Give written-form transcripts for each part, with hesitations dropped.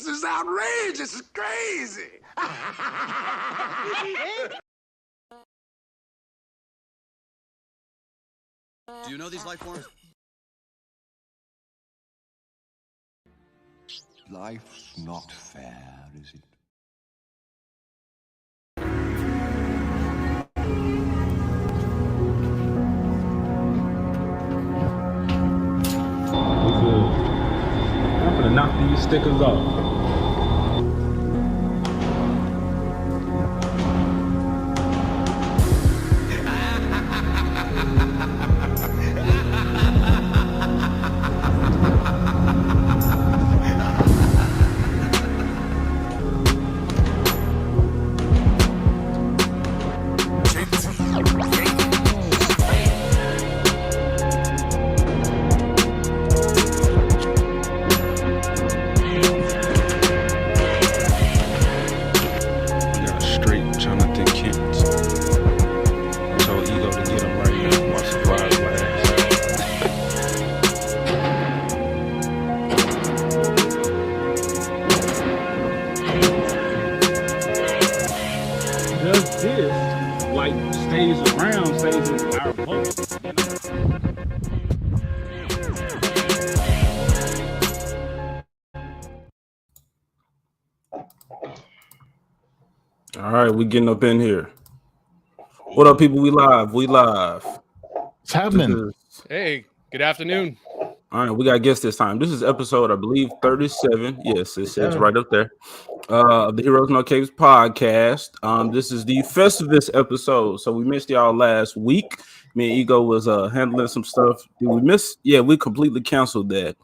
This is outrageous. It's crazy. Do you know these life forms? Life's not fair, is it? I'm gonna knock these stickers off. All right, we getting up in here. What up, people? We live. What's happening? Hey, good afternoon. All right, we got guests this time. This is episode, I believe, 37. Yes, it says right up there. Of the Heroes No Capes podcast. This is the Festivus episode. So we missed y'all last week. Me and Ego was handling some stuff. Did we miss? Yeah, we completely canceled that.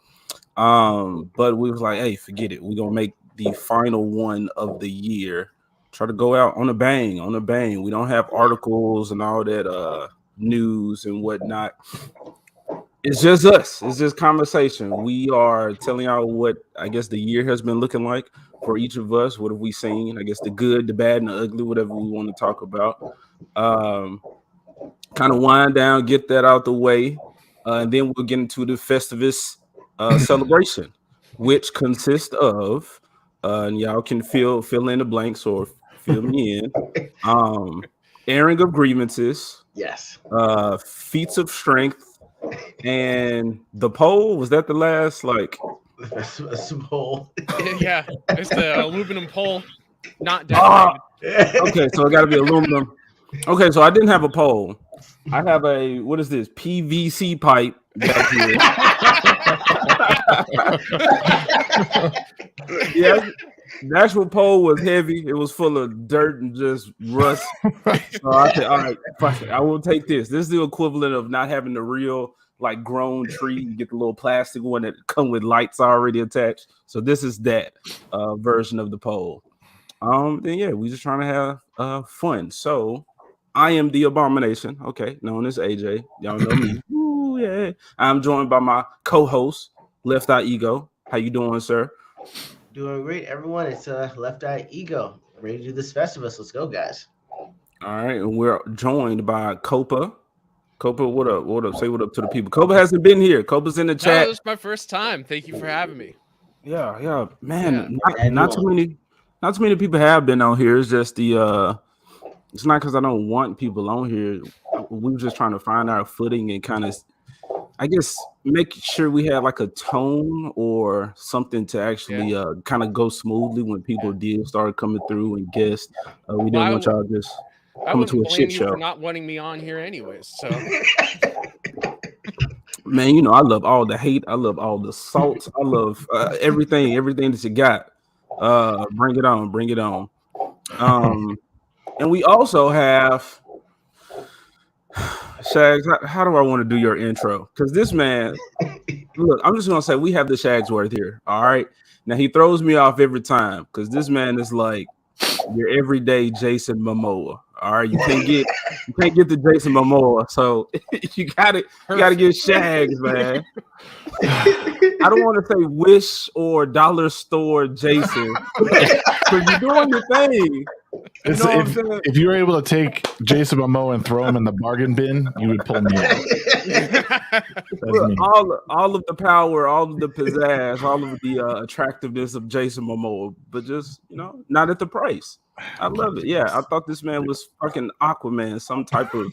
But we was like, hey, forget it. We're gonna make the final one of the year. Try to go out on a bang, We don't have articles and all that news and whatnot. It's just us. It's just conversation. We are telling y'all what I guess the year has been looking like for each of us. What have we seen? I guess the good, the bad, and the ugly, whatever we want to talk about. Kind of wind down, get that out the way, and then we'll get into the Festivus celebration, which consists of, and y'all can fill in the blanks or fill me in. Airing of grievances. Yes. Feats of strength. And the poll, was that the last the Festivus poll? Yeah, it's the aluminum pole, not decorated. Okay, so it got to be aluminum. Okay, so I didn't have a pole. I have a, what is this, PVC pipe back here. Yeah, the actual pole was heavy. It was full of dirt and just rust. So I said, all right, fuck it, I will take this. This is the equivalent of not having the real grown tree. You get the little plastic one that come with lights already attached. So this is that version of the pole. Then yeah, we just trying to have fun. So I am the Abomination, okay, known as AJ. Y'all know me. Ooh, yeah. I'm joined by my co-host, Left Eye Ego. How you doing, sir? Doing great, everyone. It's Left Eye Ego. Ready to do this Festivus. Let's go, guys. All right, and we're joined by Copa. Copa, what up? What up? Say what up to the people. Copa hasn't been here. Copa's in the chat. That was my first time. Thank you for having me. Yeah, man. Yeah. Not too many people have been on here. It's just the it's not because I don't want people on here. We were just trying to find our footing and kind of, I guess, make sure we had like a tone or something to actually kind of go smoothly when people did start coming through and guest. We didn't want y'all just coming to a shit show. For not wanting me on here anyways. So man, you know, I love all the hate. I love all the salt. I love everything that you got. Bring it on. And we also have Shags. How do I want to do your intro? Because this man, look, I'm just gonna say we have the Shagsworth here. All right. Now he throws me off every time because this man is like your everyday Jason Momoa. All right, you can't get the Jason Momoa, so you gotta get Shags, man. I don't want to say Wish or Dollar Store Jason, because you're doing your thing. You know what I'm saying? If you were able to take Jason Momoa and throw him in the bargain bin, you would pull me out. Look, all of the power, all of the pizzazz, all of the attractiveness of Jason Momoa, but just not at the price. I love it. Yeah, I thought this man was fucking Aquaman, some type of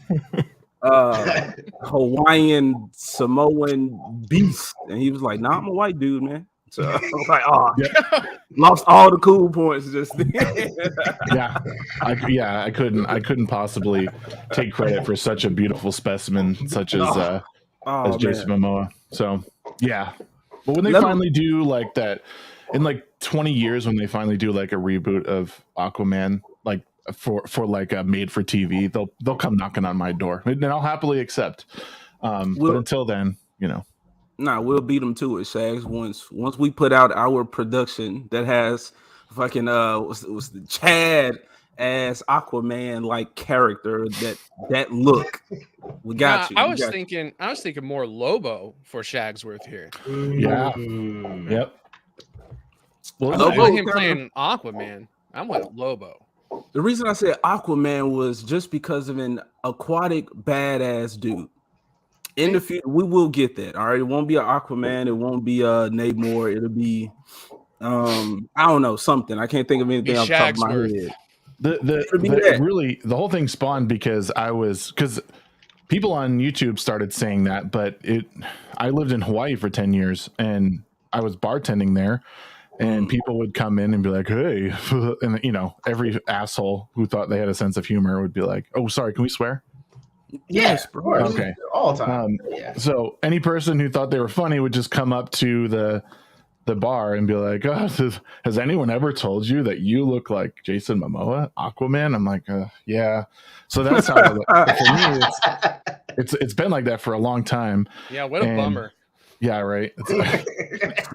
Hawaiian Samoan beast, and he was like, "Nah, I'm a white dude, man." So I was like, "Oh, lost all the cool points just then." I couldn't possibly take credit for such a beautiful specimen, such as Jason Momoa. So yeah, but when they finally do like that, in like 20 years, when they finally do like a reboot of Aquaman, like for like a made for TV, they'll come knocking on my door, and I'll happily accept. But until then, Nah, we'll beat them to it, Shags. Once we put out our production that has fucking what's the Chad as Aquaman like character, that look. We got you. I was thinking more Lobo for Shagsworth here. Yeah. Yep. Well, Lobo him playing Aquaman. I went Lobo. The reason I said Aquaman was just because of an aquatic badass dude. In the future, we will get that. All right, it won't be an Aquaman. It won't be Namor. It'll be I don't know, something. I can't think of anything off the top of my head. The whole thing spawned because people on YouTube started saying that, but I lived in Hawaii for 10 years and I was bartending there, and people would come in and be like, "Hey," and every asshole who thought they had a sense of humor would be like, "Oh, sorry, can we swear?" Yes, bro. Okay. All the time. So any person who thought they were funny would just come up to the bar and be like, "Oh, has anyone ever told you that you look like Jason Momoa, Aquaman?" I'm like, "Yeah." So that's how for me it's been like that for a long time. Yeah, what a bummer. Yeah, right.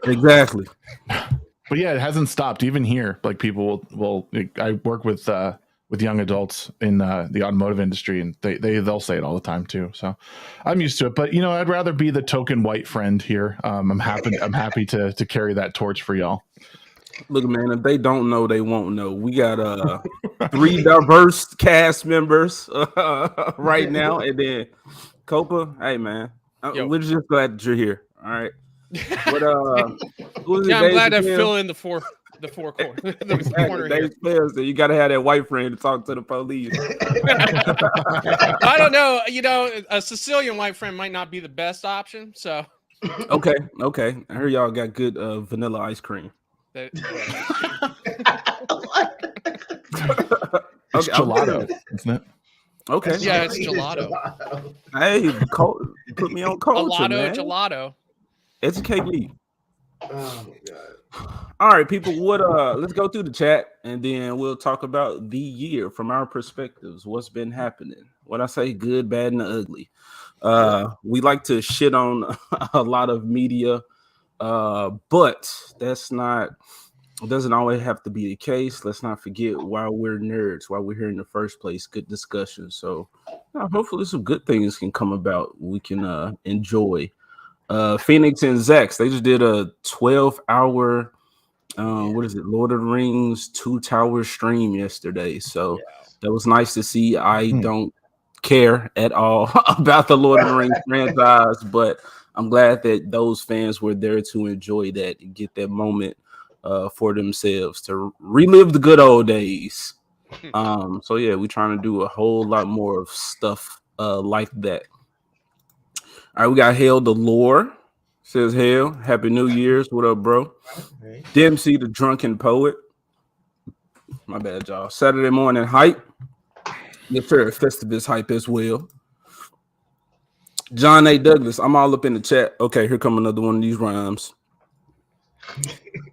Exactly. But yeah, it hasn't stopped. Even here, like people will I work with young adults in the automotive industry, and they'll say it all the time too. So I'm used to it. But I'd rather be the token white friend here. I'm happy to carry that torch for y'all. Look, man, if they don't know, they won't know. We got 3 diverse cast members right now, and then Copa. Hey, man, we're just glad that you're here. All right. But I'm glad to fill in the four corner. The corner here. You got to have that white friend to talk to the police. I don't know. A Sicilian white friend might not be the best option. So okay. I heard y'all got good vanilla ice cream. It's gelato, isn't it? Okay. Yeah, it's gelato. Hey, put me on culture, man. Gelato. Educate me. Oh my god. All right, people. Let's go through the chat and then we'll talk about the year from our perspectives. What's been happening? What I say, good, bad, and ugly. We like to shit on a lot of media, but it doesn't always have to be the case. Let's not forget why we're nerds, why we're here in the first place. Good discussion. So hopefully some good things can come about. We can enjoy. Phoenix and Zax, they just did a 12-hour what is it, Lord of the Rings 2-tower stream yesterday. So that was nice to see. I don't care at all about the Lord of the Rings franchise, but I'm glad that those fans were there to enjoy that and get that moment for themselves to relive the good old days. So yeah, we're trying to do a whole lot more of stuff like that. All right, we got Hail the Lore. Says Hail, Happy New Year's. What up, bro? Okay. Dempsey the Drunken Poet. My bad, y'all. Saturday Morning Hype. Yes, sir. Festivus Hype as well. John A. Douglas. I'm all up in the chat. Okay, here come another one of these rhymes.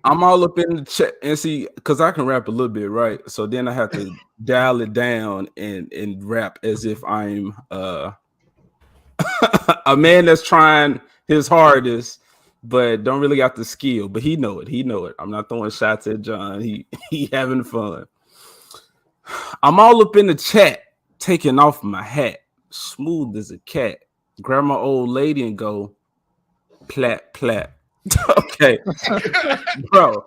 I'm all up in the chat and see, because I can rap a little bit, right? So then I have to dial it down and rap as if I'm a man that's trying his hardest, but don't really got the skill. But he know it. I'm not throwing shots at John. He having fun. I'm all up in the chat, taking off my hat, smooth as a cat. Grab my old lady and go, plat, plat. Okay, bro.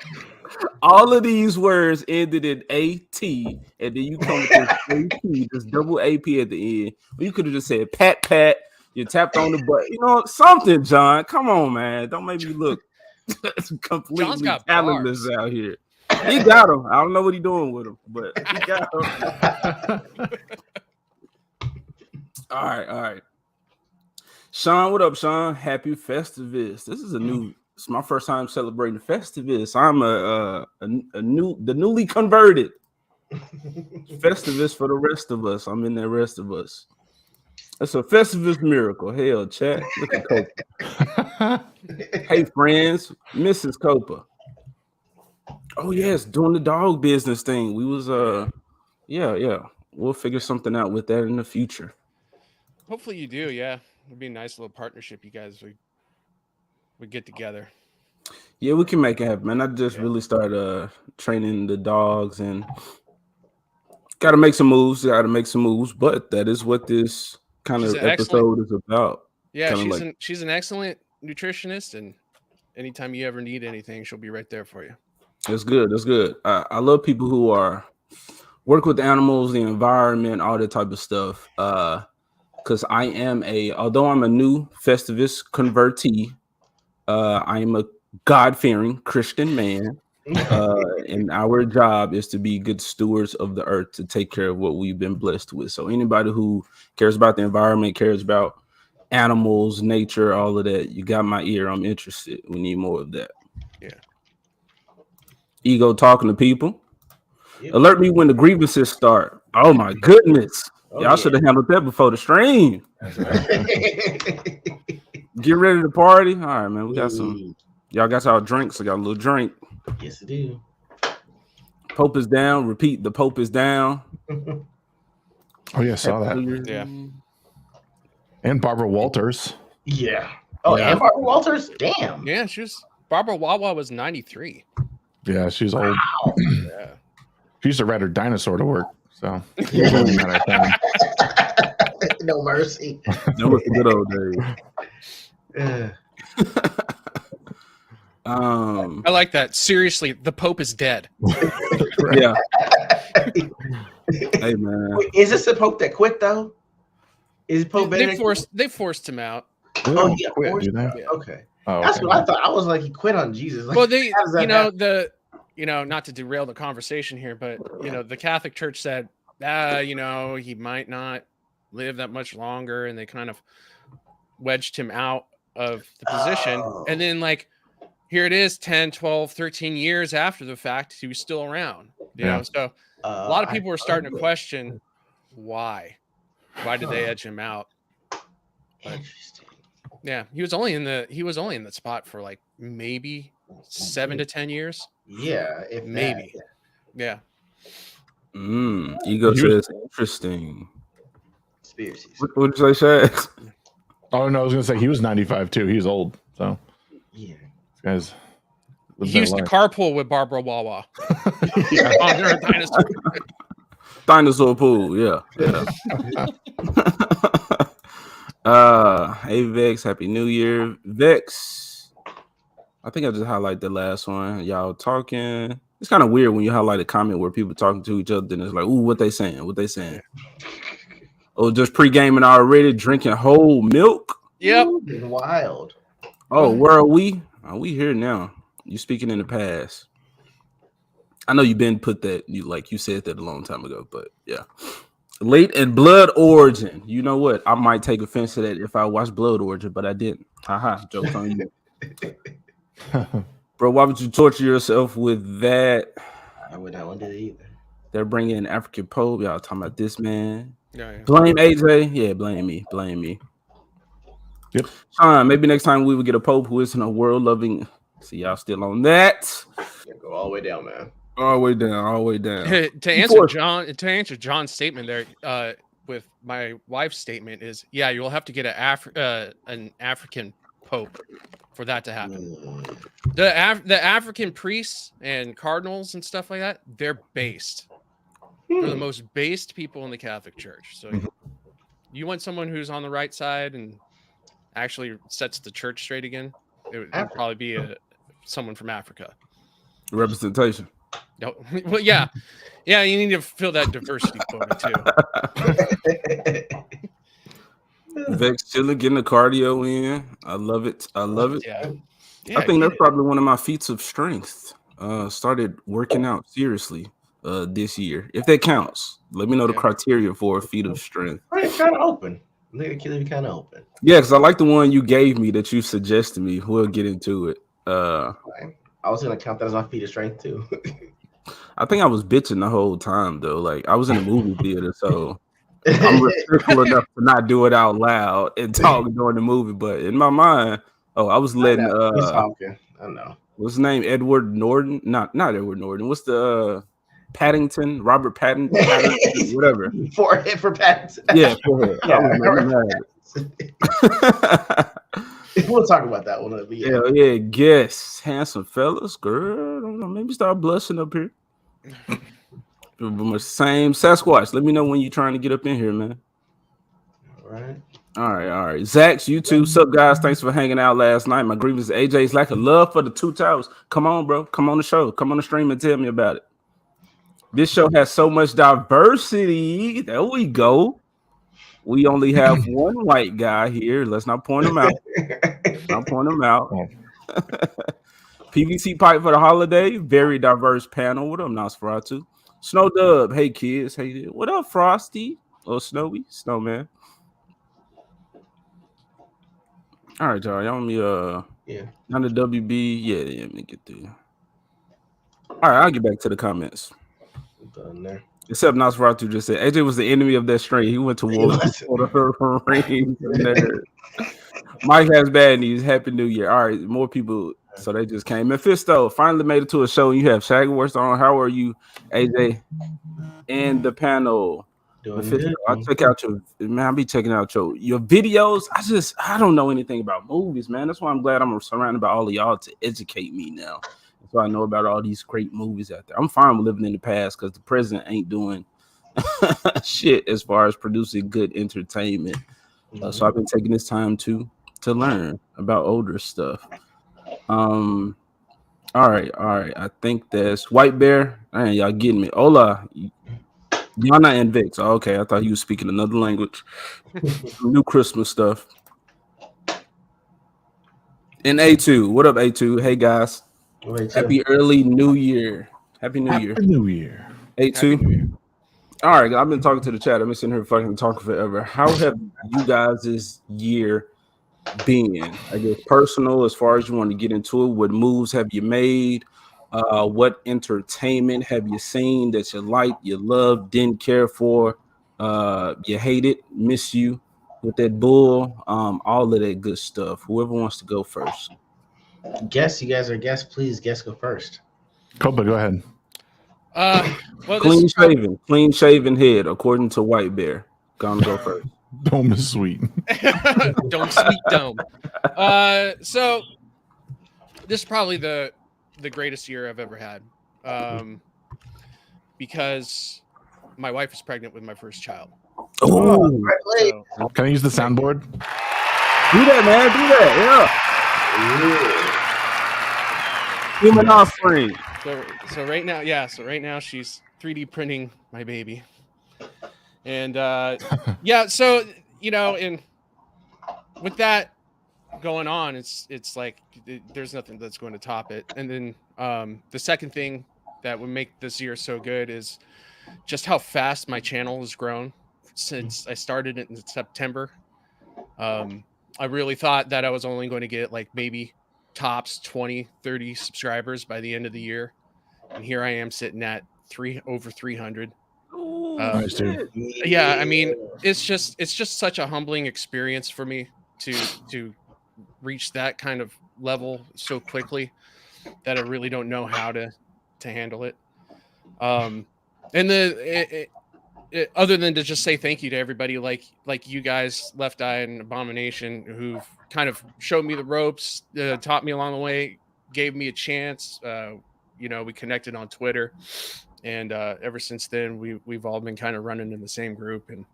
All of these words ended in AT, and then you come with this AP, this double AP at the end. Well, you could have just said pat pat. You tapped on the butt, something, John. Come on, man. Don't make me look completely talentless out here. He got him. I don't know what he's doing with him, but he got him. All right. Sean, what up, Sean? Happy Festivus. This is it's my first time celebrating Festivus. I'm the newly converted. Festivus for the rest of us. I'm in the rest of us. That's a Festivus miracle. Hell, chat. Look at Copa. Hey, friends, Mrs. Copa. Oh yes, doing the dog business thing. We was yeah. We'll figure something out with that in the future. Hopefully you do. Yeah, it'd be a nice little partnership. You guys would get together. Yeah, we can make it happen, man. I just really started training the dogs and got to make some moves. But that is what this kind of episode is about. Yeah, she's an excellent nutritionist, and anytime you ever need anything, she'll be right there for you. That's good. I love people who work with animals, the environment, all that type of stuff. Because although I'm a new Festivus convertee, I am a God-fearing Christian man. And our job is to be good stewards of the earth, to take care of what we've been blessed with. So anybody who cares about the environment, cares about animals, nature, all of that, you got my ear. I'm interested. We need more of that. Yeah. Ego talking to people. Yep. Alert me when the grievances start. Oh my goodness. Y'all should have handled that before the stream. Get ready to party. All right, man. We got y'all got y'all drinks. I got a little drink. Yes, I do. Pope is down. Repeat, the Pope is down. Oh, yeah, I saw that. Yeah. And Barbara Walters. Yeah. Oh, yeah. And Barbara Walters? Damn. Yeah, Barbara Wawa was 93. Yeah, she's old. Wow. Yeah. She used to ride her dinosaur to work, so no mercy. That was the good old days. I like that. Seriously, the Pope is dead. Yeah. Hey, man. Wait, is this the Pope that quit though? Is Pope they forced him out. Oh, yeah, quit, do they? Yeah. Okay. Oh, that's what I thought. I was like, he quit on Jesus. Like, well, not to derail the conversation here, but the Catholic Church said, he might not live that much longer, and they kind of wedged him out of the position. And then here it is 10, 12, 13 years after the fact, he was still around. You know, so a lot of people were starting to question why did they edge him out? But, interesting. yeah, he was only in the spot for maybe 7 to 10 years. Yeah, if maybe. That, yeah. Ego says interesting. Conspiracies. What did you say, Shaq? Oh no, I was gonna say he was 95 too. He's old, so yeah. Guys, he used to carpool with Barbara Wawa. On their dinosaur pool. Yeah. Hey Vex, Happy New Year, Vex. I think I just highlight the last one. Y'all talking. It's kind of weird when you highlight a comment where people talking to each other, and it's like, ooh, what they saying? Oh, just pre-gaming already, drinking whole milk. Yep. Ooh, wild. Oh, where are we? Are we here now? You speaking in the past. I know you've been put that you said that a long time ago, but yeah. Late and Blood Origin. You know what? I might take offense to that if I watched Blood Origin, but I didn't. Haha, joke's on you. Bro, why would you torture yourself with that? I would not want to do it either. They're bringing an African Pope. Y'all talking about this man. Yeah. Blame AJ. Yeah, blame me. Yep. Maybe next time we would get a Pope who isn't a world-loving. See, y'all still on that. Yeah, go all the way down, man. All the way down. To answer John's statement there, with my wife's statement is, yeah, you'll have to get an African Pope for that to happen. The African priests and cardinals and stuff like that, they're based. They're the most based people in the Catholic Church. So you want someone who's on the right side and actually sets the church straight again, it would probably be someone from Africa. Representation. Well, yeah. Yeah, you need to fill that diversity quota too. Vex chilling, getting the cardio in. I love it. I love it. Yeah. I think get that's it. probably one of my feats of strength. Started working out seriously this year. If that counts, let me know the Yeah. criteria for a feat of strength. Right, kind of open. Leave it kind of open. Yeah, because I like the one you gave me that you suggested me. We'll get into it. I was gonna count that as my feat of strength too. I think I was bitching the whole time though. Like I was in a movie theater, so I'm respectful enough to not do it out loud and talk during the movie. But in my mind, I was letting He's talking. I know. what's his name? Edward Norton? Not Edward Norton. What's the Paddington? Robert Pattinson, whatever. Forehead for Pat. Yeah, forehead. Yeah, I was mad. We'll talk about that one. Hell yeah, guess handsome fellas, girl. I don't know, maybe start blushing up here. Same Sasquatch. Let me know when you're trying to get up in here, man. All right. Zax, you too. Sup, guys? Thanks for hanging out last night. My grievance is AJ's lack of love for the Two Towers. Come on, bro. Come on the show. Come on the stream and tell me about it. This show has so much diversity. There we go. We only have one white guy here. Let's not point him out. PVC pipe for the holiday. Very diverse panel. What up, Nosferatu? Snow Dub. Hey, kids. Hey, what up, Frosty? Or Snowy? Snowman. All right, y'all. Y'all want me on the WB? Yeah, let me get there. All right, I'll get back to the comments. Done there. Except Nosferatu just said AJ was the enemy of that strain. He went to war for the rings. Mike has bad news. Happy New Year. All right, more people. So they just came. Mephisto finally made it to a show. You have Shagworth on. How are you, AJ? And the panel. Mephisto, I check out your man. I be checking out your videos. I don't know anything about movies, man. That's why I'm glad I'm surrounded by all of y'all to educate me now. So I know about all these great movies out there. I'm fine with living in the past because the present ain't doing shit as far as producing good entertainment. So I've been taking this time to learn about older stuff. All right. I think that's White Bear. Man, y'all getting me. Hola. Y'all not in Vix. Oh, okay, I thought you was speaking another language. New Christmas stuff. And A2. What up, A2? Hey, guys. Happy early New Year. Happy New Year. Happy New Year. A2. All right, I've been talking to the chat. I've been sitting here fucking talking forever. How have you guys' year been? I guess personal, as far as you want to get into it. What moves have you made? What entertainment have you seen that you liked, you loved, didn't care for, you hated, miss you with that bull, all of that good stuff. Whoever wants to go first. Guess you guys are guests. Please go first. Copa, go ahead. Well, clean shaven head, according to White Bear. Gonna go first. Dome is sweet. Dome sweet dome. So this is probably the greatest year I've ever had, because my wife is pregnant with my first child. Oh, so, can I use the soundboard? Do that, man. Do that. Yeah. Human offspring. So right now she's 3D printing my baby, and so and with that going on, it's like there's nothing that's going to top it. And then the second thing that would make this year so good is just how fast my channel has grown since I started it in September. I really thought that I was only going to get like maybe tops 20-30 subscribers by the end of the year, and here I am sitting at over 300. Nice, dude. Yeah, I mean, it's just such a humbling experience for me to reach that kind of level so quickly that I really don't know how to handle it. And other than to just say thank you to everybody like you guys, Left Eye and Abomination, who've kind of showed me the ropes, taught me along the way, gave me a chance. We connected on Twitter, and ever since then we've all been kind of running in the same group, and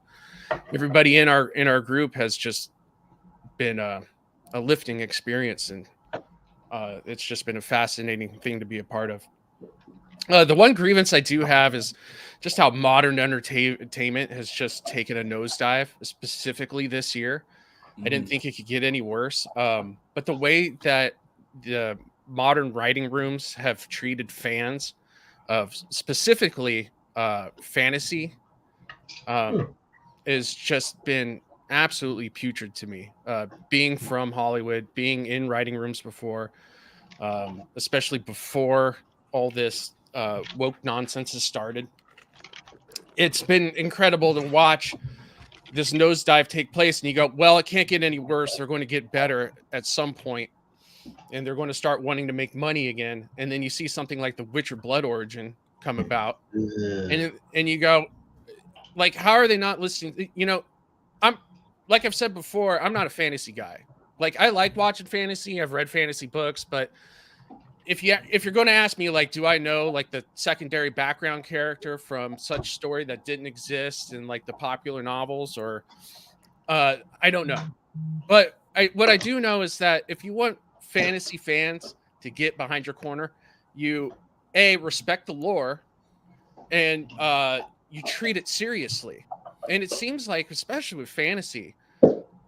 everybody in our group has just been a lifting experience, and it's just been a fascinating thing to be a part of. The one grievance I do have is just how modern entertainment has just taken a nosedive, specifically this year. I didn't think it could get any worse. But the way that the modern writing rooms have treated fans of specifically fantasy has just been absolutely putrid to me. Being from Hollywood, being in writing rooms before, especially before all this woke nonsense has started. It's been incredible to watch this nosedive take place, and you go, well, it can't get any worse. They're going to get better at some point, and they're going to start wanting to make money again. And then you see something like The Witcher Blood Origin come about, and you go, like, how are they not listening? You know, I'm like I've said before, I'm not a fantasy guy. Like, I like watching fantasy. I've read fantasy books, but if you're going to ask me, like, do I know like the secondary background character from such story that didn't exist in like the popular novels, or I don't know. But what I do know is that if you want fantasy fans to get behind your corner, you respect the lore, and you treat it seriously. And it seems like, especially with fantasy,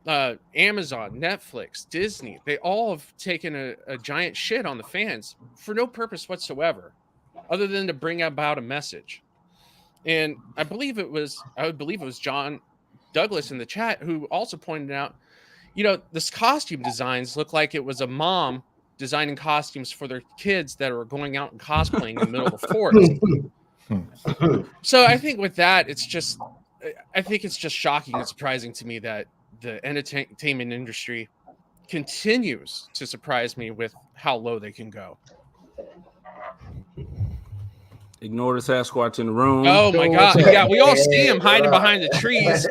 Amazon, Netflix, Disney, they all have taken a giant shit on the fans for no purpose whatsoever, other than to bring about a message. And I would believe it was John Douglas in the chat who also pointed out, you know, this costume designs look like it was a mom designing costumes for their kids that are going out and cosplaying in the middle of the forest. So I think with that, I think it's just shocking and surprising to me that the entertainment industry continues to surprise me with how low they can go. Ignore the Sasquatch in the room. Oh my God. Yeah, we all see him hiding behind the trees.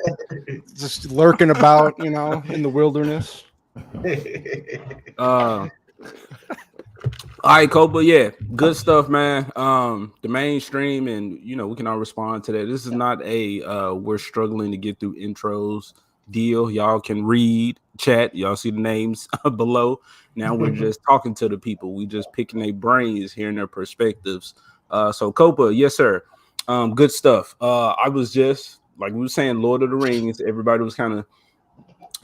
Just lurking about, you know, in the wilderness. All right, Copa, yeah, good stuff, man. The mainstream, and you know, we can all respond to that. This is not a we're struggling to get through intros deal. Y'all can read chat. Y'all see the names below. Now we're just talking to the people. We just picking their brains, hearing their perspectives. So Copa, yes, sir. Good stuff. I was just like we were saying, Lord of the Rings. Everybody was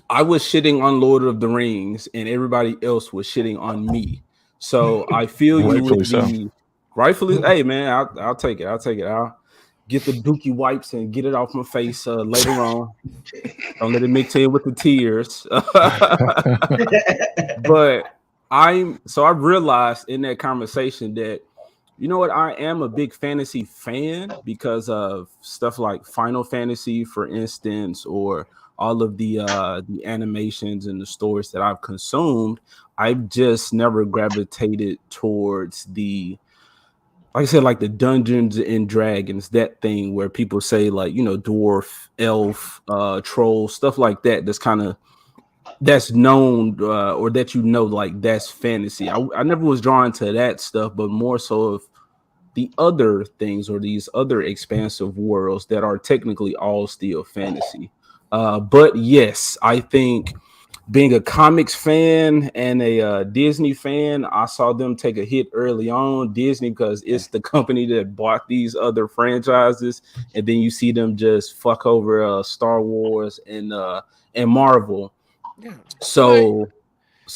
I was shitting on Lord of the Rings, and everybody else was shitting on me. So I feel you with the rightfully. Hey man, I'll take it. I'll get the dookie wipes and get it off my face later on. Don't let it mix in with the tears. But I realized in that conversation that, you know what, I am a big fantasy fan because of stuff like Final Fantasy, for instance, or all of the animations and the stories that I've consumed. I've just never gravitated towards the, like I said, like the Dungeons and Dragons, that thing where people say, like, you know, dwarf, elf, troll, stuff like that. That's known or that, you know, like that's fantasy. I never was drawn to that stuff, but more so of the other things or these other expansive worlds that are technically all still fantasy. But yes, I think being a comics fan and a Disney fan, I saw them take a hit early on. Disney, because it's the company that bought these other franchises, and then you see them just fuck over Star Wars and Marvel. Yeah. So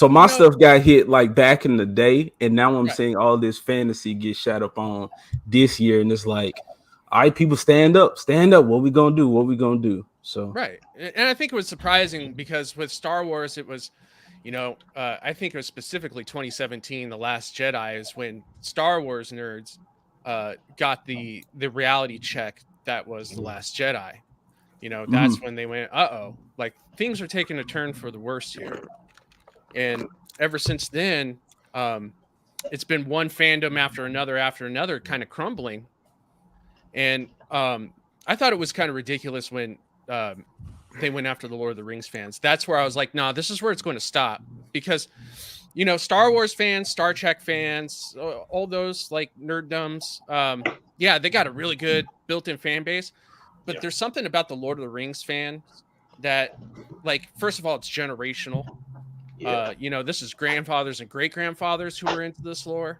my stuff got hit like back in the day, and now I'm seeing all this fantasy get shot up on this year, and it's like, all right, people, stand up. What we gonna do? So right, and I think it was surprising because with Star Wars, it was, you know, I think it was specifically 2017, The Last Jedi, is when Star Wars nerds got the reality check that was The Last Jedi. You know, that's when they went, like things are taking a turn for the worse here. And ever since then, it's been one fandom after another kind of crumbling. And I thought it was kind of ridiculous when they went after the Lord of the Rings fans. That's where I was like, nah, this is where it's going to stop. Because, you know, Star Wars fans, Star Trek fans, all those like nerddoms, yeah, they got a really good built-in fan base. But there's something about the Lord of the Rings fans that, like, first of all, it's generational. You know, this is grandfathers and great grandfathers who are into this lore.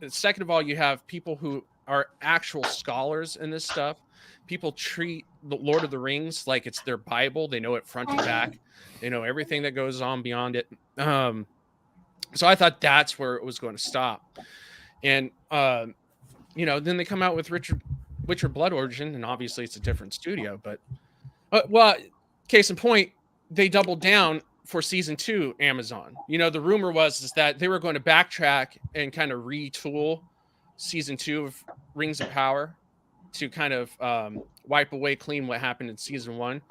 second of all, you have people who are actual scholars in this stuff. People treat the Lord of the Rings like it's their Bible. They know it front to back. They know everything that goes on beyond it. So I thought that's where it was going to stop. And then they come out with Witcher Blood Origin, and obviously it's a different studio, but well, case in point, they doubled down for season 2 Amazon. The rumor is that they were going to backtrack and kind of retool season 2 of Rings of Power to kind of wipe away clean what happened in season 1.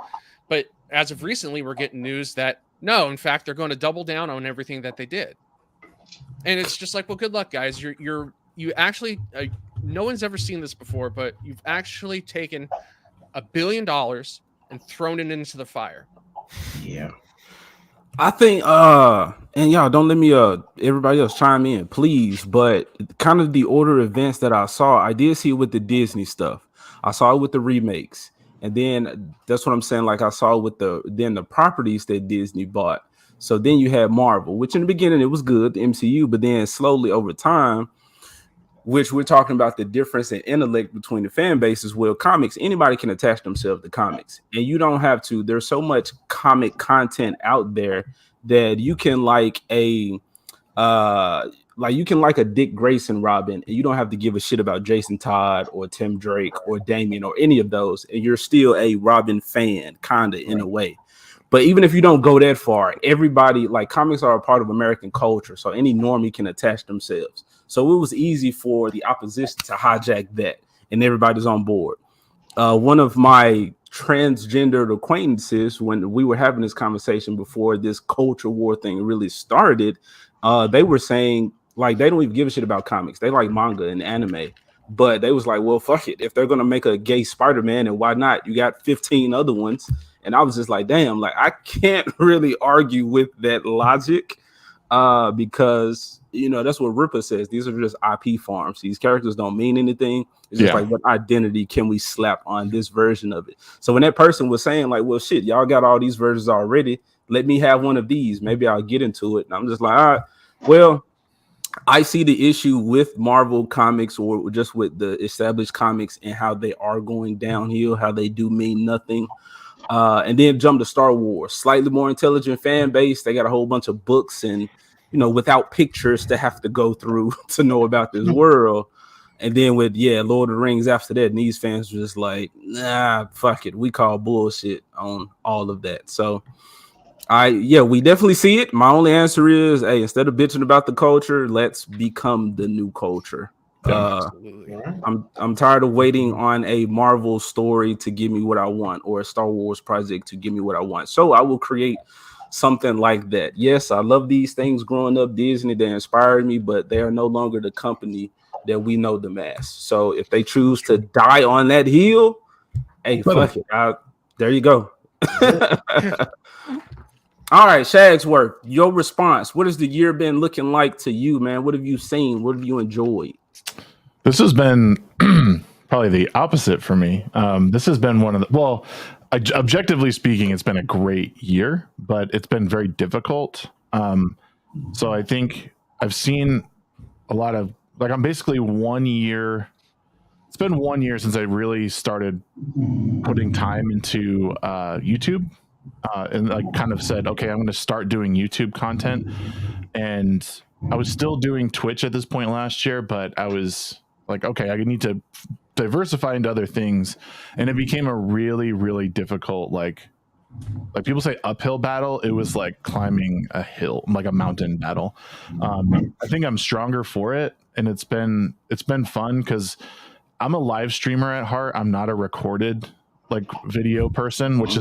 But as of recently, we're getting news that no, in fact, they're going to double down on everything that they did. And it's just like, well, good luck, guys. You actually no one's ever seen this before, but you've actually taken $1 billion and thrown it into the fire. Yeah. I think and y'all don't let me everybody else chime in, please. But kind of the order of events that I saw, I did see it with the Disney stuff. I saw it with the remakes. And then that's what I'm saying. Like I saw with the properties that Disney bought. So then you had Marvel, which in the beginning it was good, the MCU, but then slowly over time, which we're talking about the difference in intellect between the fan bases. Well, comics, anybody can attach themselves to comics, and you don't have to. There's so much comic content out there that you can like a Dick Grayson Robin, and you don't have to give a shit about Jason Todd or Tim Drake or Damian or any of those, and you're still a Robin fan, kinda in a way. But even if you don't go that far, everybody, like, comics are a part of American culture, so any normie can attach themselves. So it was easy for the opposition to hijack that, and everybody's on board. One of my transgendered acquaintances, when we were having this conversation before this culture war thing really started, they were saying, like, they don't even give a shit about comics. They like manga and anime. But they was like, well, fuck it. If they're going to make a gay Spider-Man, and why not? You got 15 other ones. And I was just like, damn, like, I can't really argue with that logic because, that's what Ripper says. These are just IP farms. These characters don't mean anything. It's just like, what identity can we slap on this version of it? So when that person was saying, like, well, shit, y'all got all these versions already. Let me have one of these. Maybe I'll get into it. And I'm just like, all right, well, I see the issue with Marvel comics or just with the established comics and how they are going downhill, how they do mean nothing. And then jump to Star Wars, slightly more intelligent fan base. They got a whole bunch of books and, without pictures to have to go through to know about this world. And then with, Lord of the Rings after that, and these fans were just like, nah, fuck it. We call bullshit on all of that. So we definitely see it. My only answer is, hey, instead of bitching about the culture, let's become the new culture. I'm tired of waiting on a Marvel story to give me what I want or a Star Wars project to give me what I want. So I will create something like that. Yes, I love these things growing up. Disney, they inspired me, but they are no longer the company that we know them as. So if they choose to die on that hill, hey, fuck it. There you go. All right, Shagsworth, your response. What has the year been looking like to you, man? What have you seen? What have you enjoyed? This has been probably the opposite for me. This has been one of the, objectively speaking, it's been a great year, but it's been very difficult. So I think I've seen a lot of, like, I'm basically 1 year. It's been 1 year since I really started putting time into YouTube. And I kind of said, okay, I'm going to start doing YouTube content. And I was still doing Twitch at this point last year, but I was like, okay, I need to diversify into other things. And it became a really, really difficult, like people say uphill battle. It was like climbing a hill, like a mountain battle. I think I'm stronger for it. And it's been fun because I'm a live streamer at heart. I'm not a recorded video person, which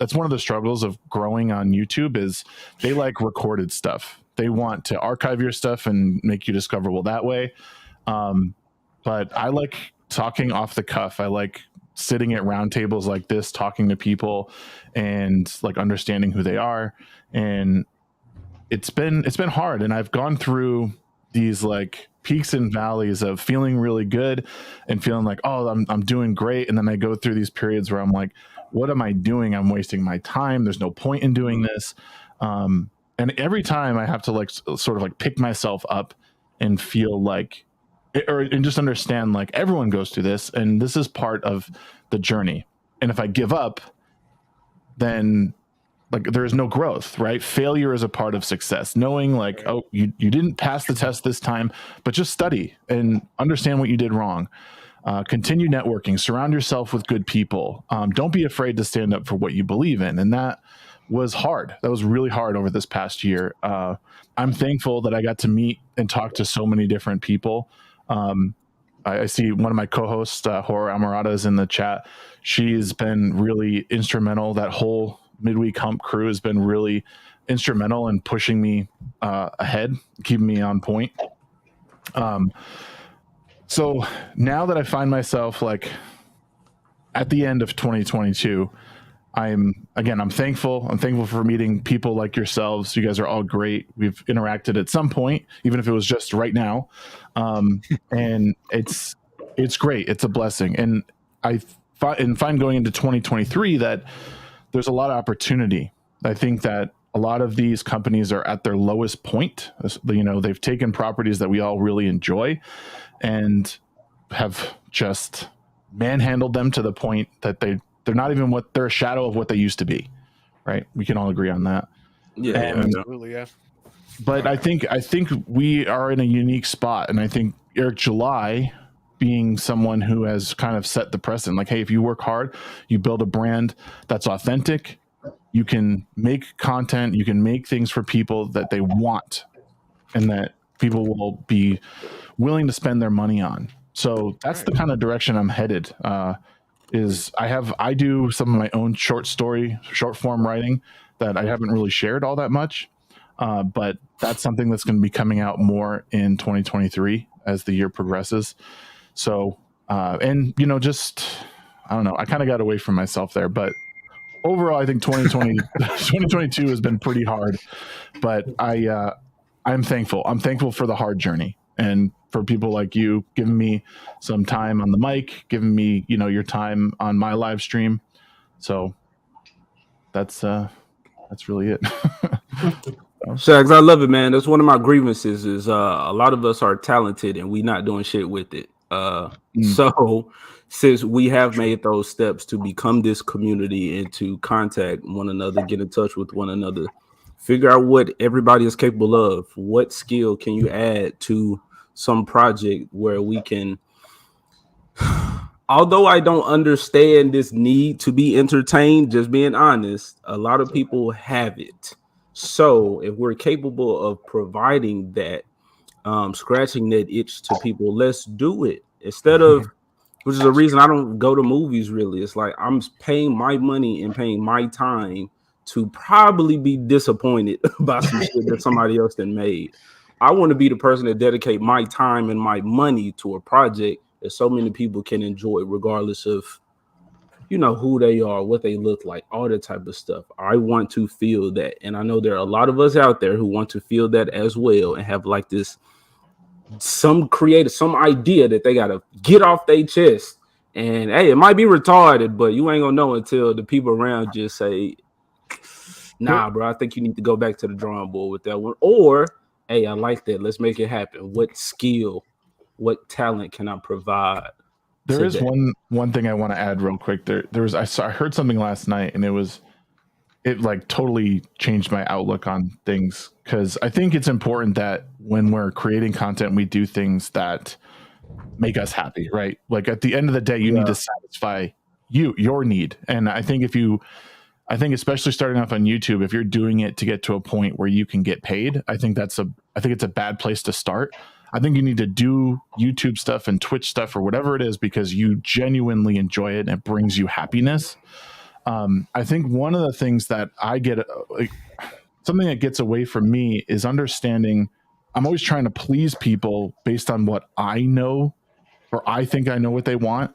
that's one of the struggles of growing on YouTube is they like recorded stuff. They want to archive your stuff and make you discoverable that way. But I like talking off the cuff. I like sitting at round tables like this, talking to people and like understanding who they are. And it's been hard. And I've gone through these like peaks and valleys of feeling really good and feeling like, oh, I'm doing great. And then I go through these periods where I'm like, what am I doing? I'm wasting my time. There's no point in doing this. And every time I have to like sort of like pick myself up and feel like and just understand like everyone goes through this, and this is part of the journey. And if I give up, then like there is no growth, right? Failure is a part of success. Knowing like, oh, you didn't pass the test this time, but just study and understand what you did wrong. Continue networking, surround yourself with good people. Don't be afraid to stand up for what you believe in. And that was hard. That was really hard over this past year. I'm thankful that I got to meet and talk to so many different people. I see one of my co-hosts, Horror Amarada, is in the chat. She's been really instrumental. That whole Midweek Hump crew has been really instrumental in pushing me ahead, keeping me on point. So now that I find myself like at the end of 2022, I'm thankful. I'm thankful for meeting people like yourselves. You guys are all great. We've interacted at some point, even if it was just right now. And it's great. It's a blessing. And I find going into 2023 that there's a lot of opportunity. I think that a lot of these companies are at their lowest point. You know, they've taken properties that we all really enjoy and have just manhandled them to the point that they're not even they're a shadow of what they used to be, right? We can all agree on that. Yeah, Absolutely, yeah. But I think we are in a unique spot, and I think Eric July being someone who has kind of set the precedent, like, hey, if you work hard, you build a brand that's authentic, you can make content, you can make things for people that they want and that people will be willing to spend their money on. So that's the kind of direction I'm headed. I do some of my own short form writing that I haven't really shared all that much. But that's something that's going to be coming out more in 2023 as the year progresses. So, and you know, just, I don't know, I kind of got away from myself there, but overall, I think 2022 has been pretty hard, but I'm thankful. I'm thankful for the hard journey and for people like you giving me some time on the mic, giving me, you know, your time on my live stream. So that's really it. Shags, I love it, man. That's one of my grievances is a lot of us are talented and we not doing shit with it. So since we have made those steps to become this community and to contact one another, get in touch with one another, figure out what everybody is capable of, what skill can you add to some project where we can, although I don't understand this need to be entertained, just being honest, a lot of people have it. So if we're capable of providing that, scratching that itch to people, let's do it. Instead of, which is the reason I don't go to movies really. It's like I'm paying my money and paying my time to probably be disappointed by some shit that somebody else then made. I want to be the person that dedicate my time and my money to a project that so many people can enjoy, regardless of, you know, who they are, what they look like, all that type of stuff. I want to feel that. And I know there are a lot of us out there who want to feel that as well and have like this, some idea that they got to get off their chest. And hey, it might be retarded, but you ain't gonna know until the people around just say, nah, bro, I think you need to go back to the drawing board with that one. Or, hey, I like that. Let's make it happen. What skill, what talent can I provide? There is one thing I want to add real quick. I heard something last night, and it like totally changed my outlook on things, because I think it's important that when we're creating content, we do things that make us happy, right? Like at the end of the day, you need to satisfy your need. And I think especially starting off on YouTube, if you're doing it to get to a point where you can get paid, I think it's a bad place to start. I think you need to do YouTube stuff and Twitch stuff or whatever it is because you genuinely enjoy it and it brings you happiness. I think one of the things that I get, something that gets away from me is understanding I'm always trying to please people based on what I know, or I think I know what they want.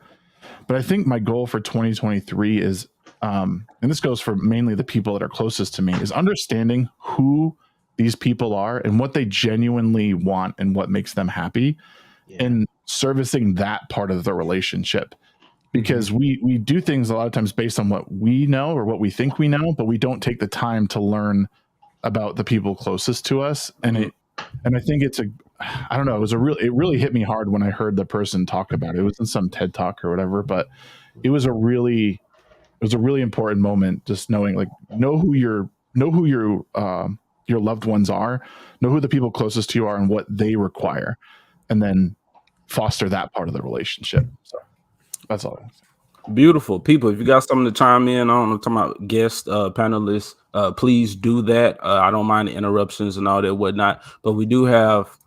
But I think my goal for 2023 is, and this goes for mainly the people that are closest to me, is understanding who these people are and what they genuinely want and what makes them happy, and servicing that part of the relationship. Because we do things a lot of times based on what we know or what we think we know, but we don't take the time to learn about the people closest to us. And I think I don't know. It really hit me hard when I heard the person talk about it. It was in some TED talk or whatever, but it was a really important moment. Just knowing, like, know who your loved ones are, know who the people closest to you are, and what they require, and then foster that part of the relationship. So that's all. Beautiful people. If you got something to chime in on, I'm talking about guest panelists, please do that. I don't mind the interruptions and all that whatnot, but we do have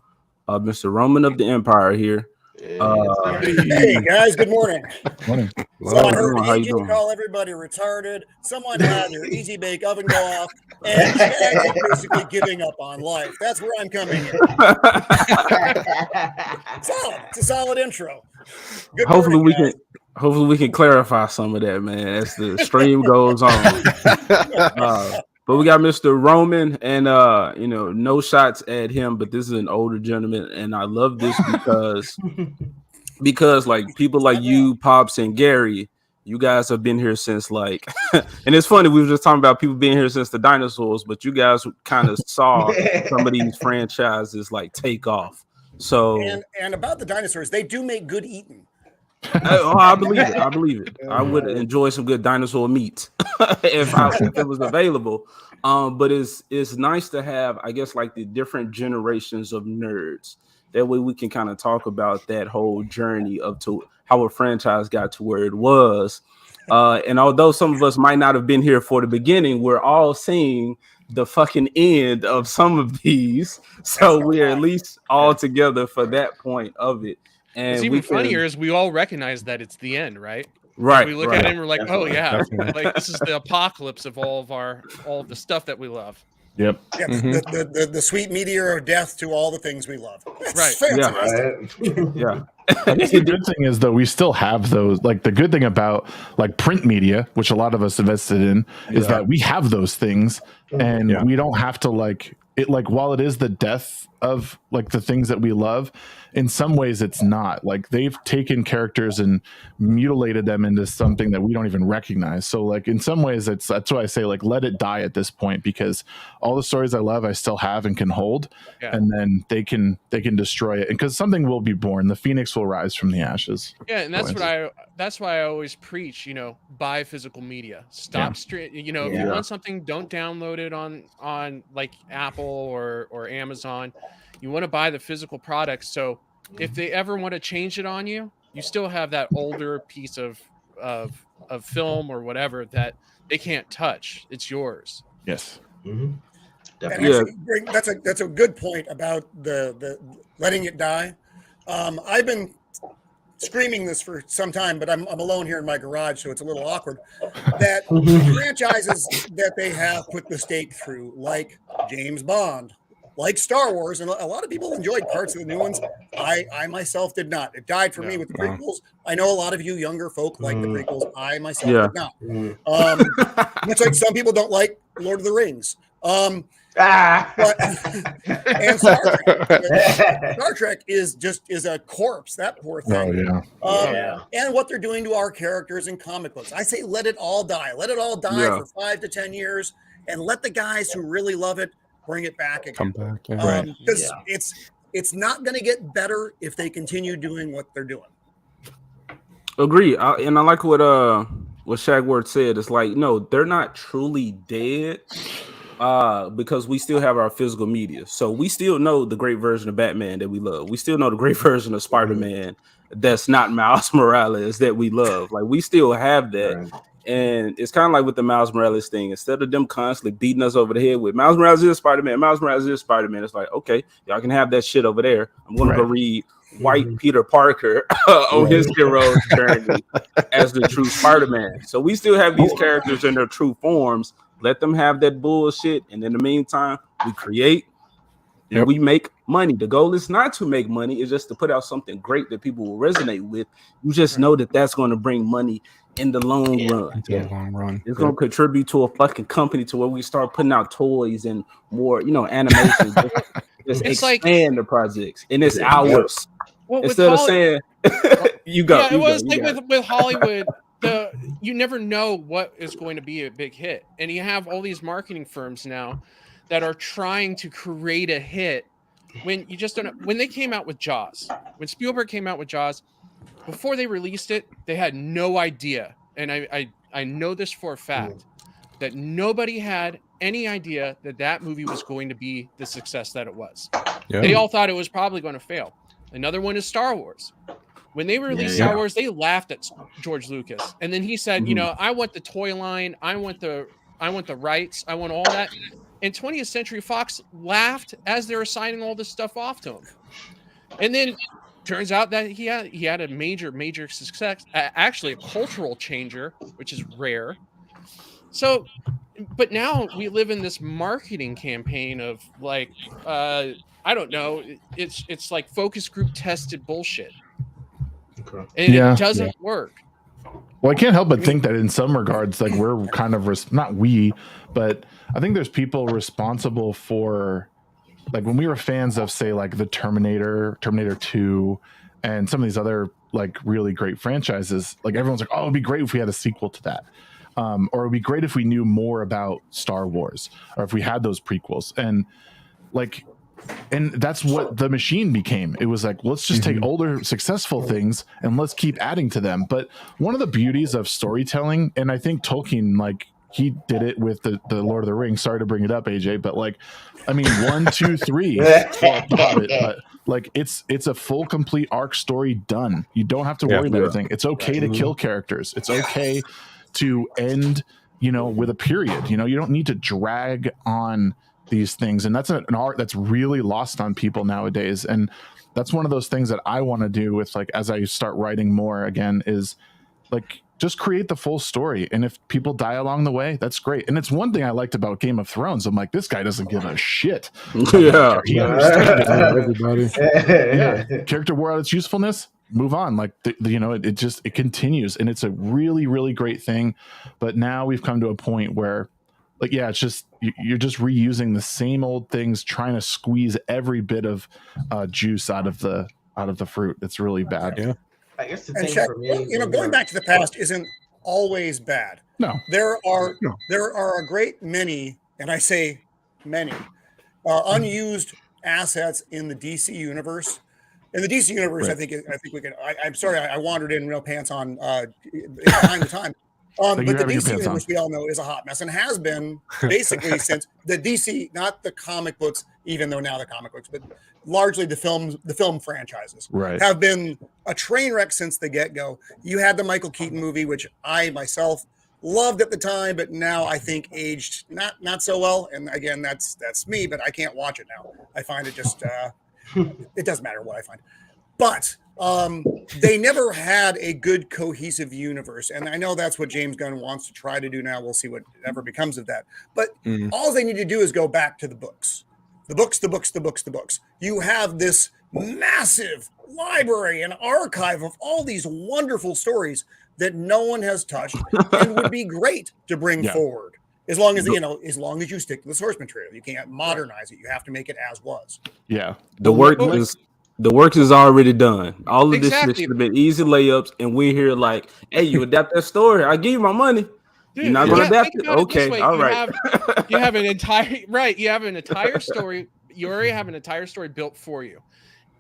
Mr. Roman of the Empire here. Hey guys, good morning. Morning. So I heard How you AJ doing? call everybody retarded. Someone had their easy bake oven go off, and Shags is basically giving up on life. That's where I'm coming in. Solid. It's a solid intro. Good Hopefully morning, guys. hopefully we can clarify some of that, man, as the stream goes on. But we got Mr. Roman, and no shots at him, but this is an older gentleman, and I love this because like people like you, Pops, and Gary, you guys have been here since like, and it's funny, we were just talking about people being here since the dinosaurs, but you guys kind of saw some of these franchises like take off. So and about the dinosaurs, they do make good eating. I believe it. I would enjoy some good dinosaur meat if it was available. But it's nice to have, I guess, like the different generations of nerds. That way we can kind of talk about that whole journey up to how a franchise got to where it was. And although some of us might not have been here for the beginning, we're all seeing the fucking end of some of these. So we're at least all together for that point of it. And what's even funnier is we all recognize that it's the end, right? Right. We look at it and we're like, oh yeah, like this is the apocalypse of all of the stuff that we love. Yep. Yeah, the sweet meteor of death to all the things we love. That's right. fantastic. Yeah. I guess the good thing is, though, we still have those. Like, the good thing about like print media, which a lot of us invested in, is that we have those things, and we don't have to like it. Like, while it is the death of like the things that we love, in some ways it's not. Like, they've taken characters and mutilated them into something that we don't even recognize. So like in some ways that's why I say like let it die at this point, because all the stories I love I still have and can hold, and then they can destroy it, and because something will be born, the phoenix will rise from the ashes. Yeah, and that's why I always preach, buy physical media. Stop if you want something, don't download it on like Apple or Amazon. You want to buy the physical product, so if they ever want to change it on you, you still have that older piece of film or whatever that they can't touch. It's yours. Yes. And actually, that's a good point about the letting it die. I've been screaming this for some time, but I'm alone here in my garage, so it's a little awkward. That franchises that they have put the stake through, like James Bond, like Star Wars, and a lot of people enjoyed parts of the new ones. I myself did not. It died for me with the prequels. I know a lot of you younger folk like the prequels. I myself did not. Much like some people don't like Lord of the Rings. And Star Trek is a corpse. That poor thing. And what they're doing to our characters in comic books. I say let it all die. Let it all die for 5 to 10 years, and let the guys who really love it bring it back again. Come back, because it's not going to get better if they continue doing what they're doing. Agree. And I like what Shagward said. It's like, no, they're not truly dead. Because we still have our physical media. So we still know the great version of Batman that we love. We still know the great version of Spider-Man that's not Miles Morales that we love. Like, we still have that. And it's kind of like with the Miles Morales thing. Instead of them constantly beating us over the head with Miles Morales is Spider-Man, Miles Morales is Spider-Man, it's like, okay, y'all can have that shit over there. I'm going to go read White Peter Parker on his hero's journey as the true Spider-Man. So we still have these characters in their true forms. Let them have that bullshit, and in the meantime, we create and we make money. The goal is not to make money; it's just to put out something great that people will resonate with. You just know that that's going to bring money in the long run. It's going to contribute to a fucking company to where we start putting out toys and more, animation. just expand the projects, and it's ours. Instead of saying, "You go." Yeah, it was like with Hollywood. You never know what is going to be a big hit, and you have all these marketing firms now that are trying to create a hit when you just don't know, when they came out with Jaws, when Spielberg came out with Jaws, before they released it, they had no idea, and I know this for a fact, that nobody had any idea that that movie was going to be the success that it was. Yeah. They all thought it was probably going to fail. Another one is Star Wars. When they released Star Wars, they laughed at George Lucas, and then he said, you know, I want the toy line, I want the rights, I want all that. And 20th Century Fox laughed as they were signing all this stuff off to him. And then turns out that he had a major success, actually a cultural changer, which is rare. So, but now we live in this marketing campaign of like, I don't know, it's like focus group tested bullshit. And it doesn't work. Well, I can't help but think that in some regards, like we're kind of not we, but I think there's people responsible for, like when we were fans of, say, like the Terminator 2, and some of these other like really great franchises. Like everyone's like, oh, it'd be great if we had a sequel to that, or it'd be great if we knew more about Star Wars, or if we had those prequels, and like. And that's what The Machine became. It was like, let's just take older successful things and let's keep adding to them. But one of the beauties of storytelling, and I think Tolkien, like he did it with the Lord of the Rings. Sorry to bring it up, AJ, but like, I mean, 1, 2, 3, Hobbit, but like it's a full, complete arc story done. You don't have to worry about anything. It's okay to kill characters. It's okay to end, you know, with a period. You know, you don't need to drag on these things, and that's an art that's really lost on people nowadays. And that's one of those things that I want to do with, like, as I start writing more again, is like just create the full story, and if people die along the way, that's great. And it's one thing I liked about Game of Thrones. I'm like, this guy doesn't give a shit. He understands everybody. Character wore out its usefulness, move on. Like you know, it continues, and it's a really, really great thing. But now we've come to a point where, like, yeah, it's just you're just reusing the same old things, trying to squeeze every bit of juice out of the fruit. It's really bad. Yeah, I guess the thing for me, you know, going back to the past isn't always bad. No, there are a great many, and I say many, unused assets in the DC universe. In the DC universe, I think we can. I'm sorry, I wandered in real pants on time to time. But the DC universe, we all know, is a hot mess and has been basically since the DC, not the comic books, even though now the comic books, but largely the film franchises have been a train wreck since the get-go. You had the Michael Keaton movie, which I myself loved at the time, but now I think aged not so well. And again, that's me, but I can't watch it now. I find it just it doesn't matter what I find. But they never had a good cohesive universe, and I know that's what James Gunn wants to try to do now. We'll see whatever becomes of that, but all they need to do is go back to the books. You have this massive library and archive of all these wonderful stories that no one has touched and would be great to bring forward, as long as you stick to the source material. You can't modernize it. You have to make it as was. The work is already done. All of this should have been easy layups, and we're here like, hey, you adapt that story, I'll give you my money. Dude, you're not going to adapt it? Okay, all right. You have an entire story. You already have an entire story built for you.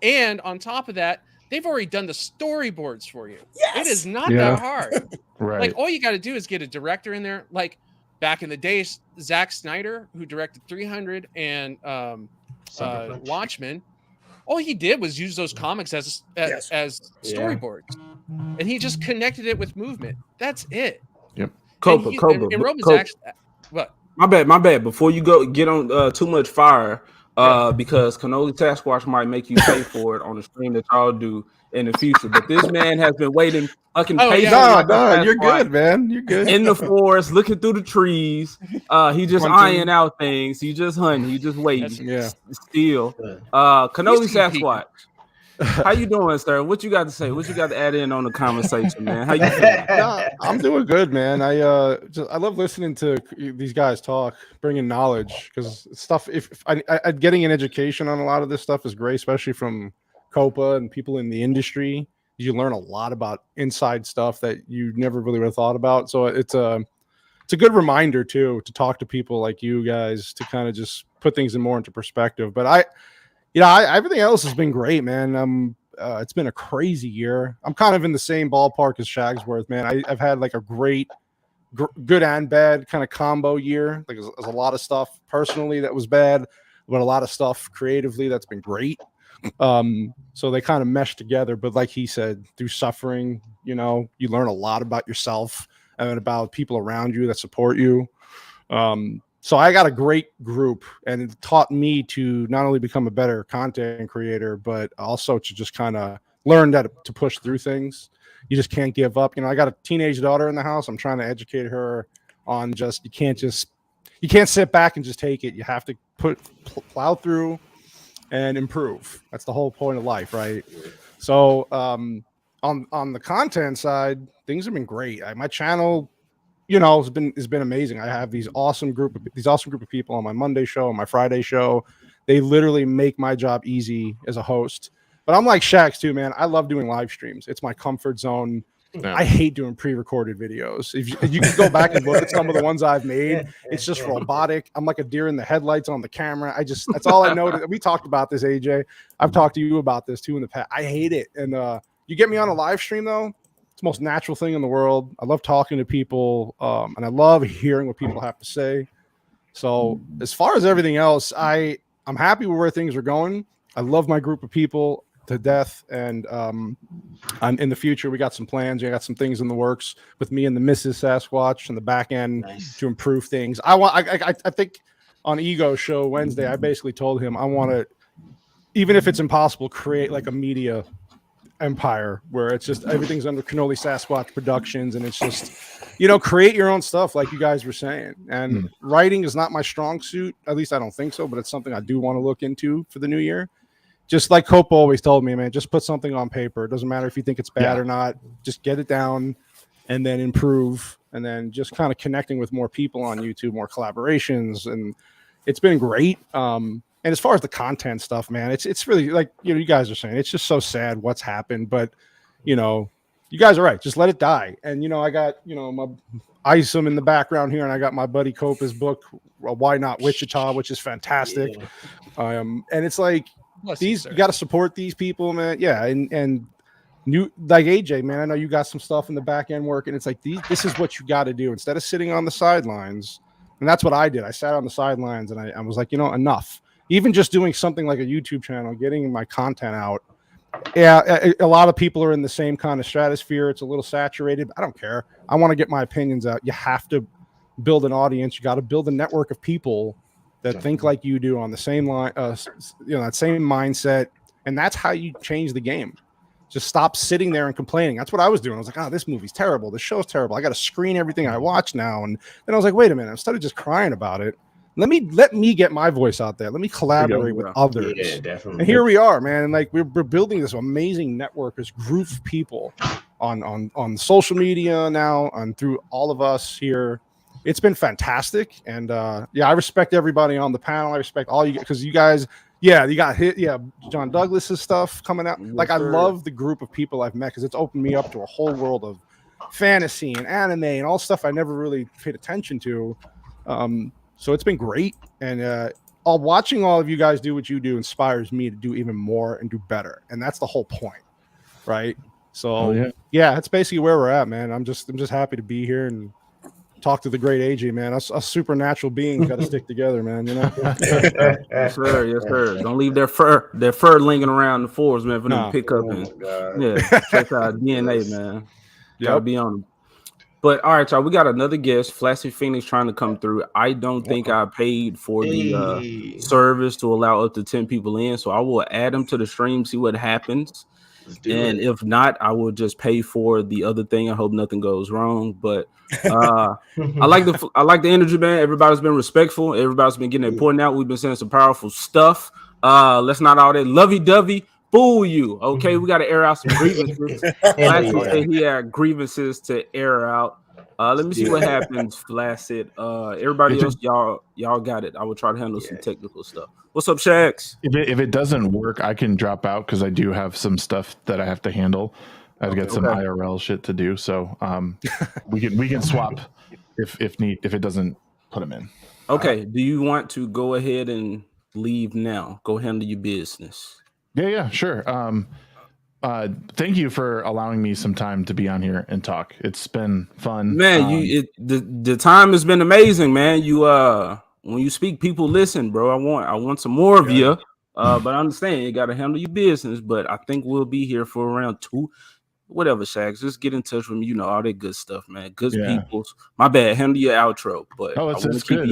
And on top of that, they've already done the storyboards for you. Yes! It is not that hard. Like, all you got to do is get a director in there. Like, back in the days, Zack Snyder, who directed 300 and Watchmen, all he did was use those comics as storyboards, and he just connected it with movement. That's it. Yep. And Roman's actually what? My bad. Before you get on too much fire, because Cannoli Sasquatch might make you pay for it on the stream that y'all do in the future. But this man has been waiting fucking patiently. No, you're good, man. You're good. In the forest, looking through the trees. He just eyeing out things. He just hunting. He just waiting. Still. Cannoli Sasquatch. How you doing, sir? What you got to say? What you got to add in on the conversation, man? How you feeling? I'm doing good, man. I love listening to these guys talk, bringing knowledge, because stuff. If I getting an education on a lot of this stuff is great, especially from Copa and people in the industry. You learn a lot about inside stuff that you never really would have thought about. So it's a good reminder too to talk to people like you guys to kind of just put things more into perspective. But Everything else has been great, man. It's been a crazy year. I'm kind of in the same ballpark as Shagsworth, man. I've had like a great, good and bad kind of combo year. Like there's a lot of stuff personally that was bad, but a lot of stuff creatively that's been great. So they kind of mesh together. But like he said, through suffering, you learn a lot about yourself and about people around you that support you. So I got a great group, and it taught me to not only become a better content creator, but also to just kind of learn to push through things. You just can't give up. I got a teenage daughter in the house. I'm trying to educate her on you can't sit back and just take it. You have to plow through and improve. That's the whole point of life, right? So on the content side, things have been great. My channel, has been amazing. I have these awesome group of people on my Monday show, on my Friday show. They literally make my job easy as a host. But I'm like Shax too, man. I love doing live streams. It's my comfort zone. Yeah. I hate doing pre-recorded videos. If you can go back and look at some of the ones I've made, it's just robotic. I'm like a deer in the headlights on the camera. That's all I know. We talked about this, AJ. I've talked to you about this too in the past. I hate it. And you get me on a live stream though, it's the most natural thing in the world. I love talking to people, and I love hearing what people have to say. So as far as everything else, I'm happy with where things are going. I love my group of people to death, and in the future we got some plans. I got some things in the works with me and the Mrs. Sasquatch and the back end to improve things. I think on Ego show Wednesday, I basically told him I want to, even if it's impossible, create like a media empire where it's just everything's under Cannoli Sasquatch Productions, and it's just create your own stuff like you guys were saying. And writing is not my strong suit, at least I don't think so, but it's something I do want to look into for the new year. Just like Cope always told me, man, just put something on paper. It doesn't matter if you think it's bad or not. Just get it down and then improve, and then just kind of connecting with more people on YouTube, more collaborations, and it's been great. And as far as the content stuff, man, it's really like you guys are saying, it's just so sad what's happened. But you guys are right. Just let it die. And I got my Isom in the background here, and I got my buddy Copa's book, Why Not Wichita, which is fantastic. And it's like you got to support these people, man. Yeah, and new like AJ, man. I know you got some stuff in the back end work, and it's like this is what you got to do instead of sitting on the sidelines. And that's what I did. I sat on the sidelines, and I was like, enough. Even just doing something like a YouTube channel, getting my content out. Yeah, a lot of people are in the same kind of stratosphere. It's a little saturated. I don't care. I want to get my opinions out. You have to build an audience. You got to build a network of people that think like you do on the same line, that same mindset. And that's how you change the game. Just stop sitting there and complaining. That's what I was doing. I was like, this movie's terrible. This show's terrible. I got to screen everything I watch now. And then I was like, wait a minute. Instead of just crying about it, let me get my voice out there. Let me collaborate with others. Yeah, definitely. And here we are, man. And like we're building this amazing network, this group of people on social media now, and through all of us here. It's been fantastic. And I respect everybody on the panel. I respect all you, because you guys, you got hit. Yeah, John Douglas's stuff coming out. Like I love the group of people I've met, because it's opened me up to a whole world of fantasy and anime and all stuff I never really paid attention to. So it's been great, and watching all of you guys do what you do inspires me to do even more and do better, and that's the whole point, right? So that's basically where we're at, man. I'm just happy to be here and talk to the great AJ, man. Us supernatural beings got to stick together, man. Yes, sir. Yes, sir. Don't leave their fur linking around the forest, man, for them to pick up and check out DNA, man. Gotta be on them. But all right, y'all, we got another guest, Flashy Phoenix, trying to come through. I don't think I paid for the service to allow up to 10 people in, so I will add them to the stream, see what happens. And if not, I will just pay for the other thing. I hope nothing goes wrong. But I like the energy, man. Everybody's been respectful. Everybody's been getting their point out. We've been saying some powerful stuff. Let's not all that lovey-dovey fool you. Okay, we got to air out some grievances. Flaccid said he had grievances to air out. Let me see what happens, Flaccid. Everybody else, y'all got it. I will try to handle some technical stuff. What's up, Shax? If it doesn't work, I can drop out because I do have some stuff that I have to handle. I've got some IRL shit to do, so we can swap if it doesn't put them in. Okay. Do you want to go ahead and leave now. Go handle your business. Yeah, sure. Thank you for allowing me some time to be on here and talk. It's been fun, man. The time has been amazing, man. You when you speak, people listen, bro. I want some more of you. But I understand you got to handle your business. But I think we'll be here for around 2. Whatever, Shags. Just get in touch with me. You know all that good stuff, man. Good people. My bad. Handle your outro. But it's good.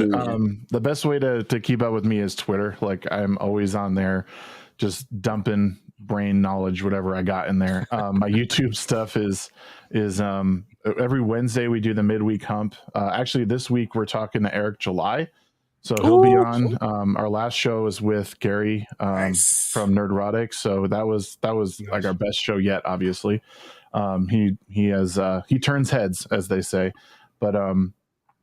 The best way to keep up with me is Twitter. Like I'm always on there, just dumping brain knowledge, whatever I got in there. My YouTube stuff is every Wednesday we do the midweek hump. Actually, this week we're talking to Eric July. So he'll be on. Our last show was with Gary from Nerdrotic. So that was like our best show yet, obviously. He turns heads, as they say. But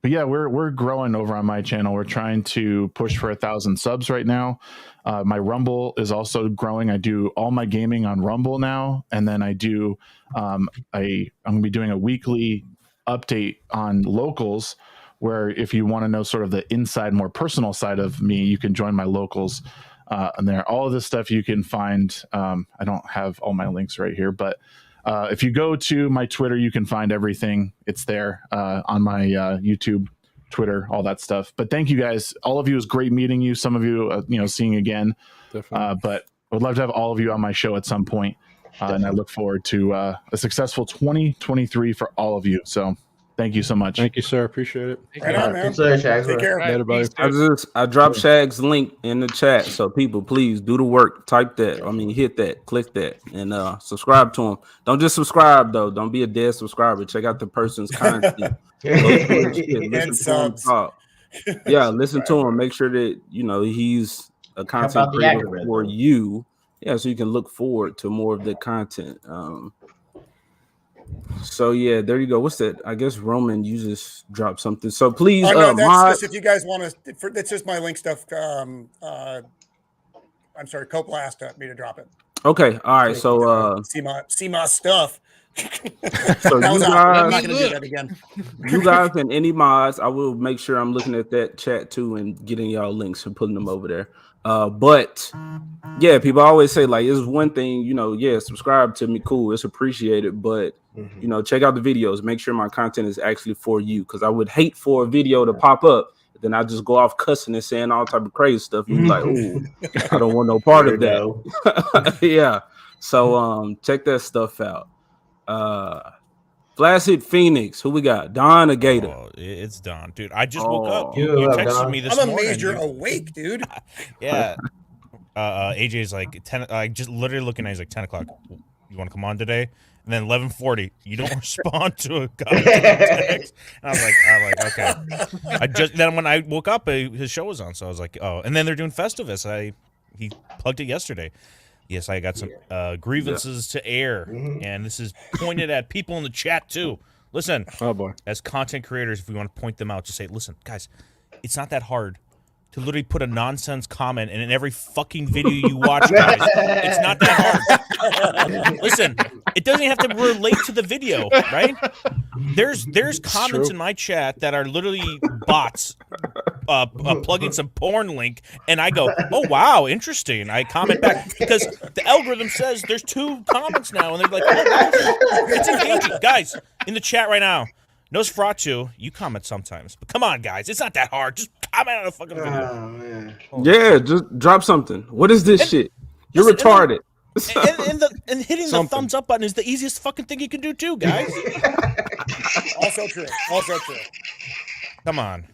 yeah, we're growing over on my channel. We're trying to push for 1,000 subs right now. My Rumble is also growing. I do all my gaming on Rumble now, and then I do I'm gonna be doing a weekly update on locals, where if you want to know sort of the inside, more personal side of me, you can join my locals. And there, all of this stuff you can find. I don't have all my links right here, but if you go to my Twitter, you can find everything. It's there on my YouTube, Twitter, all that stuff. But thank you guys. All of you, is great meeting you. Some of you, seeing again. But I would love to have all of you on my show at some point. And I look forward to a successful 2023 for all of you. So thank you so much. Thank you, sir. Appreciate it. Right on, man. Take care. Later, buddy. I dropped Shag's link in the chat, so people, please do the work. Type that. I mean, hit that, click that, and subscribe to him. Don't just subscribe though. Don't be a dead subscriber. Check out the person's content. Listen to him talk. Yeah, listen to him. Make sure that he's a content creator for you. Yeah, so you can look forward to more of the content. So yeah, there you go. What's that? I guess Roman, you just dropped something. So please, no, that's just if you guys want to. That's just my link stuff. I'm sorry, Coppola asked me to drop it. Okay, all right. So see my stuff. So I'm not going to do that again. You guys and any mods, I will make sure I'm looking at that chat too and getting y'all links and putting them over there. But yeah, people always say like, it's one thing, subscribe to me, cool, it's appreciated, but check out the videos, make sure my content is actually for you, because I would hate for a video to pop up, then I just go off cussing and saying all type of crazy stuff. You're like, oh, I don't want no part of that. Yeah, so check that stuff out. Flaccid Phoenix, who we got? Don or Gator? Oh, it's Don, dude. I just woke up. You texted me this morning. I'm amazed you're awake, dude. Yeah. AJ's like 10. Just literally looking at. He's like 10 o'clock. You want to come on today? And then 11:40. You don't respond to a text. And I'm like, okay. Then when I woke up, his show was on, so I was like, oh. And then they're doing Festivus. He plugged it yesterday. Yes, I got some grievances to air, and this is pointed at people in the chat too. Listen, oh boy, as content creators, if we want to point them out, just say, listen, guys, it's not that hard to literally put a nonsense comment in every fucking video you watch, guys. It's not that hard. Listen, it doesn't have to relate to the video, right? There's comments in my chat that are literally bots plugging some porn link, and I go, oh wow, interesting. I comment back because the algorithm says there's 2 comments now, and they're like, oh, it's engaging. Guys, in the chat right now, Nosferatu, you comment sometimes, but come on, guys, it's not that hard. Just comment on a fucking video. Yeah, just drop something. What is this shit? You're retarded. And hitting the thumbs up button is the easiest fucking thing you can do too, guys. Also true. Come on.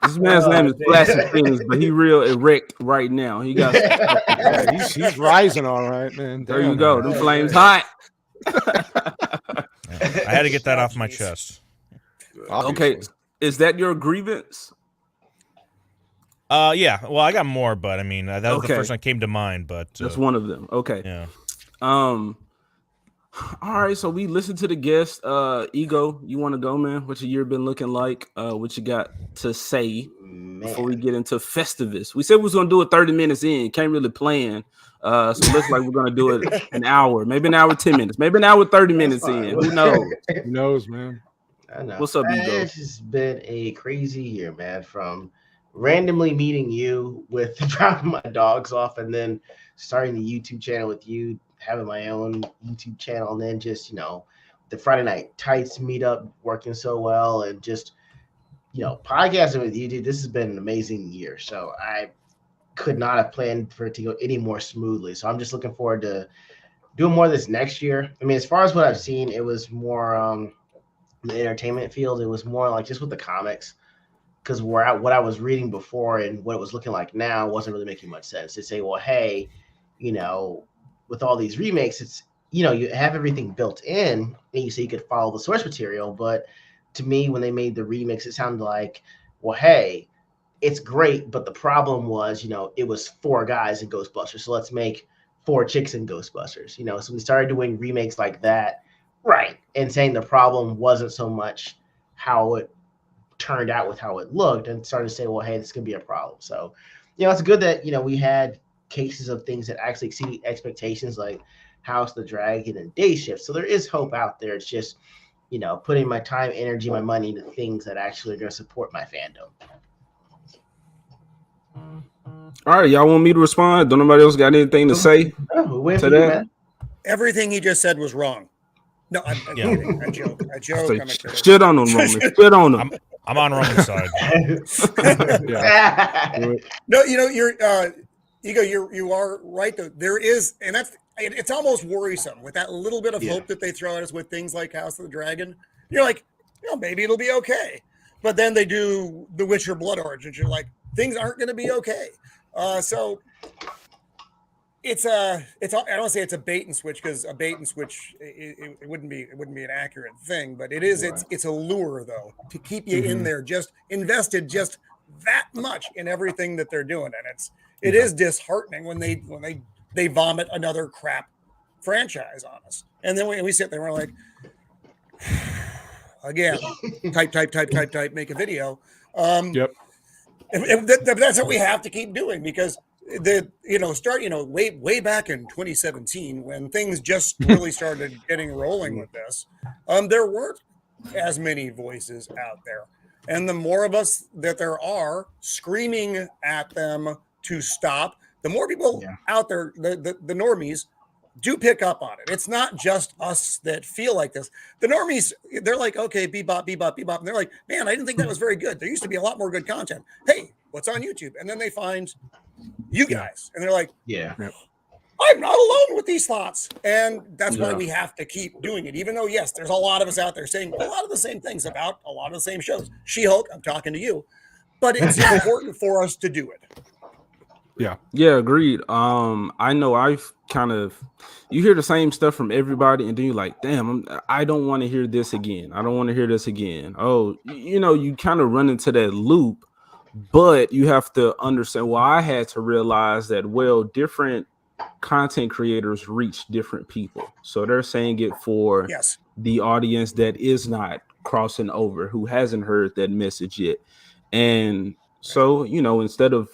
This man's name is Flaccid Phoenix, but he real erect right now. He got he's rising all right, man. There you go. Them flames hot. I had to get that off my chest. Okay, is that your grievance? Yeah. Well, I got more, but I mean, that was the first one that came to mind. But that's one of them. Okay. Yeah. All right. So we listened to the guest. Ego, you want to go, man? What's your year been looking like? What you got to say before we get into Festivus? We said we was gonna do it 30 minutes in. Can't really plan. So it looks like we're gonna do it an hour, maybe an hour 10 minutes, maybe an hour 30 minutes in. Who knows? Who knows, man? I know. What's up, Ego? It's just been a crazy year, man. From randomly meeting you with dropping my dogs off and then starting the YouTube channel with you, having my own YouTube channel, and then just, the Friday Night Tights meetup working so well, and just, podcasting with you, dude, this has been an amazing year. So I could not have planned for it to go any more smoothly. So I'm just looking forward to doing more of this next year. I mean, as far as what I've seen, it was more the entertainment field. It was more like just with the comics, because what I was reading before and what it was looking like now wasn't really making much sense. To say, well, hey, with all these remakes, it's you have everything built in, and you say you could follow the source material. But to me, when they made the remix, it sounded like, well, hey, it's great, but the problem was, it was 4 guys in Ghostbusters, so let's make 4 chicks in Ghostbusters. So we started doing remakes like that, right? And saying the problem wasn't so much how it turned out with how it looked, and started to say, well, hey, this could be a problem. So, it's good that, we had cases of things that actually exceed expectations, like House of the Dragon and Day Shift. So there is hope out there. It's just, putting my time, energy, my money into things that actually are going to support my fandom. All right, y'all want me to respond? Don't nobody else got anything to say to that? Man. Everything he just said was wrong. No, I'm kidding. I joke. Shit on him, Roman. Shit on him. I'm on Roman's side. No, you're Ego. You are right though. There is, and it's almost worrisome with that little bit of hope that they throw at us with things like House of the Dragon. You're like, maybe it'll be okay, but then they do The Witcher Blood Origins. You're like, things aren't going to be okay. So it's I don't say it's a bait and switch, because a bait and switch it wouldn't be an accurate thing, but it is. Right. It's a lure though to keep you in there, just invested just that much in everything that they're doing, and it is disheartening when they vomit another crap franchise on us, and then we sit there and we're like, again, type, make a video. Yep. And that's what we have to keep doing, because way back in 2017 when things just really started getting rolling with this, there weren't as many voices out there, and the more of us that there are screaming at them to stop, the more people out there, the normies, do pick up on it. It's not just us that feel like this. The normies, they're like, okay, bebop, and they're like, man, I didn't think that was very good. There used to be a lot more good content. Hey, what's on YouTube? And then they find you guys, and they're like, I'm not alone with these thoughts. And that's why we have to keep doing it, even though, yes, there's a lot of us out there saying a lot of the same things about a lot of the same shows. She-Hulk, I'm talking to you, but it's important for us to do it. Yeah, agreed. I know I've you hear the same stuff from everybody, and then you're like, damn, I don't want to hear this again. I don't want to hear this again. Oh, you kind of run into that loop, but you have to understand. Well, I had to realize that, different content creators reach different people. So they're saying it for the audience that is not crossing over, who hasn't heard that message yet. And so, instead of,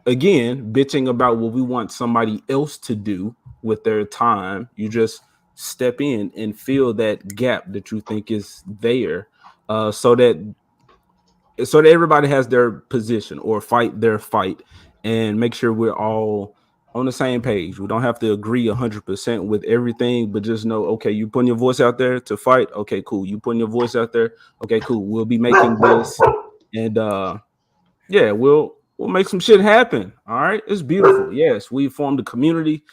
again, bitching about what we want somebody else to do with their time, you just step in and fill that gap that you think is there, so that everybody has their position, or fight their fight, and make sure we're all on the same page. We don't have to agree 100% with everything, but just know, okay, you putting your voice out there to fight. Okay, cool. You putting your voice out there. Okay, cool. We'll be making this, and we'll make some shit happen. All right. It's beautiful. Yes, we formed a community.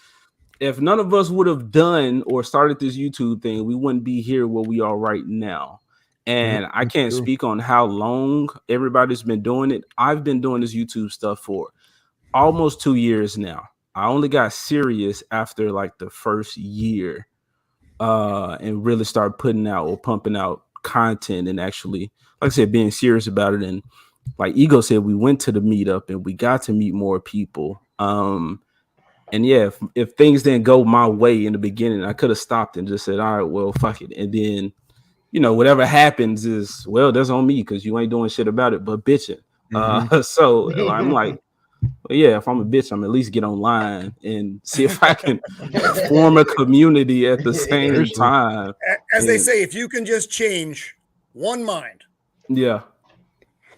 If none of us would have done or started this YouTube thing, we wouldn't be here where we are right now. And I can't speak on how long everybody's been doing it. I've been doing this YouTube stuff for almost 2 years now. I only got serious after like the first year, and really start putting out or pumping out content, and actually, like I said, being serious about it. And like Ego said, we went to the meetup and we got to meet more people. And if things didn't go my way in the beginning, I could have stopped and just said, all right, well, fuck it. And then, whatever happens is, that's on me, because you ain't doing shit about it but bitching. So I'm like, if I'm a bitch, I'm at least get online and see if I can form a community at the same time. As they say, if you can just change one mind. Yeah.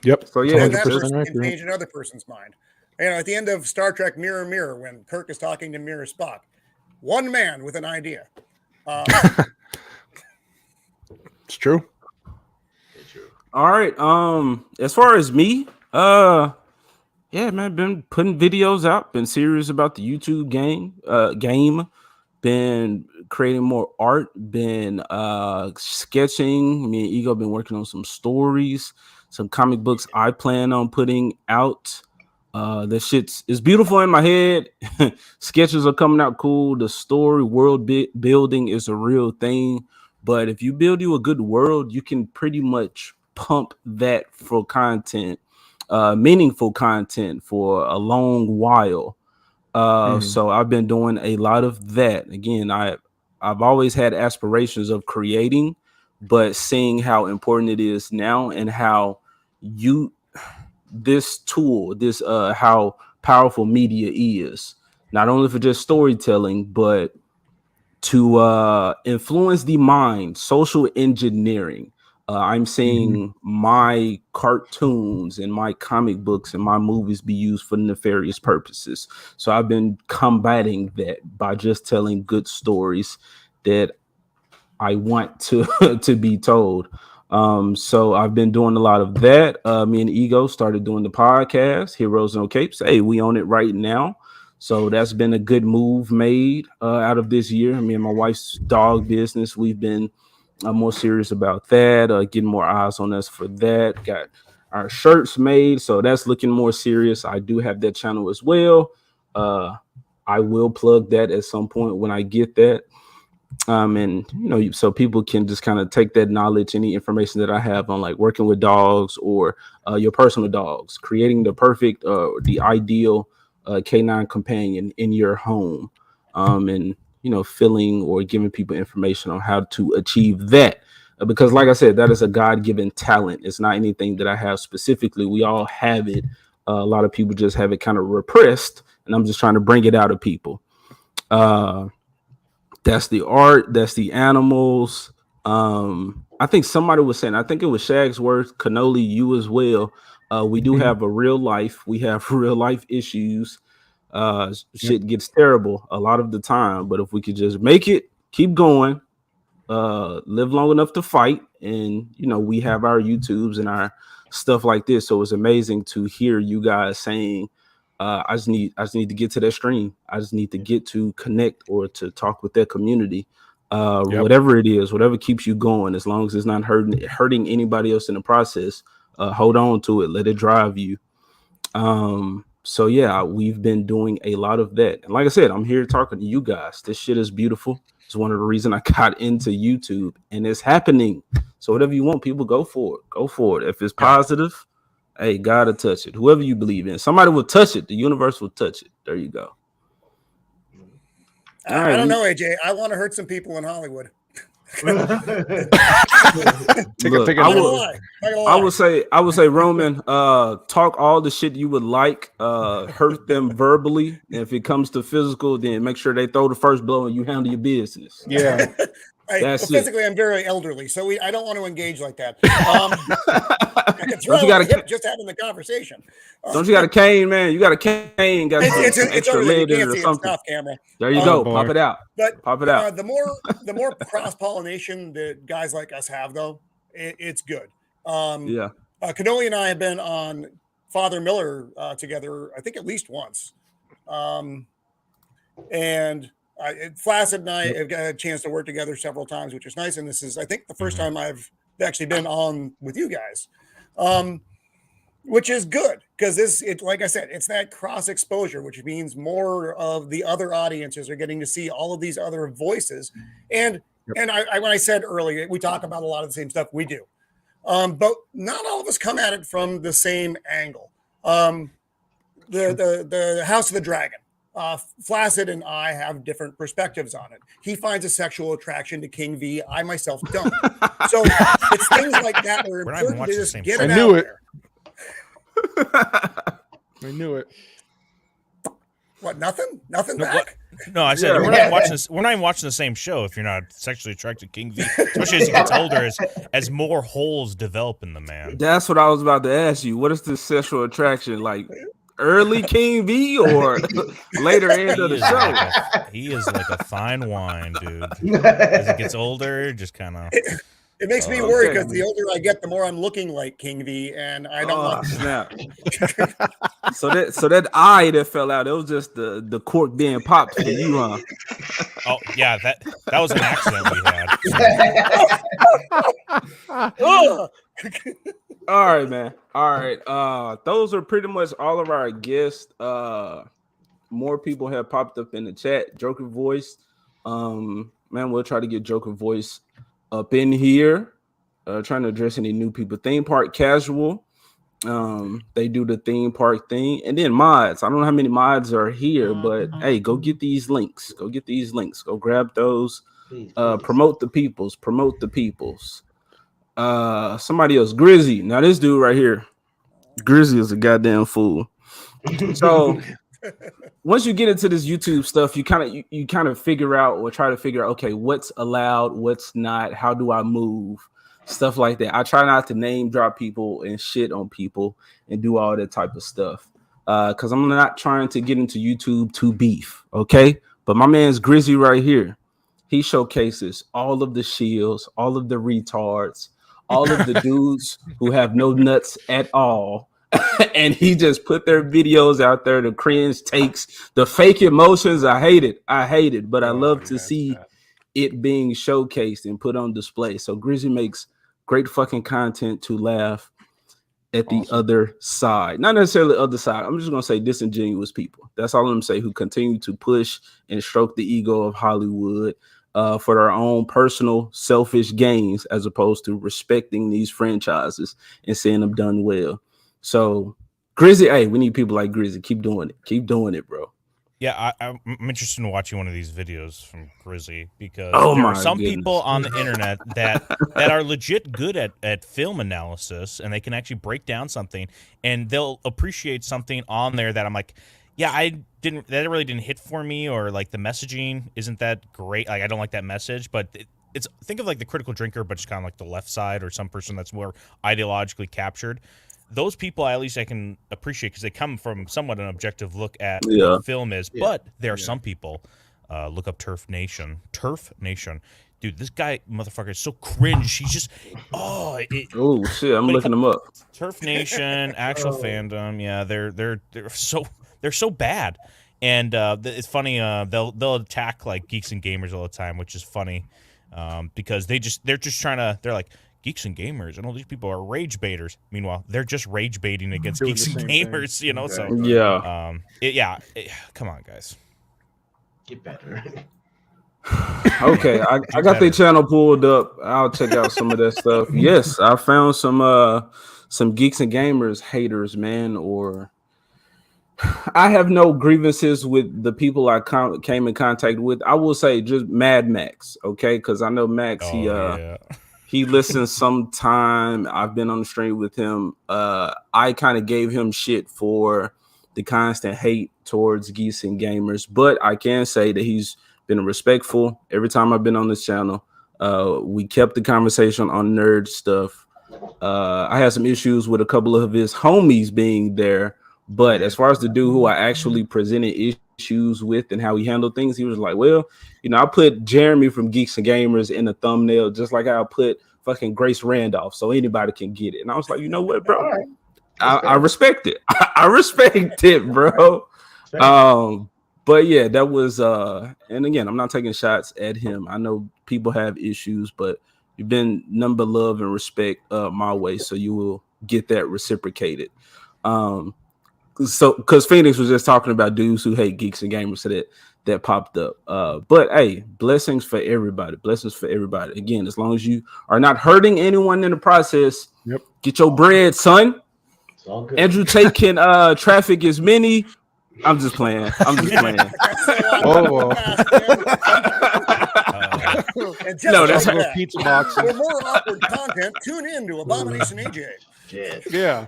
Yep. So yeah, And that 100% person can accurate. change another person's mind. You know, at the end of Star Trek Mirror Mirror, when Kirk is talking to Mirror Spock, one man with an idea. It's true. all right. As far as me, yeah, man, been putting videos out, been serious about the YouTube game, been creating more art, been sketching. Me and Ego been working on some stories, some comic books I plan on putting out. The shit's is beautiful in my head. Sketches are coming out cool. The story world building is a real thing. But if you build you a good world, you can pretty much pump that for content, meaningful content for a long while. So I've been doing a lot of that. Again, I've always had aspirations of creating, but seeing how important it is now and how you this tool, this how powerful media is, not only for just storytelling, but to influence the mind, social engineering. I'm seeing my cartoons and my comic books and my movies be used for nefarious purposes. So I've been combating that by just telling good stories that I want to to be told. So I've been doing a lot of that. Me and Ego started doing the podcast, Heroes No Capes. Hey, we own it right now. So that's been a good move made out of this year. Me and my wife's dog business, we've been more serious about that, getting more eyes on us for that. Got our shirts made, so that's looking more serious. I do have that channel as well. I will plug that at some point when I get that. And so people can just kind of take that knowledge, any information that I have on like working with dogs or your personal dogs, creating the perfect, the ideal canine companion in your home, and filling or giving people information on how to achieve that. Because, like I said, that is a God-given talent. It's not anything that I have specifically. We all have it. A lot of people just have it kind of repressed, and I'm just trying to bring it out of people. That's the art. That's the animals. I think somebody was saying, I think it was Shagsworth, Cannoli, you as well. We do have a real life. We have real life issues. Shit gets terrible a lot of the time. But if we could just make it, keep going, live long enough to fight. And, we have our YouTubes and our stuff like this. So it's amazing to hear you guys saying, I just need to get to that stream. I just need to get to connect or to talk with that community. Whatever it is, whatever keeps you going, as long as it's not hurting anybody else in the process, hold on to it. Let it drive you. So yeah, we've been doing a lot of that. And like I said, I'm here talking to you guys. This shit is beautiful. It's one of the reasons I got into YouTube, and it's happening. So whatever you want, people, go for it. Go for it. If it's positive, hey, God will touch it. Whoever you believe in, somebody will touch it. The universe will touch it. There you go. I don't know, AJ. I want to hurt some people in Hollywood. Look, I would say, Roman, talk all the shit you would like, hurt them verbally. And if it comes to physical, then make sure they throw the first blow and you handle your business. Yeah. Physically, I'm very elderly, so I don't want to engage like that. I can throw a hip just having the conversation. Don't you got a cane, man? You got a cane, got it's extra lid in it or something. Off camera. There you go. Pop it out. But pop it out. The more cross pollination that guys like us have, though, it's good. Cannoli and I have been on Father Miller together, I think at least once, and. Flaccid and I have got a chance to work together several times, which is nice. And this is, I think, the first time I've actually been on with you guys, which is good because like I said, it's that cross exposure, which means more of the other audiences are getting to see all of these other voices. And when I said earlier, we talk about a lot of the same stuff we do, but not all of us come at it from the same angle. The House of the Dragon. Flaccid and I have different perspectives on it. He finds a sexual attraction to King V. I myself don't. So it's things like that that are important to just get it out there. I knew it. What? Nothing? Nothing No, back? No, I said we're not even watching this. We're not even watching the same show if you're not sexually attracted to King V, especially as he gets older, as more holes develop in the man. That's what I was about to ask you. What is this sexual attraction like? Early King V or later end of the show? He is like a fine wine, dude. As he gets older, just kind of. It makes me worry because the older I get, the more I'm looking like King V, and I don't want snap. So that eye that fell out, it was just the cork being popped for you, huh? Oh yeah, that was an accident we had. All right, man. All right. Those are pretty much all of our guests. More people have popped up in the chat. Joker Voice. Man, we'll try to get Joker Voice up in here. Trying to address any new people. Theme Park Casual. They do the theme park thing. And then mods. I don't know how many mods are here, but hey, go get these links. Go get these links. Go grab those. Please. Promote the peoples. Promote the peoples. Somebody else, Grizzy. Now this dude right here, Grizzy is a goddamn fool. So once you get into this YouTube stuff, you kind of figure out or try to figure out, okay, what's allowed, what's not, how do I move, stuff like that. I try not to name drop people and shit on people and do all that type of stuff because I'm not trying to get into YouTube to beef, okay? But my man's Grizzy right here. He showcases all of the shields, all of the retards, all of the dudes who have no nuts at all. And he just put their videos out there, the cringe takes, the fake emotions. I hate it, but I love to see it being showcased and put on display. So Grizzy makes great fucking content to laugh at the other side. Not necessarily the other side. I'm just going to say disingenuous people. That's all I'm going to say, who continue to push and stroke the ego of Hollywood for their own personal selfish gains, as opposed to respecting these franchises and seeing them done well. So Grizzy, hey, we need people like Grizzy. Keep doing it. Keep doing it, bro. Yeah, I'm interested in watching one of these videos from Grizzy because there are some people on the internet that are legit good at film analysis, and they can actually break down something, and they'll appreciate something on there that I'm like, yeah, that really didn't hit for me, or like the messaging isn't that great. Like I don't like that message, but it's think of like the critical drinker, but just kind of like the left side, or some person that's more ideologically captured. Those people, at least I can appreciate because they come from somewhat an objective look at what film is. Yeah. But there are some people, look up Turf Nation. Dude, this guy, motherfucker, is so cringe. He's just, shit, I'm looking him up. Turf Nation, actual fandom, yeah, they're so bad. And it's funny, they'll attack like geeks and gamers all the time, which is funny because they're just trying to, they're like, geeks and gamers, and all these people are rage baiters. Meanwhile, they're just rage baiting against geeks and gamers, you know. Exactly. So come on, guys, get better. Okay, I got the channel pulled up. I'll check out some of that stuff. Yes, I found some geeks and gamers haters, man. Or I have no grievances with the people I came in contact with. I will say just Mad Max, okay, because I know Max. He listens sometime. I've been on the stream with him. I kind of gave him shit for the constant hate towards geeks and gamers, but I can say that he's been respectful every time I've been on this channel. We kept the conversation on nerd stuff. I had some issues with a couple of his homies being there, but as far as the dude who I actually presented issues with and how he handled things, he was like, well, you know, I put Jeremy from Geeks and Gamers in the thumbnail just like I put fucking Grace Randolph, so anybody can get it. And I was like, you know what, bro? I respect it. I respect it, bro. But yeah, that was and again, I'm not taking shots at him. I know people have issues, but you've been nothing but love and respect my way, so you will get that reciprocated. So because Phoenix was just talking about dudes who hate geeks and gamers, so that popped up. But hey, blessings for everybody. Blessings for everybody. Again, as long as you are not hurting anyone in the process, get your bread, son. It's all good. Andrew Tate can traffic as many. I'm just playing. No, that's like pizza boxes. For more awkward content, tune in to Abomination AJ. Shit. Yeah.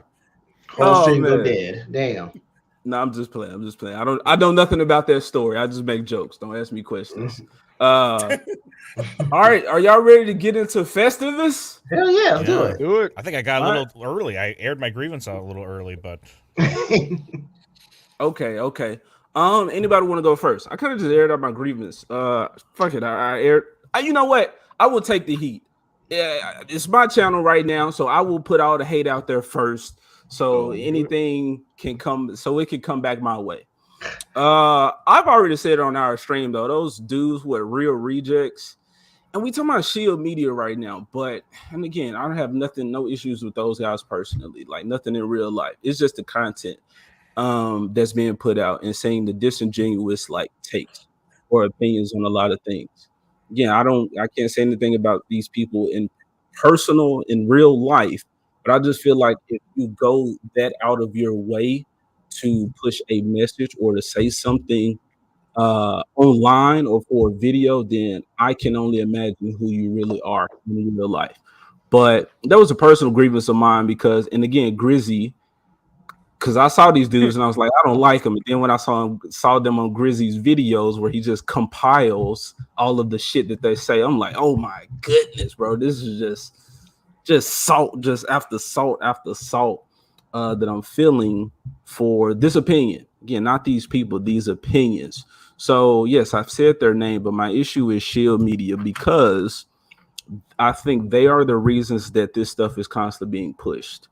Whole stream go dead. Damn. No, I'm just playing. I know nothing about that story. I just make jokes. Don't ask me questions. All right, are y'all ready to get into Festivus? Hell yeah, let's do it. Do it. I think I got a little early. I aired my grievance out a little early, but Okay. Anybody want to go first? I kind of just aired out my grievance. Fuck it. I aired. You know what? I will take the heat. Yeah, it's my channel right now, so I will put all the hate out there first. So anything can come, so it can come back my way. I've already said on our stream though, those dudes were real rejects, and we talking about Shield Media right now. But and again, I don't have no issues with those guys personally, like nothing in real life. It's just the content that's being put out and saying the disingenuous like takes or opinions on a lot of things. Yeah, I can't say anything about these people in real life, but I just feel like if you go that out of your way to push a message or to say something online or for a video, then I can only imagine who you really are in real life. But that was a personal grievance of mine because, and again, Grizzy, because I saw these dudes and I was like, I don't like them. And then when I saw them on Grizzy's videos where he just compiles all of the shit that they say, I'm like, oh my goodness, bro, this is just salt, just after salt after salt that I'm feeling for this opinion. Again, not these people, these opinions. So yes, I've said their name, but my issue is Shield Media because I think they are the reasons that this stuff is constantly being pushed.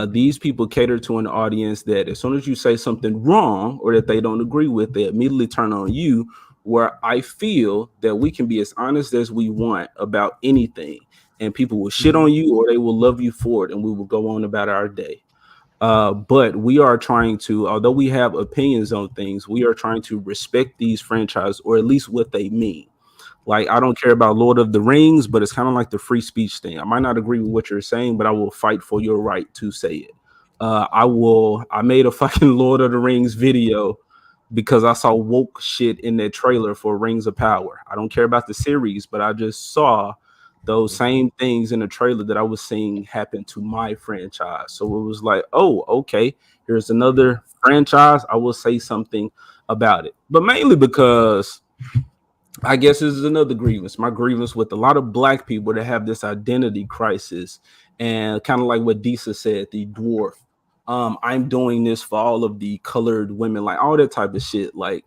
These people cater to an audience that as soon as you say something wrong or that they don't agree with, they immediately turn on you, where I feel that we can be as honest as we want about anything and people will shit on you or they will love you for it and we will go on about our day. But we are trying to, although we have opinions on things, we are trying to respect these franchises or at least what they mean. Like, I don't care about Lord of the Rings, but it's kind of like the free speech thing. I might not agree with what you're saying, but I will fight for your right to say it. I made a fucking Lord of the Rings video because I saw woke shit in that trailer for Rings of Power. I don't care about the series, but I just saw those same things in the trailer that I was seeing happen to my franchise. So it was like, oh, okay, here's another franchise. I will say something about it, but mainly because I guess this is another grievance. My grievance with a lot of black people that have this identity crisis, and kind of like what Disa said, the dwarf. I'm doing this for all of the colored women, like all that type of shit. Like,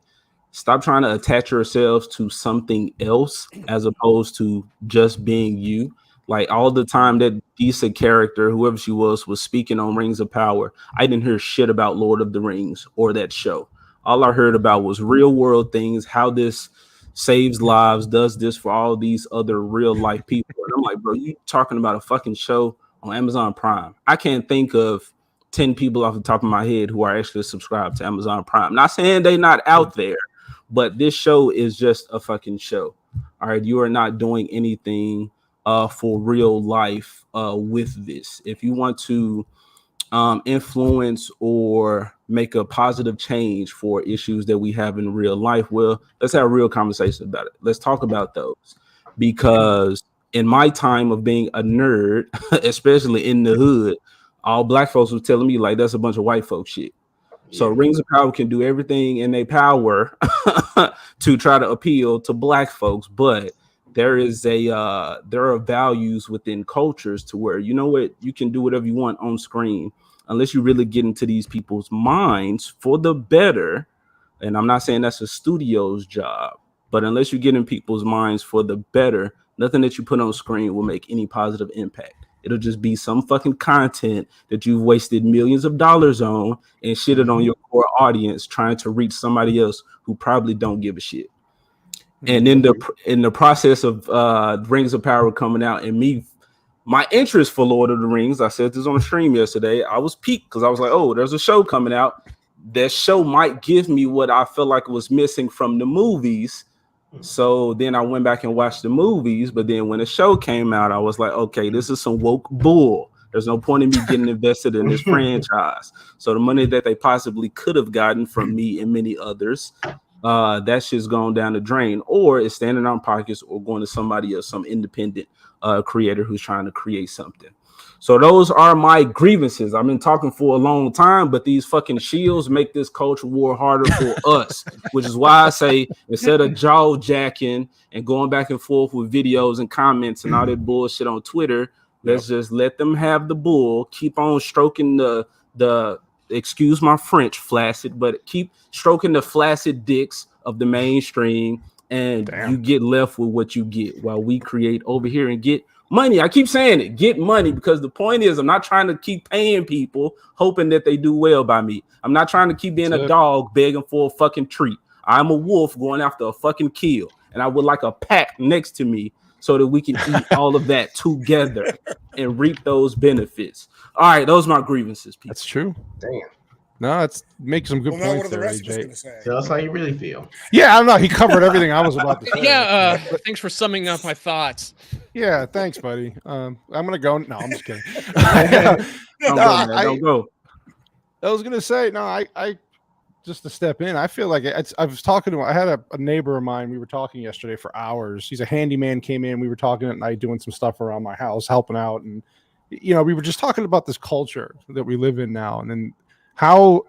stop trying to attach yourselves to something else as opposed to just being you. Like all the time that Disa character, whoever she was speaking on Rings of Power, I didn't hear shit about Lord of the Rings or that show. All I heard about was real world things, how this saves lives, does this for all these other real life people. And I'm like, bro, you talking about a fucking show on Amazon Prime. I can't think of 10 people off the top of my head who are actually subscribed to Amazon Prime. Not saying they're not out there, but this show is just a fucking show. All right, you are not doing anything for real life with this. If you want to influence or make a positive change for issues that we have in real life, well, let's have a real conversation about it. Let's talk about those, because in my time of being a nerd, especially in the hood, all black folks was telling me like that's a bunch of white folk shit. So Rings of Power can do everything in their power to try to appeal to black folks, but there are values within cultures to where, you know what, you can do whatever you want on screen unless you really get into these people's minds for the better. And I'm not saying that's a studio's job, but unless you get in people's minds for the better, nothing that you put on screen will make any positive impact. It'll just be some fucking content that you've wasted millions of dollars on and shitted on your core audience trying to reach somebody else who probably don't give a shit. And in the process of Rings of Power coming out and my interest for Lord of the Rings, I said this on the stream yesterday, I was piqued because I was like, oh, there's a show coming out. That show might give me what I felt like was missing from the movies. So then I went back and watched the movies, but then when the show came out, I was like, okay, this is some woke bull. There's no point in me getting invested in this franchise. So the money that they possibly could have gotten from me and many others, that shit's gone down the drain, or it's standing on pockets or going to somebody else, some independent creator who's trying to create something. So those are my grievances. I've been talking for a long time, but these fucking shields make this culture war harder for us, which is why I say instead of jaw jacking and going back and forth with videos and comments and all that bullshit on Twitter, let's just let them have the bull. Keep on stroking the excuse my French, flaccid, but keep stroking the flaccid dicks of the mainstream, and you get left with what you get while we create over here and get money. I keep saying it, get money, because the point is I'm not trying to keep paying people hoping that they do well by me. I'm not trying to keep being a dog begging for a fucking treat. I'm a wolf going after a fucking kill, and I would like a pack next to me so that we can eat all of that together and reap those benefits. All right, those are my grievances, people. That's true. Damn. No, it's making some good points there, AJ. Tell us how you really feel. Yeah, I don't know. He covered everything I was about to say. Yeah, thanks for summing up my thoughts. Yeah, thanks, buddy. I'm gonna go. No, I'm just kidding. Don't go. I was gonna say no. I just to step in. I feel like I was talking to. I had a neighbor of mine. We were talking yesterday for hours. He's a handyman. Came in. We were talking at night, doing some stuff around my house, helping out, and we were just talking about this culture that we live in now, and then how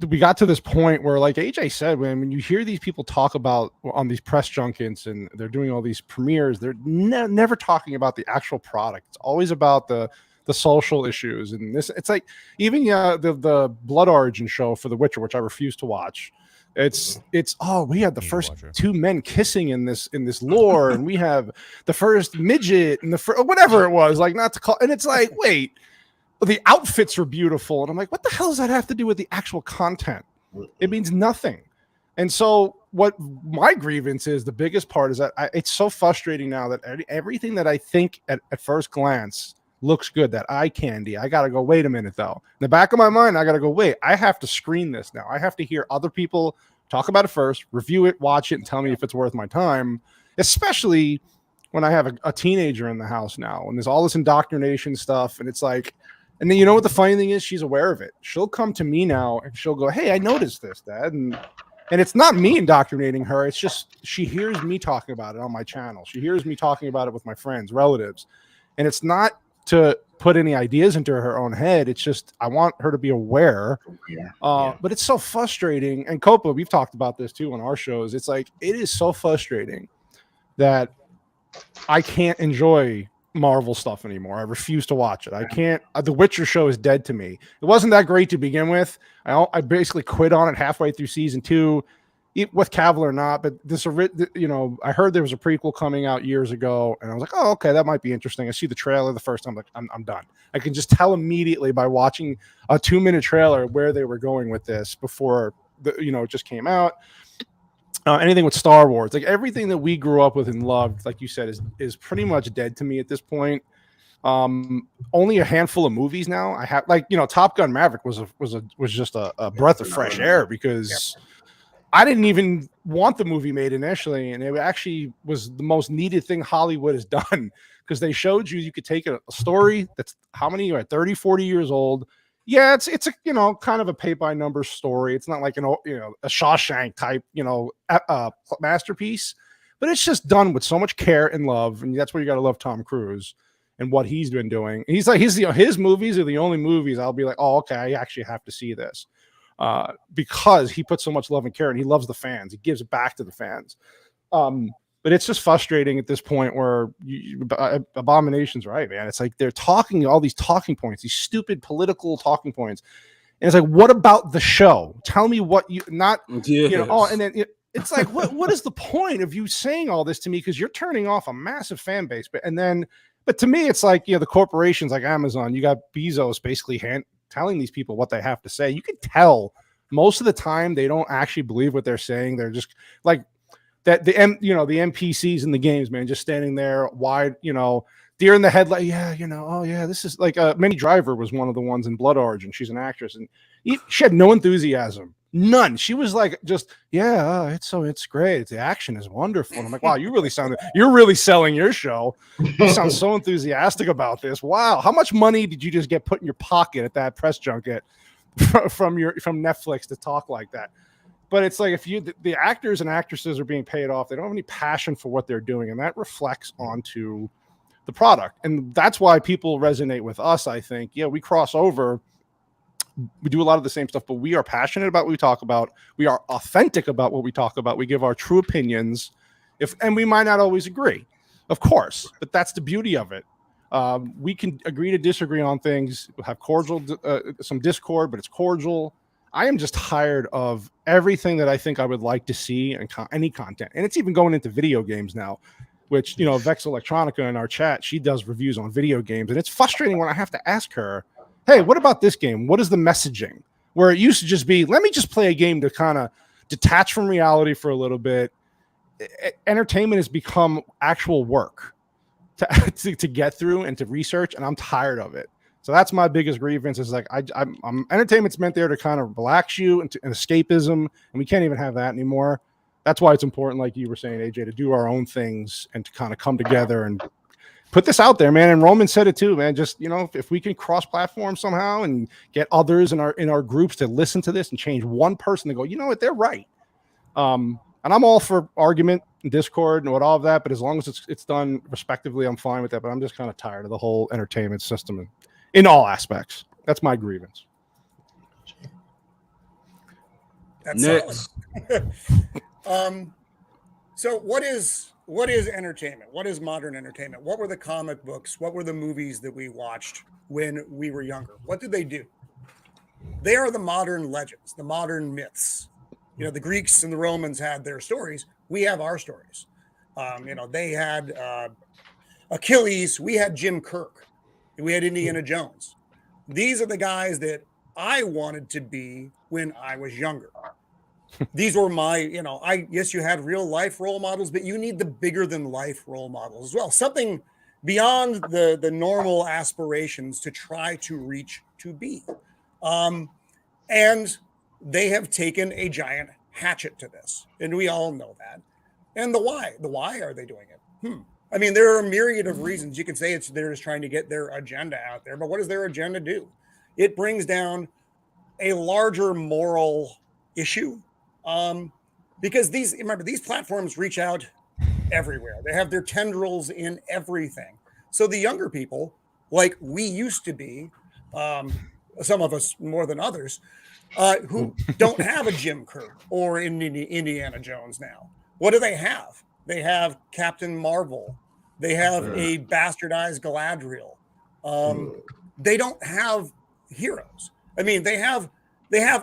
we got to this point where, like AJ said, when you hear these people talk about on these press junkets and they're doing all these premieres, they're never talking about the actual product. It's always about the social issues. And this, it's like even the Blood Origin show for The Witcher, which I refuse to watch. It's we had the first two men kissing in this lore, and we have the first midget and whatever it was, like, not to call, and it's like, wait, the outfits are beautiful, and I'm like, what the hell does that have to do with the actual content? It means nothing. And so what my grievance is, the biggest part is that it's so frustrating now that everything that I think at first glance looks good, that eye candy, I gotta go, wait a minute though. In the back of my mind, I gotta go, wait, I have to screen this now. I have to hear other people talk about it first, review it, watch it, and tell me if it's worth my time, especially when I have a teenager in the house now, and there's all this indoctrination stuff, and it's like, and then you know what the funny thing is? She's aware of it. She'll come to me now and she'll go, hey, I noticed this, Dad. And it's not me indoctrinating her. It's just she hears me talking about it on my channel. She hears me talking about it with my friends, relatives. And it's not to put any ideas into her own head. It's just I want her to be aware. But it's so frustrating. And Copa, we've talked about this too on our shows. It's like, it is so frustrating that I can't enjoy Marvel stuff anymore. I refuse to watch it. I can't. The Witcher show is dead to me. It wasn't that great to begin with. I basically quit on it halfway through season 2, with Cavill or not. But this, I heard there was a prequel coming out years ago, and I was like, oh, okay, that might be interesting. I see the trailer the first time, like, I'm done. I can just tell immediately by watching a 2-minute trailer where they were going with this before it just came out. Anything with Star Wars, like everything that we grew up with and loved, like you said, is pretty much dead to me at this point. Only a handful of movies now. I have, Top Gun Maverick was just a breath of fresh air, because I didn't even want the movie made initially, and it actually was the most needed thing Hollywood has done, because they showed you could take a story that's 30, 40 years old. Yeah, it's a kind of a pay by numbers story. It's not like a Shawshank type masterpiece, but it's just done with so much care and love, and that's where you got to love Tom Cruise and what he's been doing. His movies are the only movies I'll be like, oh, okay, I actually have to see this, because he puts so much love and care, and he loves the fans. He gives it back to the fans. But it's just frustrating at this point where Abomination's right, man. It's like they're talking all these talking points, these stupid political talking points. And it's like, what about the show? Tell me what and then it's like, what is the point of you saying all this to me? Because you're turning off a massive fan base. But to me, it's like, the corporations like Amazon, you got Bezos basically telling these people what they have to say. You can tell most of the time they don't actually believe what they're saying. They're just like, that the NPCs in the games, man, just standing there wide, deer in the headlight. Yeah, this is like Minnie Driver was one of the ones in Blood Origin. She's an actress, and she had no enthusiasm, none. She was like, it's great. The action is wonderful. And I'm like, wow, you're really selling your show. You sound so enthusiastic about this. Wow, how much money did you just get put in your pocket at that press junket from Netflix to talk like that? But it's like, if the actors and actresses are being paid off, they don't have any passion for what they're doing, and that reflects onto the product. And that's why people resonate with us. I think, yeah, we cross over. We do a lot of the same stuff, but we are passionate about what we talk about. We are authentic about what we talk about. We give our true opinions, and we might not always agree, of course, but that's the beauty of it. We can agree to disagree on things, have cordial, some discord, but it's cordial. I am just tired of everything that I think I would like to see and any content. And it's even going into video games now, which, Vex Electronica in our chat, she does reviews on video games. And it's frustrating when I have to ask her, hey, what about this game? What is the messaging? Where it used to just be, let me just play a game to kind of detach from reality for a little bit. Entertainment has become actual work to get through and to research, and I'm tired of it. So that's my biggest grievance. Is like I'm entertainment's meant there to kind of relax you and escapism, and we can't even have that anymore. That's why it's important, like you were saying, AJ, to do our own things and to kind of come together and put this out there, man. And Roman said it too, man. Just, if we can cross platform somehow and get others in our groups to listen to this and change one person to go, you know what, they're right. And I'm all for argument and discord and all of that, but as long as it's done respectively, I'm fine with that. But I'm just kind of tired of the whole entertainment system in all aspects. That's my grievance. That's next. Solid. So what is entertainment? What is modern entertainment? What were the comic books? What were the movies that we watched when we were younger? What did they do? They are the modern legends, the modern myths. The Greeks and the Romans had their stories. We have our stories. They had Achilles. We had Jim Kirk. We had Indiana Jones. These are the guys that I wanted to be when I was younger. These were my, yes, you had real life role models, but you need the bigger than life role models as well. Something beyond the normal aspirations to try to reach to be. And they have taken a giant hatchet to this. And we all know that. And the why are they doing it? I mean, there are a myriad of reasons. You can say they're just trying to get their agenda out there, but what does their agenda do? It brings down a larger moral issue. Because these platforms reach out everywhere. They have their tendrils in everything. So the younger people, like we used to be, some of us more than others, who don't have a Jim Kirk or Indiana Jones now. What do they have? They have Captain Marvel. They have a bastardized Galadriel. They don't have heroes. I mean, they have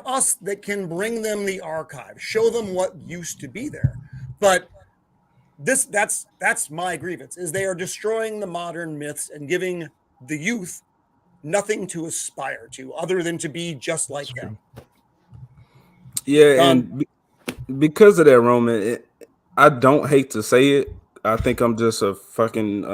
us that can bring them the archive, show them what used to be there. But that's my grievance, is they are destroying the modern myths and giving the youth nothing to aspire to other than to be just like them. Yeah, and because of that, Roman, I don't hate to say it. I think I'm just a fucking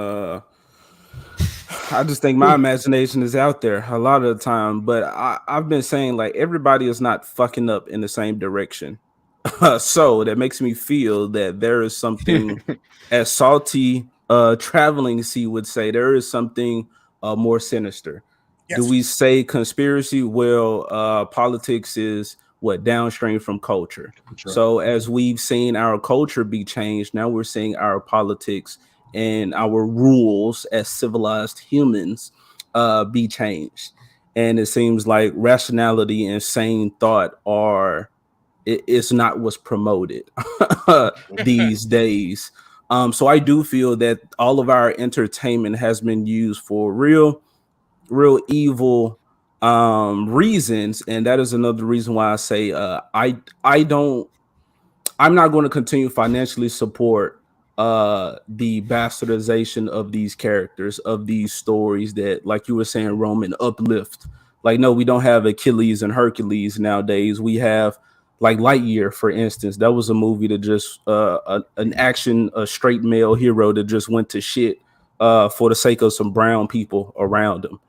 I just think my imagination is out there a lot of the time, but I've been saying like everybody is not fucking up in the same direction. So that makes me feel that there is something, as Salty Traveling Sea would say, there is something more sinister. Yes. Do we say conspiracy? Well, politics is what downstream from culture. Sure. So as we've seen our culture be changed, now we're seeing our politics and our rules as civilized humans be changed. And it seems like rationality and sane thought it's not what's promoted these days. So I do feel that all of our entertainment has been used for real evil reasons, and that is another reason why I say I'm not going to continue financially support the bastardization of these characters, of these stories that, like you were saying, Roman, uplift. Like, no, we don't have Achilles and Hercules nowadays. We have like Lightyear, for instance. That was a movie that just a straight male hero that just went to shit for the sake of some brown people around him.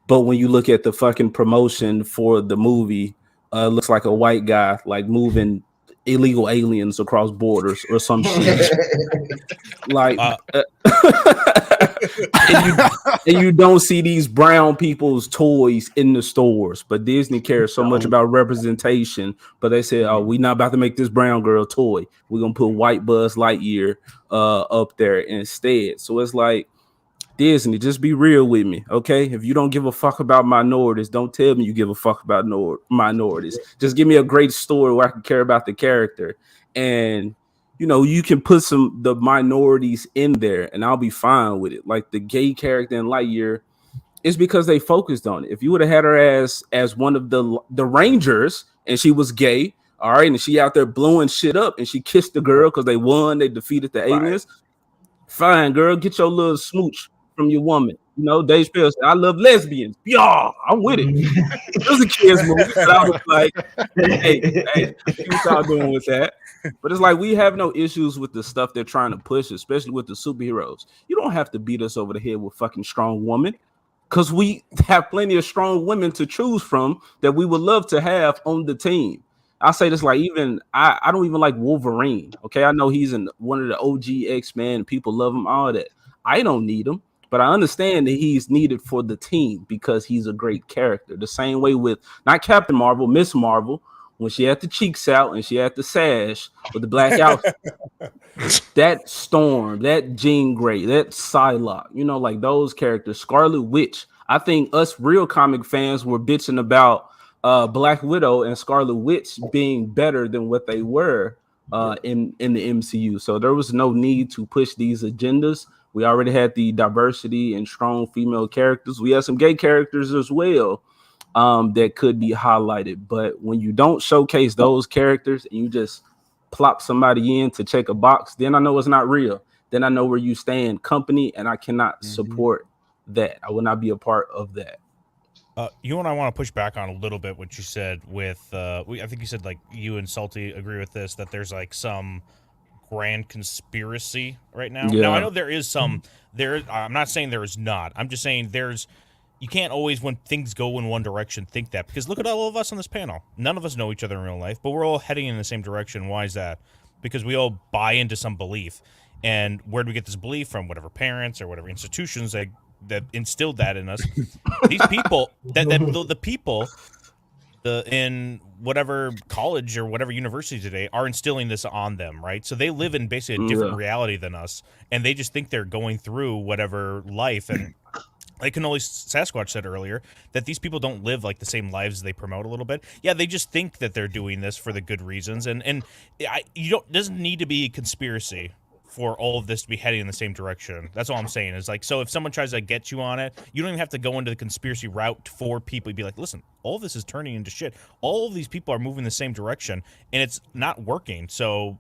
But when you look at the fucking promotion for the movie, looks like a white guy like moving illegal aliens across borders or some shit. Like, and you don't see these brown people's toys in the stores. But Disney cares so much about representation. But they said, "Oh, we're not about to make this brown girl toy. We're gonna put white Buzz Lightyear up there instead." So it's like, Disney, just be real with me, okay? If you don't give a fuck about minorities, don't tell me you give a fuck about minorities. Just give me a great story where I can care about the character, and you can put the minorities in there, and I'll be fine with it. Like the gay character in Lightyear, it's because they focused on it. If you would have had her as one of the Rangers and she was gay, all right, and she out there blowing shit up, and she kissed the girl because they won, they defeated the aliens. Fine, girl, get your little smooch from your woman. Dave Chappelle said, "I love lesbians." Yeah, I'm with it. It was a kids movie, but I was like, "Hey, I see what y'all doing with that." But it's like we have no issues with the stuff they're trying to push, especially with the superheroes. You don't have to beat us over the head with fucking strong women, because we have plenty of strong women to choose from that we would love to have on the team. I say this like even I don't even like Wolverine. Okay, I know he's one of the OG X-Men. People love him, all that. I don't need him, but I understand that he's needed for the team because he's a great character. The same way with not Captain Marvel, Miss Marvel, when she had the cheeks out and she had the sash with the black outfit. That Storm, that Jean Grey, that Psylocke, like those characters. Scarlet Witch. I think us real comic fans were bitching about Black Widow and Scarlet Witch being better than what they were in the MCU. So there was no need to push these agendas. We already had the diversity and strong female characters. We had some gay characters as well that could be highlighted. But when you don't showcase those characters and you just plop somebody in to check a box, then I know it's not real. Then I know where you stand company, and I cannot support that. I will not be a part of that. You and I want to push back on a little bit what you said with I think you said like you and Salty agree with this, that there's like some grand conspiracy right now. Yeah. Now I know there is some I'm not saying there is not. I'm just saying you can't always, when things go in one direction, think that, because look at all of us on this panel. None of us know each other in real life, but we're all heading in the same direction. Why is that? Because we all buy into some belief. And where do we get this belief from? Whatever parents or whatever institutions that instilled that in us. These people, the people in whatever college or whatever university today are instilling this on them, right? So they live in basically a different reality than us, and they just think they're going through whatever life. And like Sasquatch said earlier, that these people don't live like the same lives they promote a little bit. Yeah, they just think that they're doing this for the good reasons, and doesn't need to be a conspiracy for all of this to be heading in the same direction. That's all I'm saying. Is like, so if someone tries to get you on it, you don't even have to go into the conspiracy route for people. You'd be like, listen, all of this is turning into shit. All of these people are moving the same direction, and it's not working. So,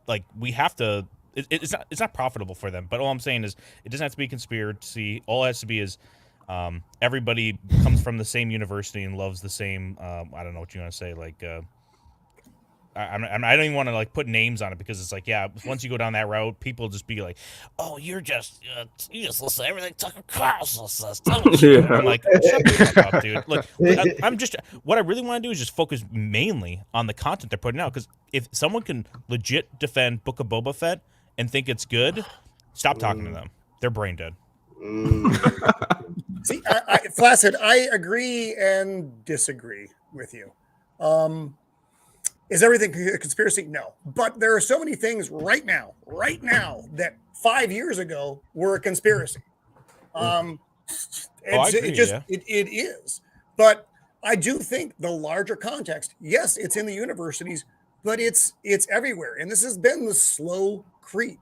like, we have to. It's not profitable for them. But all I'm saying is, it doesn't have to be a conspiracy. All it has to be is everybody comes from the same university and loves the same. I don't know what you want to say, like. I don't even want to like put names on it, because it's like, yeah, once you go down that route, people just be like, oh, you just listen to everything Tucker Carlson says. Yeah. I'm like, shut the fuck up, dude. Look, I'm just, what I really want to do is just focus mainly on the content they're putting out, because if someone can legit defend Book of Boba Fett and think it's good, stop talking to them. They're brain dead. See, Flaccid, I agree and disagree with you. Is everything a conspiracy? No. But there are so many things right now, that 5 years ago were a conspiracy. It is. But I do think the larger context, yes, it's in the universities, but it's everywhere. And this has been the slow creep.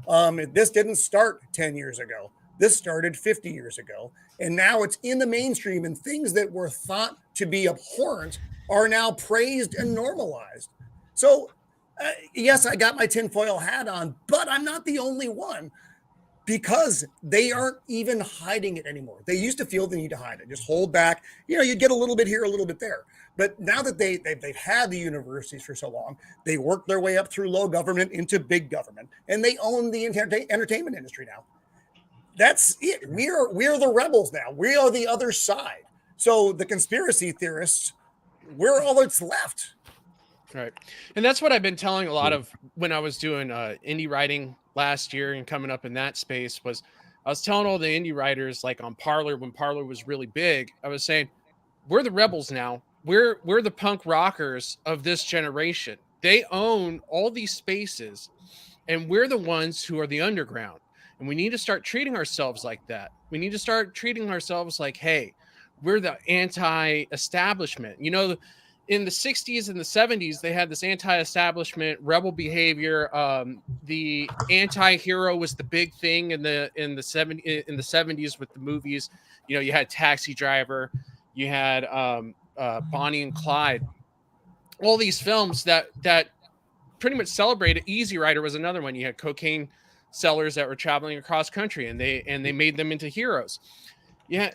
This didn't start 10 years ago. This started 50 years ago. And now it's in the mainstream, and things that were thought to be abhorrent are now praised and normalized. So, yes, I got my tinfoil hat on, but I'm not the only one, because they aren't even hiding it anymore. They used to feel the need to hide it, just hold back. You get a little bit here, a little bit there. But now that they've had the universities for so long, they worked their way up through low government into big government, and they own the entertainment industry now. That's it. We're the rebels now. We are the other side. So the conspiracy theorists, we're all that's left. Right. And that's what I've been telling a lot of when I was doing indie writing last year and coming up in that space, was I was telling all the indie writers, like on Parler, when Parler was really big, I was saying, we're the rebels now. We're the punk rockers of this generation. They own all these spaces, and we're the ones who are the underground. And we need to start treating ourselves like that. We need to start treating ourselves like, hey, we're the anti-establishment. You know, in the 60s and the 70s, they had this anti-establishment rebel behavior. The anti-hero was the big thing in the 70s with the movies. You know, you had Taxi Driver, you had Bonnie and Clyde, all these films that pretty much celebrated. Easy Rider was another one. You had cocaine sellers that were traveling across country, and they made them into heroes. Yeah.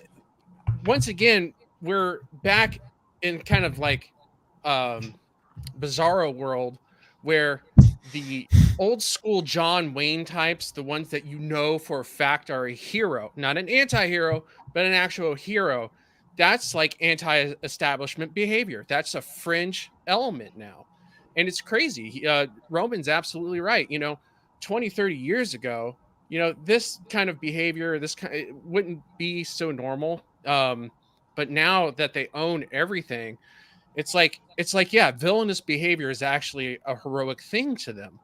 Once again, we're back in kind of like bizarro world where the old school John Wayne types, the ones that you know for a fact are a hero, not an anti-hero, but an actual hero, that's like anti-establishment behavior. That's a fringe element now. And it's crazy. Roman's absolutely right. You know, 20, 30 years ago, you know, this kind of behavior, it wouldn't be so normal. But now that they own everything, it's like, yeah, villainous behavior is actually a heroic thing to them.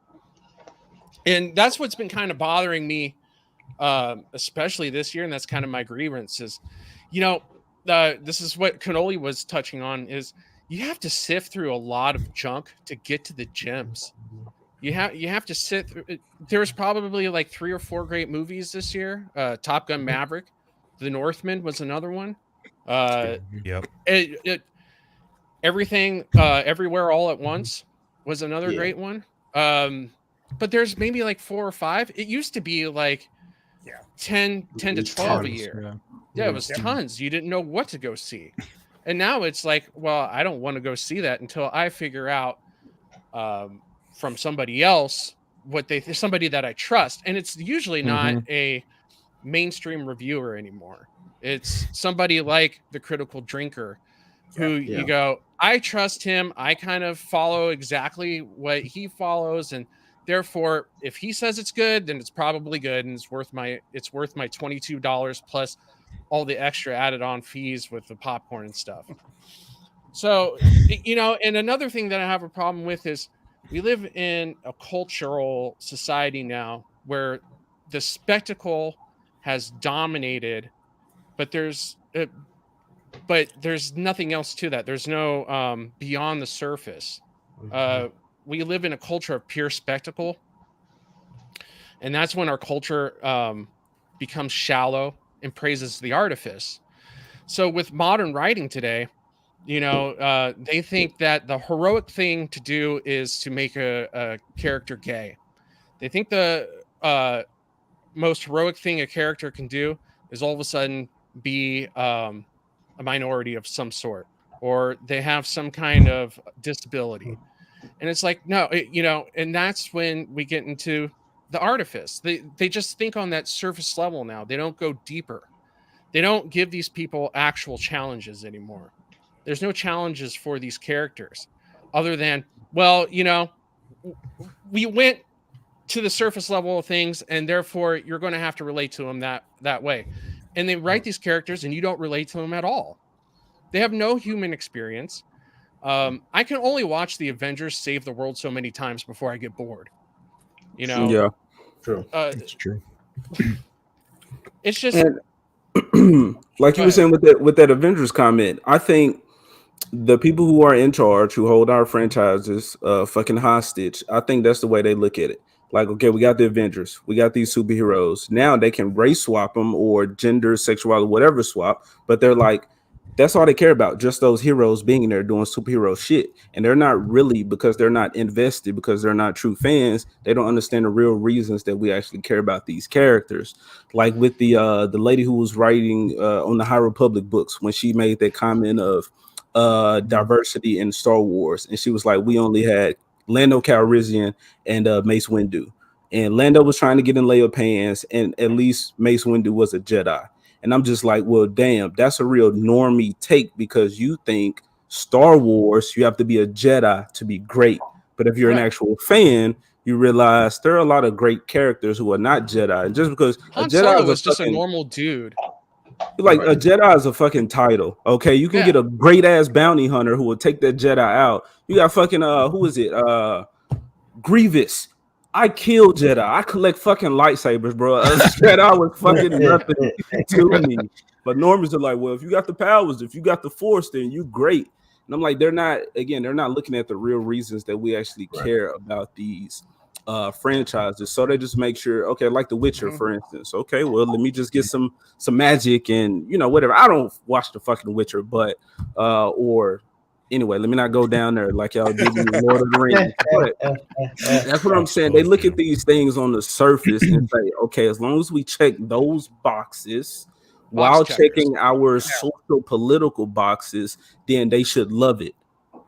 And that's what's been kind of bothering me, especially this year. And that's kind of my grievance is, you know, this is what Cannoli was touching on, is you have to sift through a lot of junk to get to the gems. You have to sit through. There's probably like 3 or 4 great movies this year. Top Gun Maverick, The Northman was another one. Yep. Everything, Everywhere, All at Once was another great one. But there's maybe like 4 or 5. It used to be like 10 to 12 a year. Yeah, it was tons. You didn't know what to go see. And now it's like, well, I don't want to go see that until I figure out from somebody else somebody that I trust. And it's usually not a mainstream reviewer anymore. It's somebody like the Critical Drinker who you go, I trust him. I kind of follow exactly what he follows. And therefore, if he says it's good, then it's probably good. And it's worth my $22 plus all the extra added on fees with the popcorn and stuff. So, you know, and another thing that I have a problem with is we live in a cultural society now where the spectacle has dominated, but there's nothing else to that. There's no beyond the surface. We live in a culture of pure spectacle, and that's when our culture becomes shallow and praises the artifice. So with modern writing today, you know, they think that the heroic thing to do is to make a character gay. They think the most heroic thing a character can do is all of a sudden be a minority of some sort, or they have some kind of disability. And it's like, no, you know, and that's when we get into the artifice. They just think on that surface level now. They don't go deeper. They don't give these people actual challenges anymore. There's no challenges for these characters other than, well, you know, we went to the surface level of things, and therefore you're going to have to relate to them that way. And they write these characters and you don't relate to them at all. They have no human experience. I can only watch the Avengers save the world so many times before I get bored. You know? Yeah. True. It's true. It's just like you were saying with that Avengers comment, I think the people who are in charge, who hold our franchises fucking hostage, I think that's the way they look at it. Like, okay, we got the Avengers, we got these superheroes. Now they can race swap them or gender, sexuality, whatever swap, but they're like, that's all they care about, just those heroes being in there doing superhero shit. And they're not really, because they're not invested, because they're not true fans, they don't understand the real reasons that we actually care about these characters. Like with the lady who was writing on the High Republic books, when she made that comment of diversity in Star Wars, and she was like, we only had Lando Calrissian and Mace Windu, and Lando was trying to get in Leia pants, and at least Mace Windu was a Jedi. And I'm just like, well, damn, that's a real normie take, because you think Star Wars, you have to be a Jedi to be great. But if you're an actual fan, you realize there are a lot of great characters who are not Jedi. And just because Han Solo was just a normal dude. Like a Jedi is a fucking title. Okay, you can get a great ass bounty hunter who will take that Jedi out. You got fucking who is it? Grievous. I kill Jedi. I collect fucking lightsabers, bro. Jedi was fucking nothing to me. But Normans are like, well, if you got the powers, if you got the Force, then you great. And I'm like, they're not looking at the real reasons that we actually care about these franchises. So they just make sure, okay, like The Witcher, for instance. Okay, well, let me just get some magic and whatever. I don't watch the fucking Witcher, but or anyway, let me not go down there like y'all did in Lord of the Rings. But that's what I'm saying. They look at these things on the surface and say, okay, as long as we check those boxes while checking our social political boxes, then they should love it.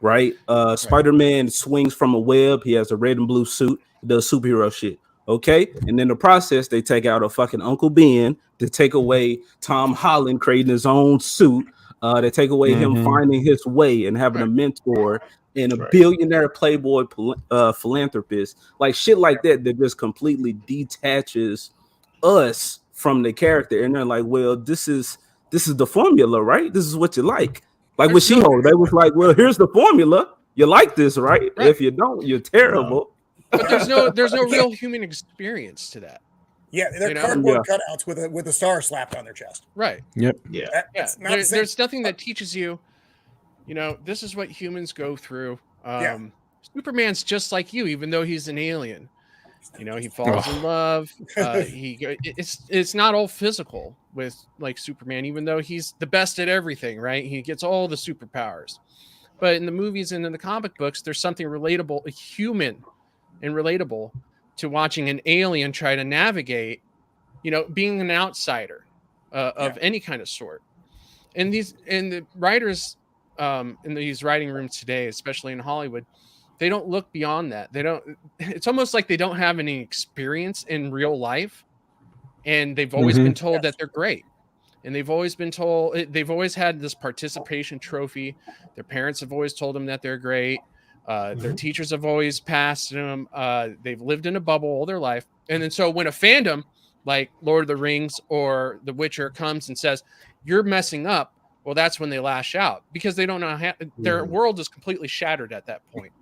Right? Spider-Man swings from a web. He has a red and blue suit. He does superhero shit. Okay. And in the process, they take out a fucking Uncle Ben to take away Tom Holland creating his own suit. They take away him finding his way and having a mentor and a billionaire playboy philanthropist, like shit like that just completely detaches us from the character. And they're like, well, this is the formula, right? This is what you like. Like with She-Hulk, they was like, well, here's the formula. You like this, right? If you don't, you're terrible. But there's no real human experience to that. Yeah, they're cardboard cutouts with a star slapped on their chest. Right. Yep. Yeah. There's nothing that teaches you, this is what humans go through. Superman's just like you, even though he's an alien. He falls in love. It's not all physical with like Superman, even though he's the best at everything, right? He gets all the superpowers. But in the movies and in the comic books, there's something relatable, human and relatable to watching an alien try to navigate, being an outsider of any kind of sort. And the writers in these writing rooms today, especially in Hollywood, they don't look beyond that. It's almost like they don't have any experience in real life. And they've always been told that they're great. And they've always had this participation trophy. Their parents have always told them that they're great. Their teachers have always passed them. They've lived in a bubble all their life. And then so when a fandom like Lord of the Rings or The Witcher comes and says, you're messing up, well, that's when they lash out because they don't know how their world is completely shattered at that point.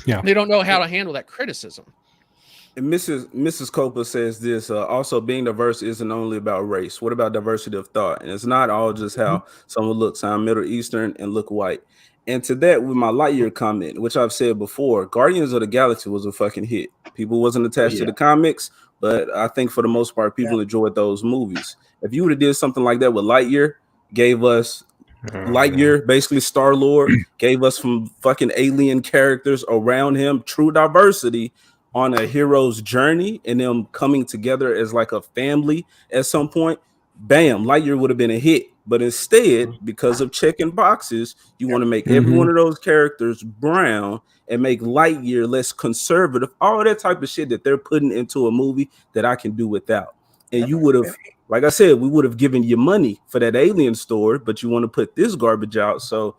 Yeah, they don't know how to handle that criticism. And Mrs. Copa says this, also being diverse isn't only about race. What about diversity of thought? And it's not all just how someone looks. I'm Middle Eastern and look white. And to that, with my Lightyear comment, which I've said before, Guardians of the Galaxy was a fucking hit. People wasn't attached to the comics, but I think for the most part, people enjoyed those movies. If you would have did something like that with Lightyear, gave us Lightyear, basically Star-Lord, gave us some fucking alien characters around him, true diversity on a hero's journey and them coming together as like a family at some point, bam, Lightyear would have been a hit. But instead, because of checking boxes, you want to make every one of those characters brown and make Lightyear less conservative, all that type of shit that they're putting into a movie that I can do without. And you would have, like I said, we would have given you money for that alien story, but you want to put this garbage out. So,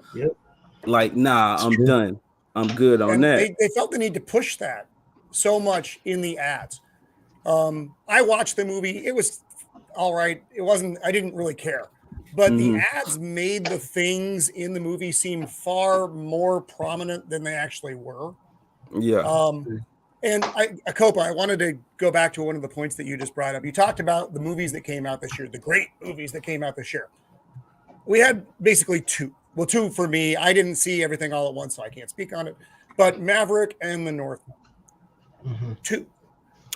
like, nah, I'm done. I'm good on that. They felt the need to push that so much in the ads. I watched the movie. It was all right. I didn't really care. But the ads made the things in the movie seem far more prominent than they actually were. Yeah. And Copa, I wanted to go back to one of the points that you just brought up. You talked about the movies that came out this year, the great movies that came out this year. We had basically two. Well, two for me. I didn't see everything all at once, so I can't speak on it. But Maverick and The Northman. Two.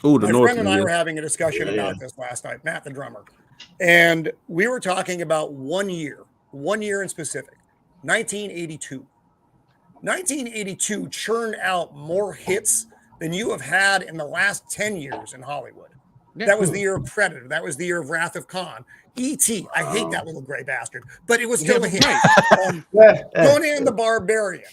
Ooh, The My Northman, friend and I were having a discussion about this last night, Matt, the drummer. And we were talking about 1 year in specific, 1982. 1982 churned out more hits than you have had in the last 10 years in Hollywood. That was the year of Predator. That was the year of Wrath of Khan. E.T. I hate that little gray bastard, but it was still a hit. Conan the Barbarian.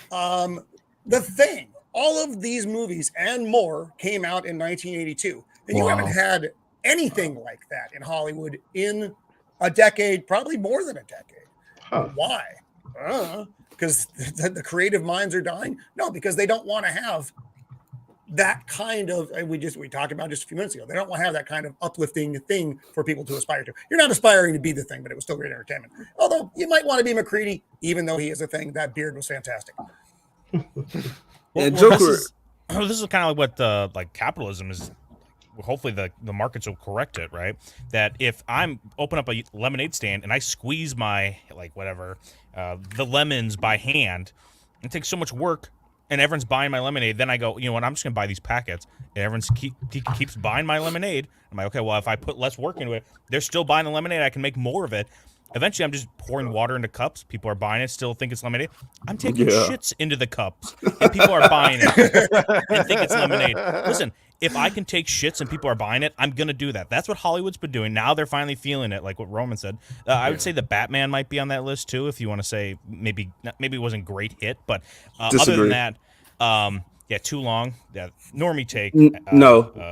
The Thing. All of these movies and more came out in 1982. And you haven't had anything like that in Hollywood in a decade, probably more than a decade. Why? Because the creative minds are dying? No, because they don't want to have that kind of, we talked about just a few minutes ago, they don't want to have that kind of uplifting thing for people to aspire to. You're not aspiring to be the Thing, but it was still great entertainment. Although you might want to be McCready, even though he is a Thing. That beard was fantastic. And Joker, this is kind of like what like capitalism is. Hopefully the markets will correct it, right? That if I'm open up a lemonade stand and I squeeze my the lemons by hand, it takes so much work, and everyone's buying my lemonade. Then I go, you know what? I'm just gonna buy these packets, and everyone's keeps buying my lemonade. I'm like, okay, well, if I put less work into it, they're still buying the lemonade. I can make more of it. Eventually, I'm just pouring water into cups. People are buying it, still think it's lemonade. I'm taking shits into the cups, and people are buying it and think it's lemonade. Listen, if I can take shits and people are buying it, I'm going to do that. That's what Hollywood's been doing. Now they're finally feeling it, like what Roman said. I would say the Batman might be on that list, too, if you want to say maybe it wasn't a great hit. But other than that, yeah, too long. Yeah, normie take.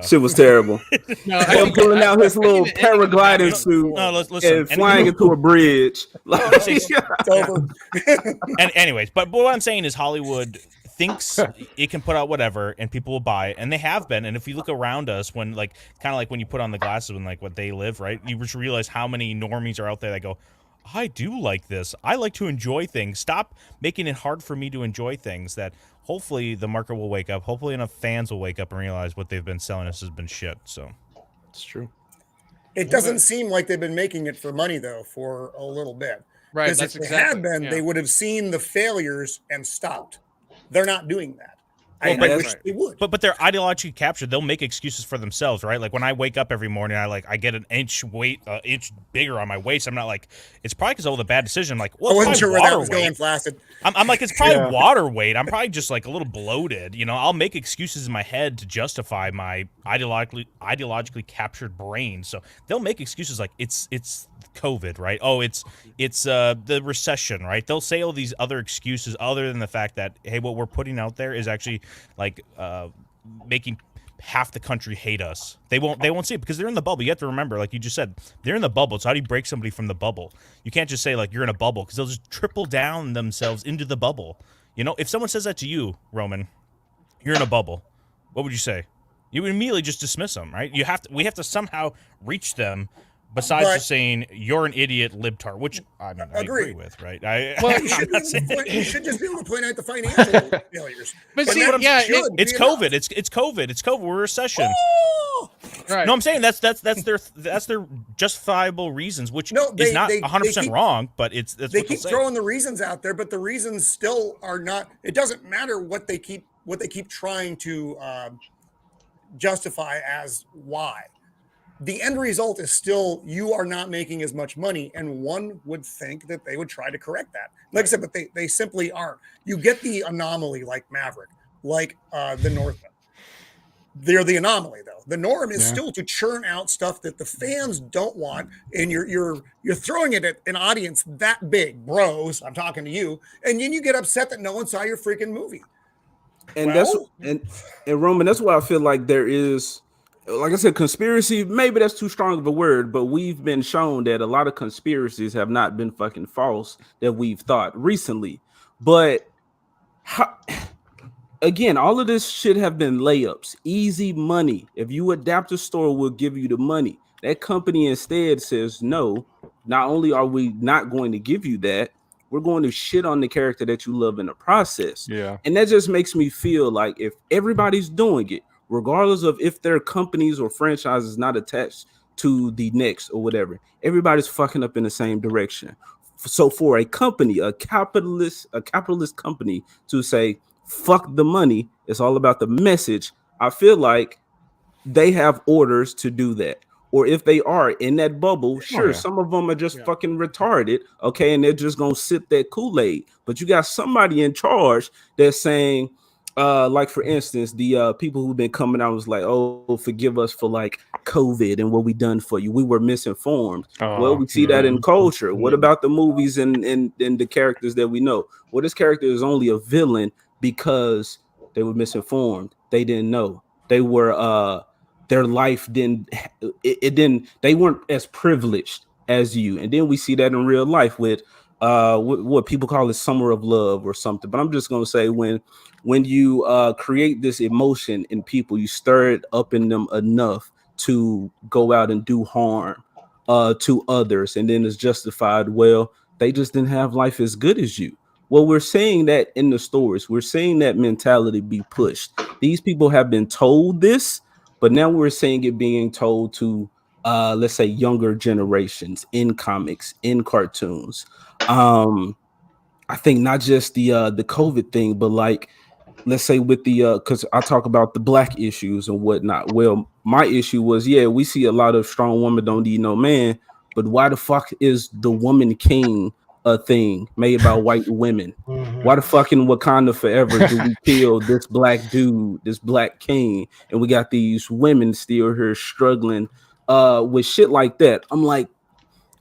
Shit was terrible. No, pulling out his little paragliding suit and flying into a bridge. It's over. And anyways, but what I'm saying is Hollywood thinks it can put out whatever and people will buy it, and they have been. And if you look around us, when like kind of like when you put on the glasses when like what they live, right, you just realize how many normies are out there that go, I do like this. I like to enjoy things. Stop making it hard for me to enjoy things. That hopefully the market will wake up. Hopefully enough fans will wake up and realize what they've been selling us has been shit. So it's true. It doesn't seem like they've been making it for money though for a little bit. Right. Because if they had been, they would have seen the failures and stopped. They're not doing that. I wish they would. But they're ideologically captured. They'll make excuses for themselves, right? Like when I wake up every morning, I get an inch bigger on my waist. I'm not like, it's probably because of all the bad decision. I'm like, well, I wasn't sure where that was going, Flaccid. I'm like, it's probably water weight. I'm probably just like a little bloated. You know, I'll make excuses in my head to justify my ideologically captured brain. So they'll make excuses like it's COVID, right? Oh, it's the recession, right? They'll say all these other excuses other than the fact that, hey, what we're putting out there is actually like making half the country hate us. They won't see it because they're in the bubble. You have to remember, like you just said, they're in the bubble. So how do you break somebody from the bubble? You can't just say like you're in a bubble because they'll just triple down themselves into the bubble. You know, if someone says that to you, Roman, you're in a bubble, what would you say? You would immediately just dismiss them, right? We have to somehow reach them. Besides just saying you're an idiot libtard, which I agree with, right? You should just be able to point out the financial failures. But see, it's COVID. It's COVID. It's COVID. We're in recession. Oh! Right. No, I'm saying that's their justifiable reasons, which is not 100% wrong, but they keep throwing the reasons out there, but the reasons still are not. It doesn't matter what they keep trying to justify as why. The end result is still you are not making as much money, and one would think that they would try to correct that. Like I said, but they simply aren't. You get the anomaly like Maverick, like the Northman. They're the anomaly, though. The norm is still to churn out stuff that the fans don't want, and you're throwing it at an audience that big, bros. I'm talking to you, and then you get upset that no one saw your freaking movie. And and Roman, that's why I feel like there is. Like I said, conspiracy, maybe that's too strong of a word, but we've been shown that a lot of conspiracies have not been fucking false that we've thought recently. But again, all of this should have been layups, easy money. If you adapt a store, we'll give you the money. That company instead says, no, not only are we not going to give you that, we're going to shit on the character that you love in the process. Yeah. And that just makes me feel like if everybody's doing it, regardless of if their companies or franchises not attached to the next or whatever, everybody's fucking up in the same direction. So for a company, a capitalist company to say, fuck the money, it's all about the message, I feel like they have orders to do that. Or if they are in that bubble, sure, some of them are just fucking retarded, okay, and they're just gonna sip that Kool-Aid. But you got somebody in charge that's saying, like for instance, the people who've been coming out was like, oh, forgive us for like COVID and what we done for you. We were misinformed. Well, we see that in culture. What about the movies and the characters that we know? Well, this character is only a villain because they were misinformed. They didn't know. They were their life didn't they weren't as privileged as you. And then we see that in real life with what people call it summer of love or something. But I'm just gonna say when you create this emotion in people, you stir it up in them enough to go out and do harm to others, and then it's justified. Well, they just didn't have life as good as you. Well, we're seeing that in the stores. We're seeing that mentality be pushed. these people have been told this, but now we're seeing it being told to let's say younger generations in comics, in cartoons. I think not just the COVID thing, but like let's say with the because I talk about the black issues and whatnot. Well, my issue was, yeah, we see a lot of strong woman don't need no man, but why the fuck is the woman king a thing made by white women? Why the fuck in Wakanda forever do we kill this black dude, this black king, and we got these women still here struggling with shit like that? I'm like,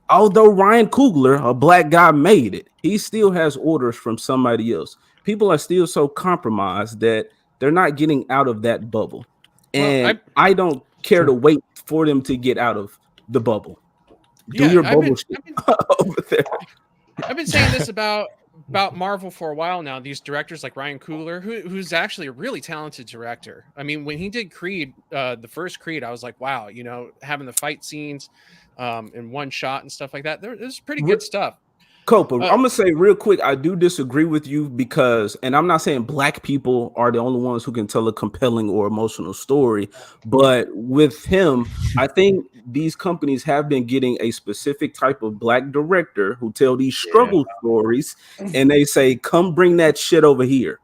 although Ryan Coogler, a black guy, made it, he still has orders from somebody else. People are still so compromised that they're not getting out of that bubble. And I don't care to wait for them to get out of the bubble. Do your bubble shit over there. I've been saying this about Marvel for a while now. These directors like Ryan Coogler, who's actually a really talented director. I mean, when he did Creed, the first Creed, I was like, wow, you know, having the fight scenes in one shot and stuff like that. There's pretty good stuff. Copa, I'm gonna say real quick, I do disagree with you because, and I'm not saying black people are the only ones who can tell a compelling or emotional story, but with him, I think these companies have been getting a specific type of black director who tell these struggle stories, and they say, "Come bring that shit over here.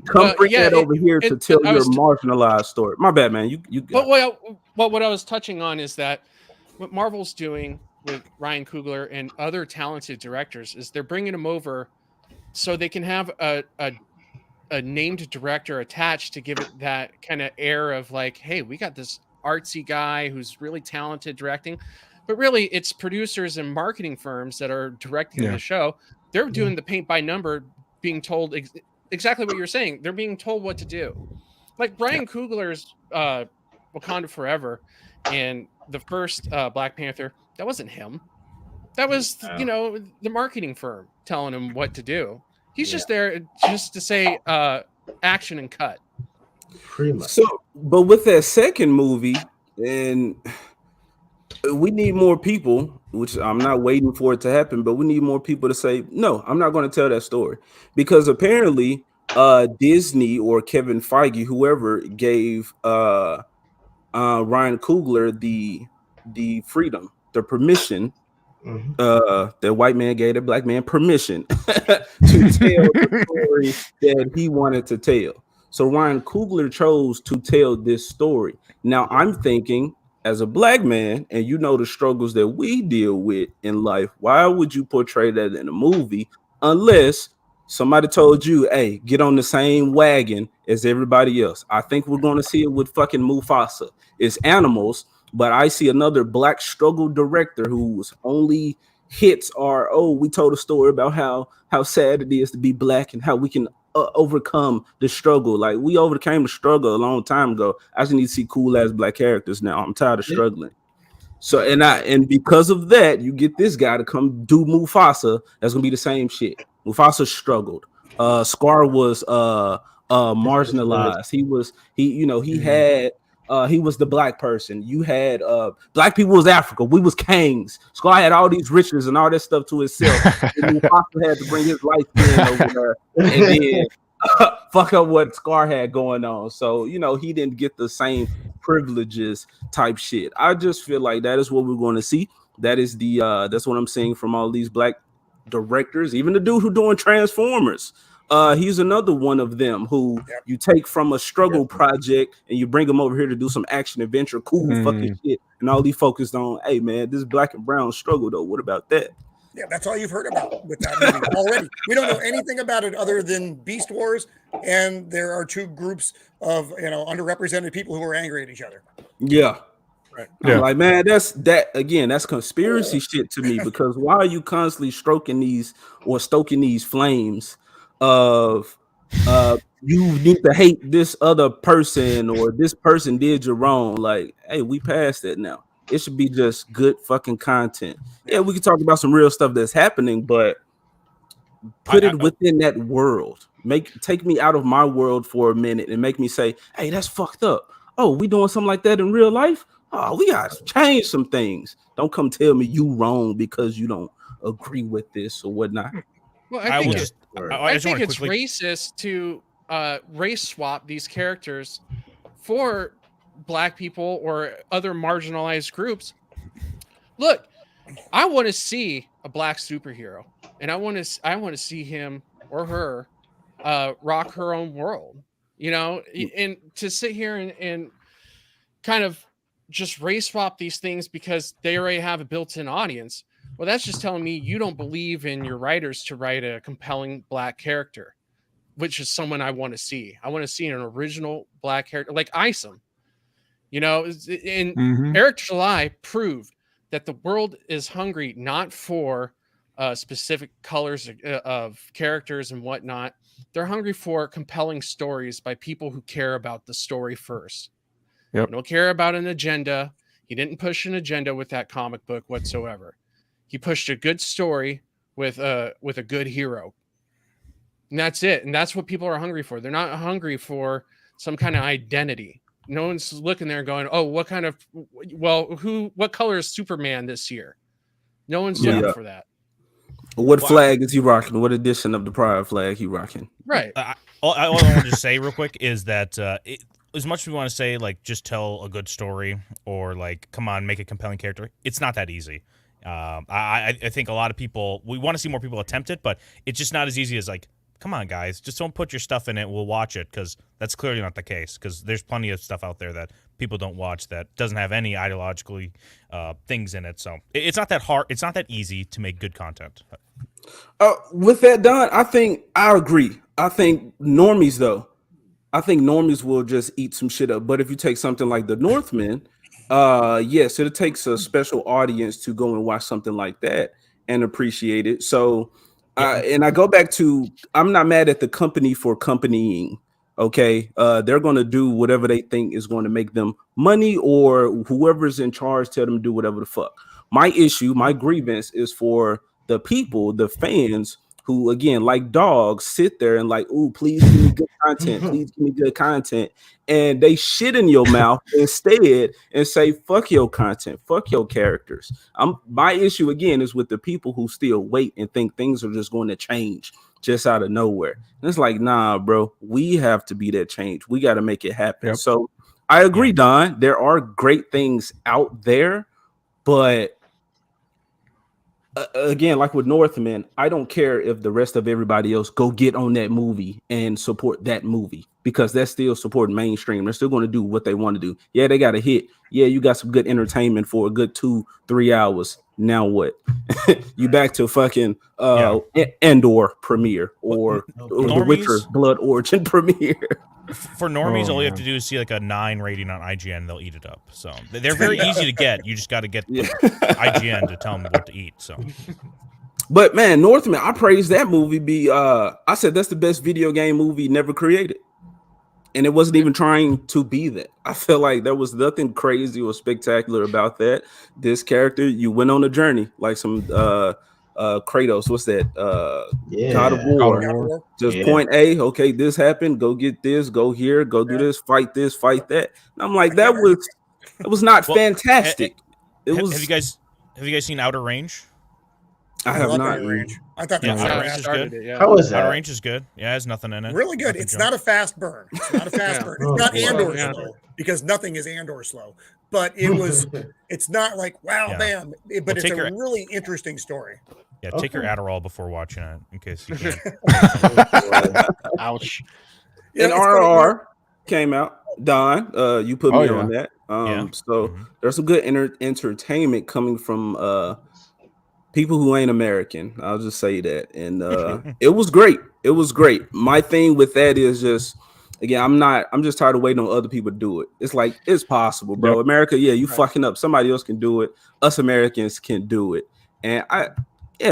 Come bring that over here to tell your marginalized story." My bad, man. You. But what I was touching on is that what Marvel's doing with Ryan Coogler and other talented directors is they're bringing them over so they can have a named director attached to give it that kind of air of like, hey, we got this artsy guy who's really talented directing, but really it's producers and marketing firms that are directing the show. They're doing the paint by number, being told exactly what you're saying. They're being told what to do. Like Brian Coogler's Wakanda Forever and the first Black Panther, that wasn't him. That was, you know, the marketing firm telling him what to do. He's just there just to say action and cut. Pretty much. So, but with that second movie, and we need more people, which I'm not waiting for it to happen, but we need more people to say, no, I'm not going to tell that story. Because apparently Disney or Kevin Feige, whoever, gave Ryan Coogler the freedom, the permission. The white man gave the black man permission to tell the story that he wanted to tell. So Ryan Coogler chose to tell this story. Now I'm thinking, as a black man, and you know the struggles that we deal with in life, why would you portray that in a movie unless somebody told you, hey, get on the same wagon as everybody else? I think we're going to see it with fucking Mufasa. It's animals, but I see another black struggle director whose only hits are, oh, we told a story about how sad it is to be black and how we can overcome the struggle. Like, we overcame the struggle a long time ago. I just need to see cool ass black characters now. I'm tired of struggling. So and because of that, you get this guy to come do Mufasa. That's gonna be the same shit. Mufasa struggled. Scar was marginalized. He was the black person. You had black people was Africa. We was kings. Scar had all these riches and all that stuff to himself. Mufasa had to bring his life in over there and then fuck up what Scar had going on. So he didn't get the same privileges type shit. I just feel like that is what we're going to see. That is that's what I'm seeing from all these black directors. Even the dude who doing Transformers. He's another one of them who you take from a struggle project and you bring him over here to do some action adventure, cool fucking shit, and all he focused on, hey man, this black and brown struggle though. What about that? Yeah, that's all you've heard about with that movie already. We don't know anything about it other than Beast Wars, and there are two groups of underrepresented people who are angry at each other. Yeah. Right. Yeah. Like, man, that's conspiracy shit to me, because why are you constantly stoking these flames of you need to hate this other person or this person did you wrong? Like, hey, we passed that now. It should be just good fucking content. Yeah, we can talk about some real stuff that's happening, but put it within that world. Take me out of my world for a minute and make me say, hey, that's fucked up. Oh, we doing something like that in real life? Oh, we gotta change some things. Don't come tell me you wrong because you don't agree with this or whatnot. Well, I think it's racist to race swap these characters for black people or other marginalized groups. Look, I want to see a black superhero, and I want to see him or her rock her own world, and to sit here and kind of just race swap these things because they already have a built-in audience. Well, that's just telling me you don't believe in your writers to write a compelling black character, which is someone I want to see. I want to see an original black character like Isom. And Eric July proved that the world is hungry not for specific colors of characters and whatnot. They're hungry for compelling stories by people who care about the story first. Yep. They don't care about an agenda. He didn't push an agenda with that comic book whatsoever. He pushed a good story with a good hero. And that's it. And that's what people are hungry for. They're not hungry for some kind of identity. No one's looking there going, oh, what color is Superman this year? No one's looking for that. What flag is he rocking? What edition of the Pride flag he rocking? Right. All I want to say real quick is that as much as we want to say, like, just tell a good story or, like, come on, make a compelling character, it's not that easy. I think a lot of people, we want to see more people attempt it, but it's just not as easy as, like, come on, guys, just don't put your stuff in it. We'll watch it, because that's clearly not the case, because there's plenty of stuff out there that people don't watch that doesn't have any ideologically things in it. So it's not that hard. It's not that easy to make good content. With that done, I agree. I think normies will just eat some shit up. But if you take something like The Northman, yes, it takes a special audience to go and watch something like that and appreciate it. So, and I go back to, I'm not mad at the company for companying. Okay, they're going to do whatever they think is going to make them money, or whoever's in charge tell them to do whatever the fuck. My issue, my grievance is for the people, the fans, who, again, like dogs, sit there and like, ooh, please give me good content. Please give me good content. And they shit in your mouth instead and say, fuck your content, fuck your characters. My issue, again, is with the people who still wait and think things are just going to change just out of nowhere. And it's like, nah, bro, we have to be that change. We got to make it happen. Yep. So I agree, Don. There are great things out there, but again, like with Northman, I don't care if the rest of everybody else go get on that movie and support that movie, because that's still supporting mainstream. They're still going to do what they want to do. Yeah, they got a hit. Yeah, you got some good entertainment for a good 2-3 hours. Now what? You back to fucking Andor premiere or The Witcher Blood Origin premiere. For normies, all you have to do is see like a 9 rating on IGN, they'll eat it up. So they're very easy to get. You just got to get IGN to tell them what to eat. So, but man, Northman, I praise that movie. I said that's the best video game movie never created, and it wasn't even trying to be that. I felt like there was nothing crazy or spectacular about that. This character, you went on a journey like some Kratos, what's that? God of War. Just point A, okay, this happened, go get this, go here, go do this, fight that. And I'm like, that was not fantastic. Have you guys seen Outer Range? I have not. I thought that Outer Range is good. How was that? Outer Range is good. Yeah, it has nothing in it. Really good. It's not a fast burn. It's not a fast burn. It's not Andor slow, because nothing is Andor slow. But it was. It's not like wow, bam. But it's a really interesting story. Yeah, take your Adderall before watching it, in case you can. Ouch. And RR came out. Don, you put me on that. So there's some good entertainment coming from people who ain't American. I'll just say that. And it was great. It was great. My thing with that is just, again, I'm just tired of waiting on other people to do it. It's like, it's possible, bro. Yep. America, you fucking up. Somebody else can do it. Us Americans can do it. And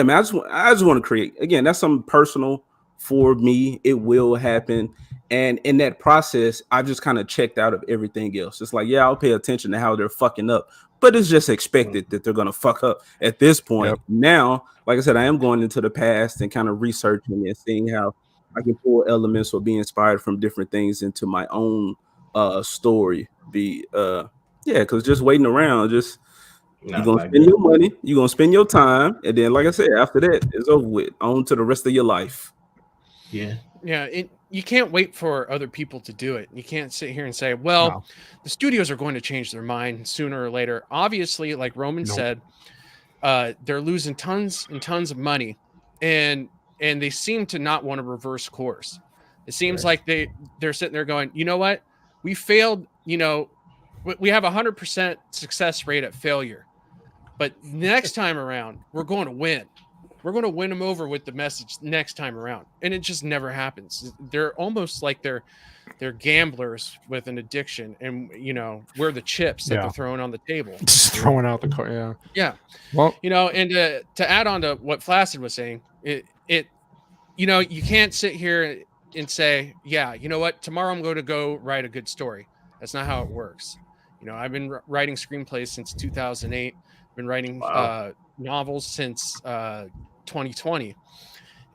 man, I just want to create. Again, that's something personal for me. It will happen. And in that process, I just kind of checked out of everything else. It's like, I'll pay attention to how they're fucking up, but it's just expected that they're going to fuck up at this point. Yep. Now, like I said, I am going into the past and kind of researching and seeing how I can pull elements or be inspired from different things into my own story. Because just waiting around, you're going to spend your money, you're going to spend your time, and then, like I said, after that, it's over with. On to the rest of your life. Yeah. Yeah, you can't wait for other people to do it. You can't sit here and say, well, No. the studios are going to change their mind sooner or later. Obviously, like Roman Nope. said, they're losing tons and tons of money, and they seem to not want to reverse course. It seems like they're sitting there going, you know what? We failed, we have 100% success rate at failure. But next time around, we're going to win. We're going to win them over with the message next time around. And it just never happens. They're almost like they're gamblers with an addiction. And, we're the chips that they're throwing on the table. Just throwing out the car. Yeah. Yeah. Well, And to add on to what Flaccid was saying, you can't sit here and say, yeah, you know what? Tomorrow I'm going to go write a good story. That's not how it works. I've been writing screenplays since 2008. I've been writing novels since 2020.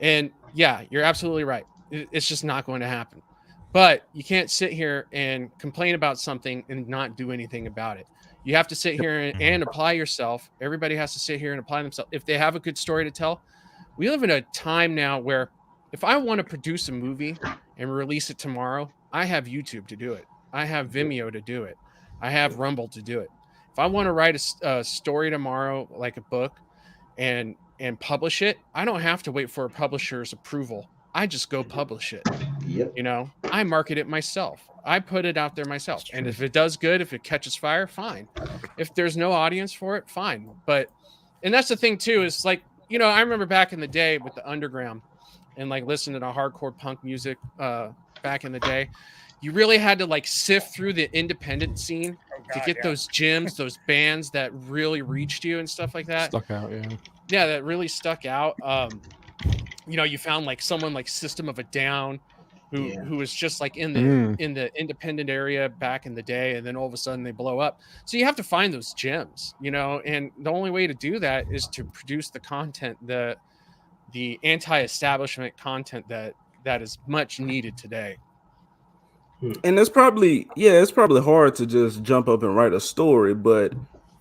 And yeah, you're absolutely right. It's just not going to happen. But you can't sit here and complain about something and not do anything about it. You have to sit here and apply yourself. Everybody has to sit here and apply themselves. If they have a good story to tell, we live in a time now where if I want to produce a movie and release it tomorrow, I have YouTube to do it. I have Vimeo to do it. I have Rumble to do it. If I want to write a story tomorrow, like a book, and publish it, I don't have to wait for a publisher's approval. I just go publish it. Yep. I market it myself. I put it out there myself. And if it does good, if it catches fire, fine. If there's no audience for it, fine. And that's the thing too, is like, I remember back in the day with the underground and like listening to hardcore punk music back in the day. You really had to like sift through the independent scene to get those gems, those bands that really reached you and stuff like that. Stuck out, yeah. Yeah, that really stuck out. You found like someone like System of a Down, who was just like in the independent area back in the day, and then all of a sudden they blow up. So you have to find those gems, and the only way to do that is to produce the content, the anti-establishment content that is much needed today. And it's probably hard to just jump up and write a story, but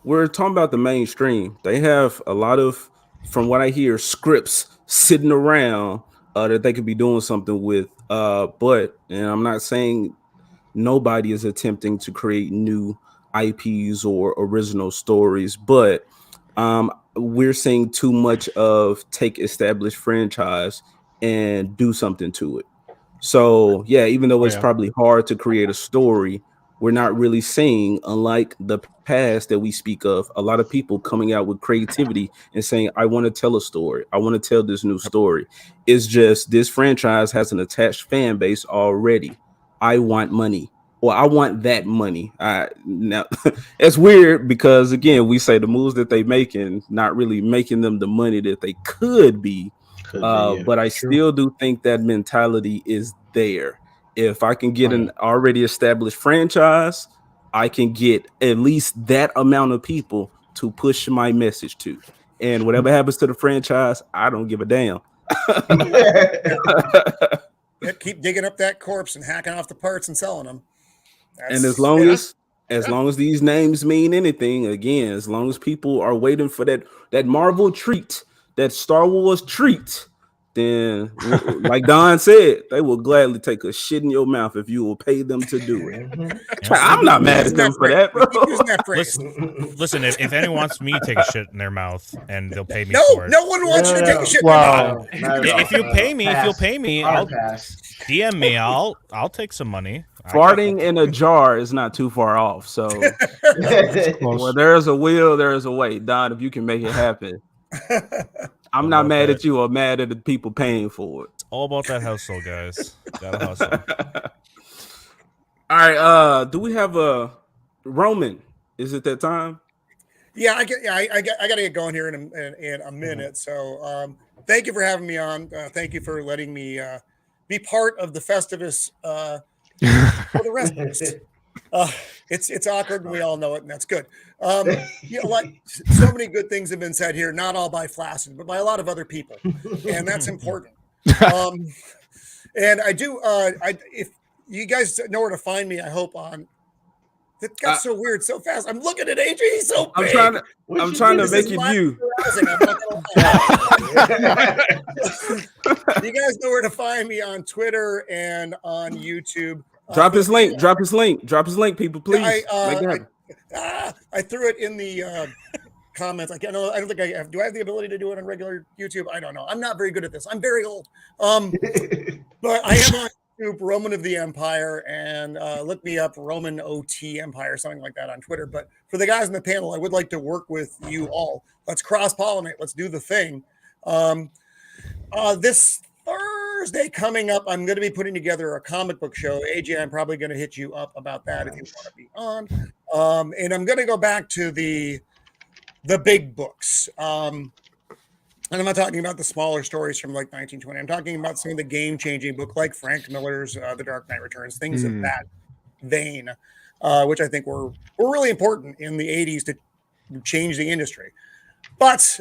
we're talking about the mainstream. They have a lot of, from what I hear, scripts sitting around that they could be doing something with. And I'm not saying nobody is attempting to create new IPs or original stories, but we're seeing too much of take established franchise and do something to it. So yeah, even though it's probably hard to create a story, we're not really seeing, unlike the past that we speak of, a lot of people coming out with creativity and saying, I want to tell a story. I want to tell this new story. It's just this franchise has an attached fan base already. I want money, or I want that money. Now it's weird because again, we say the moves that they making, not really making them the money that they could be. But I still do think that mentality is there. If I can get an already established franchise, I can get at least that amount of people to push my message to. And whatever happens to the franchise, I don't give a damn. Keep digging up that corpse and hacking off the parts and selling them. And as long as these names mean anything, again, as long as people are waiting for that Marvel treat, that Star Wars treat, then like Don said, they will gladly take a shit in your mouth if you will pay them to do it. I'm not mad at them for that, bro. Listen, if anyone wants me to take a shit in their mouth and they'll pay me for it. No one wants you to take a shit in their mouth. If you'll pay me, I'll DM me. I'll take some money. Farting in a jar is not too far off. So well, there's a will, there's a way. Don, if you can make it happen. I'm not mad at you or mad at the people paying for it. It's all about that hustle, guys. Gotta hustle. All right. Do we have a Roman? Is it that time? Yeah, I got to get going here in a minute. So thank you for having me on. Thank you for letting me be part of the Festivus for the rest of us. It's awkward, and we all know it, and that's good. You know what? So many good things have been said here, not all by Flaccid, but by a lot of other people, and that's important. And I do. If you guys know where to find me, I hope on It got so weird so fast. I'm looking at AJ. He's so big. I'm trying to make it you. You guys know where to find me on Twitter and on YouTube. Drop his link. Drop his link. Drop his link, people. Please. I threw it in the comments. I don't think I have. Do I have the ability to do it on regular YouTube? I don't know. I'm not very good at this. I'm very old. But I am on YouTube, Roman of the Empire, and look me up, Roman OT Empire, something like that on Twitter. But for the guys in the panel, I would like to work with you all. Let's cross-pollinate. Let's do the thing. This Thursday coming up, I'm going to be putting together a comic book show. AJ, I'm probably going to hit you up about that if you want to be on. And I'm going to go back to the big books. And I'm not talking about the smaller stories from like 1920. I'm talking about some of the game-changing book like Frank Miller's The Dark Knight Returns, things of that vein, which I think were really important in the 80s to change the industry. But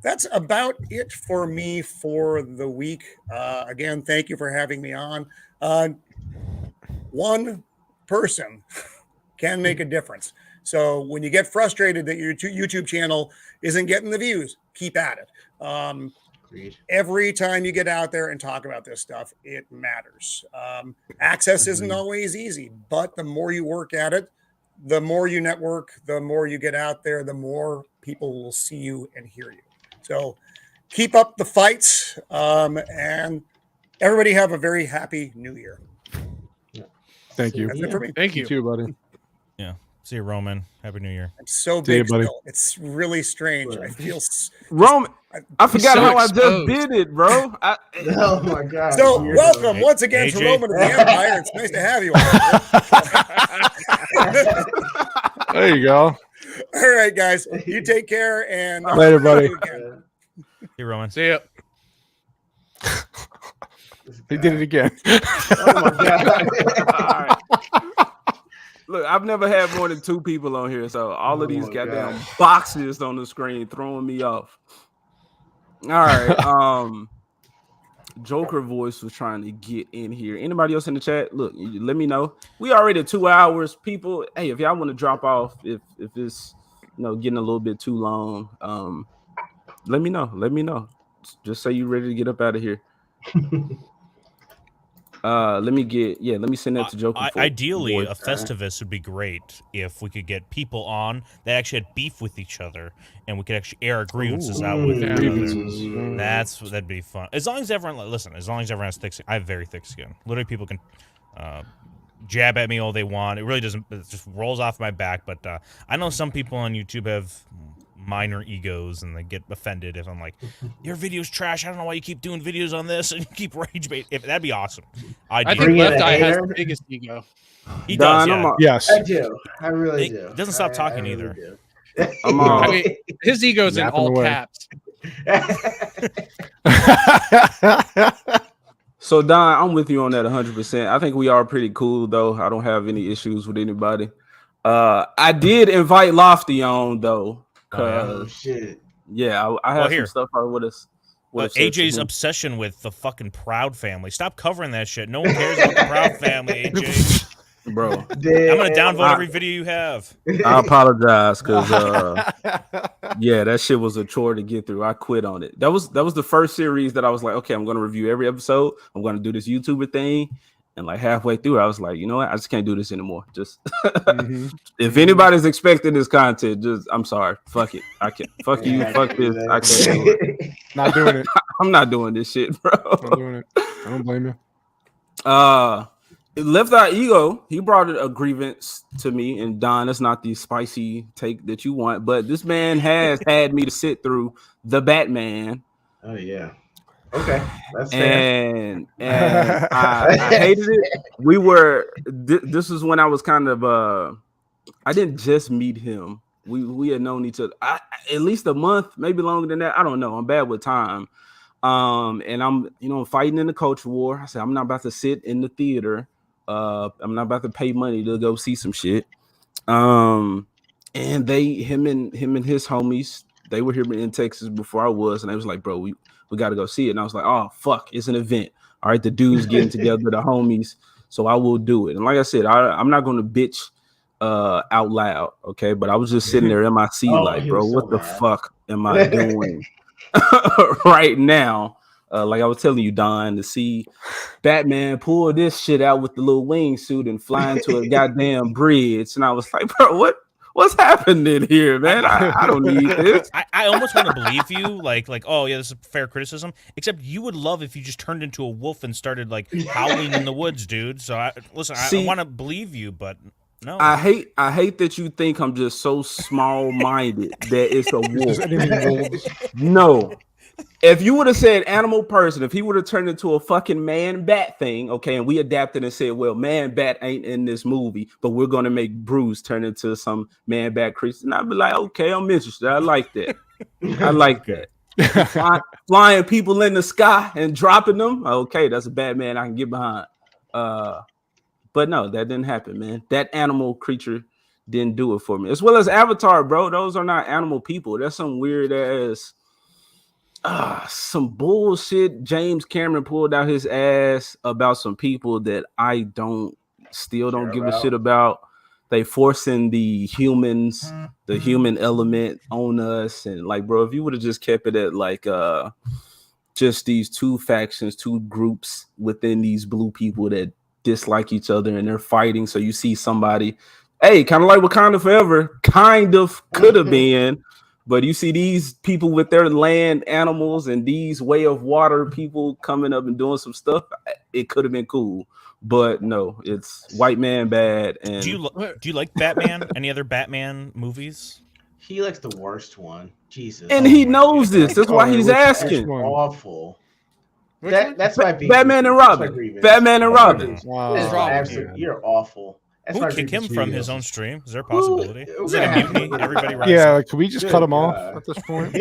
that's about it for me for the week. Again, thank you for having me on. One person can make a difference. So when you get frustrated that your YouTube channel isn't getting the views, keep at it. Every time you get out there and talk about this stuff, it matters. Access isn't always easy, but the more you work at it, the more you network, the more you get out there, the more people will see you and hear you. So keep up the fights, and everybody have a very happy New Year. Thank you. That's it for me. Thank you. too, buddy. Yeah. See you, Roman. Happy New Year. I'm so See you, big buddy. still. It's really strange. I feel Roman. I forgot so how I exposed. just did it, bro. Oh my God. so. Welcome once again to AJ. Roman of the Empire. It's nice to have you all. There you go. All right, guys. You take care and Later, buddy. See you, Roman. See ya. He did it again. Oh my God. All right. Look, I've never had more than 2 people on here, so all of these my goddamn God. boxes on the screen throwing me off. All right. Joker voice was trying to get in here. Anybody else in the chat? Look, let me know. We already at 2 hours, people. Hey, if y'all want to drop off, if it's getting a little bit too long, let me know. Let me know. Just say you're ready to get up out of here. Let me send that to Joker. Ideally, a Festivus would be great if we could get people on that actually had beef with each other, and we could actually air our grievances out with each other. That'd be fun. As long as everyone has thick skin. I have very thick skin. Literally, people can jab at me all they want. It really doesn't. It just rolls off my back. But I know some people on YouTube have minor egos and they get offended if I'm like, your video's trash. I don't know why you keep doing videos on this and you keep rage bait. That'd be awesome. I think Bring in Left a Eye has hater. the biggest ego. He does. Don, Yeah. Yes. I do. I really do. He doesn't stop talking I either. do. I'm I mean, his ego's in Yapping all away. caps. So Don, I'm with you on that 100%. I think we are pretty cool though. I don't have any issues with anybody. I did invite Lofty on though, Oh cause shit. I have here. some stuff I would have. AJ's obsession with the fucking Proud family. Stop covering that shit. No one cares about the Proud family, AJ. bro. I'm gonna downvote every video you have. I apologize because that shit was a chore to get through. I quit on it. That was the first series that I was like, okay, I'm gonna review every episode. I'm gonna do this YouTuber thing. And like halfway through, I was like, you know what? I just can't do this anymore. Just if anybody's expecting this content, I'm sorry. Fuck it. I can't. Fuck you. Fuck this. I can't do it. Not doing it. I'm not doing this shit, bro. Not doing it. I don't blame you. Left Eye Ego, he brought a grievance to me, and Don, that's not the spicy take that you want, but this man has had me to sit through the Batman. Oh yeah. Okay. That's fair. And I hated it. We were this is when I was kind of I didn't just meet him. We had known each other at least a month, maybe longer than that. I don't know. I'm bad with time. And I'm fighting in the culture war. I said I'm not about to sit in the theater. I'm not about to pay money to go see some shit. And him and his homies, they were here in Texas before I was, and they was like, bro, we got to go see it. And I was like, oh fuck, it's an event. All right, the dudes getting together, the homies. So I will do it. And like I said, I'm not going to bitch out loud. Okay, but I was just sitting there in my seat, like, he bro, was so what the mad. fuck am I doing right now? Like I was telling you, Don, to see Batman pull this shit out with the little wingsuit and fly into a goddamn bridge, and I was like, bro, what's happening here, man? I don't need this. I almost want to believe you, like, oh yeah, this is fair criticism. Except you would love if you just turned into a wolf and started like howling in the woods, dude. So I want to believe you, but no. I hate that you think I'm just so small-minded that it's a wolf. No. If you would have said animal person, if he would have turned into a fucking man bat thing, okay, and we adapted and said, well, man bat ain't in this movie, but we're gonna make Bruce turn into some man bat creature, and I'd be like, okay, I'm interested. I like that. I like that. Flying people in the sky and dropping them. Okay, that's a Batman I can get behind. But no, that didn't happen, man. That animal creature didn't do it for me. As well as Avatar, bro. Those are not animal people. That's some weird ass. Some bullshit James Cameron pulled out his ass about some people that I still don't give a shit about. They forcing the human element on us, and like, bro, if you would have just kept it at like just these two factions, two groups within these blue people that dislike each other and they're fighting, so you see somebody, hey, kind of like Wakanda Forever, kind of could have been. But you see these people with their land animals and these way of water people coming up and doing some stuff. It could have been cool, but no, it's white man bad. And do you like Batman? Any other Batman movies? He likes the worst one. Jesus, and he knows this. That's why he's asking. Awful. That's my beef. Batman and Robin. Batman and Robin. Wow. You're awful. Who would kick him from his own stream? Is there a possibility? Is it a mutiny? Everybody rise up. Can we just cut him off at this point?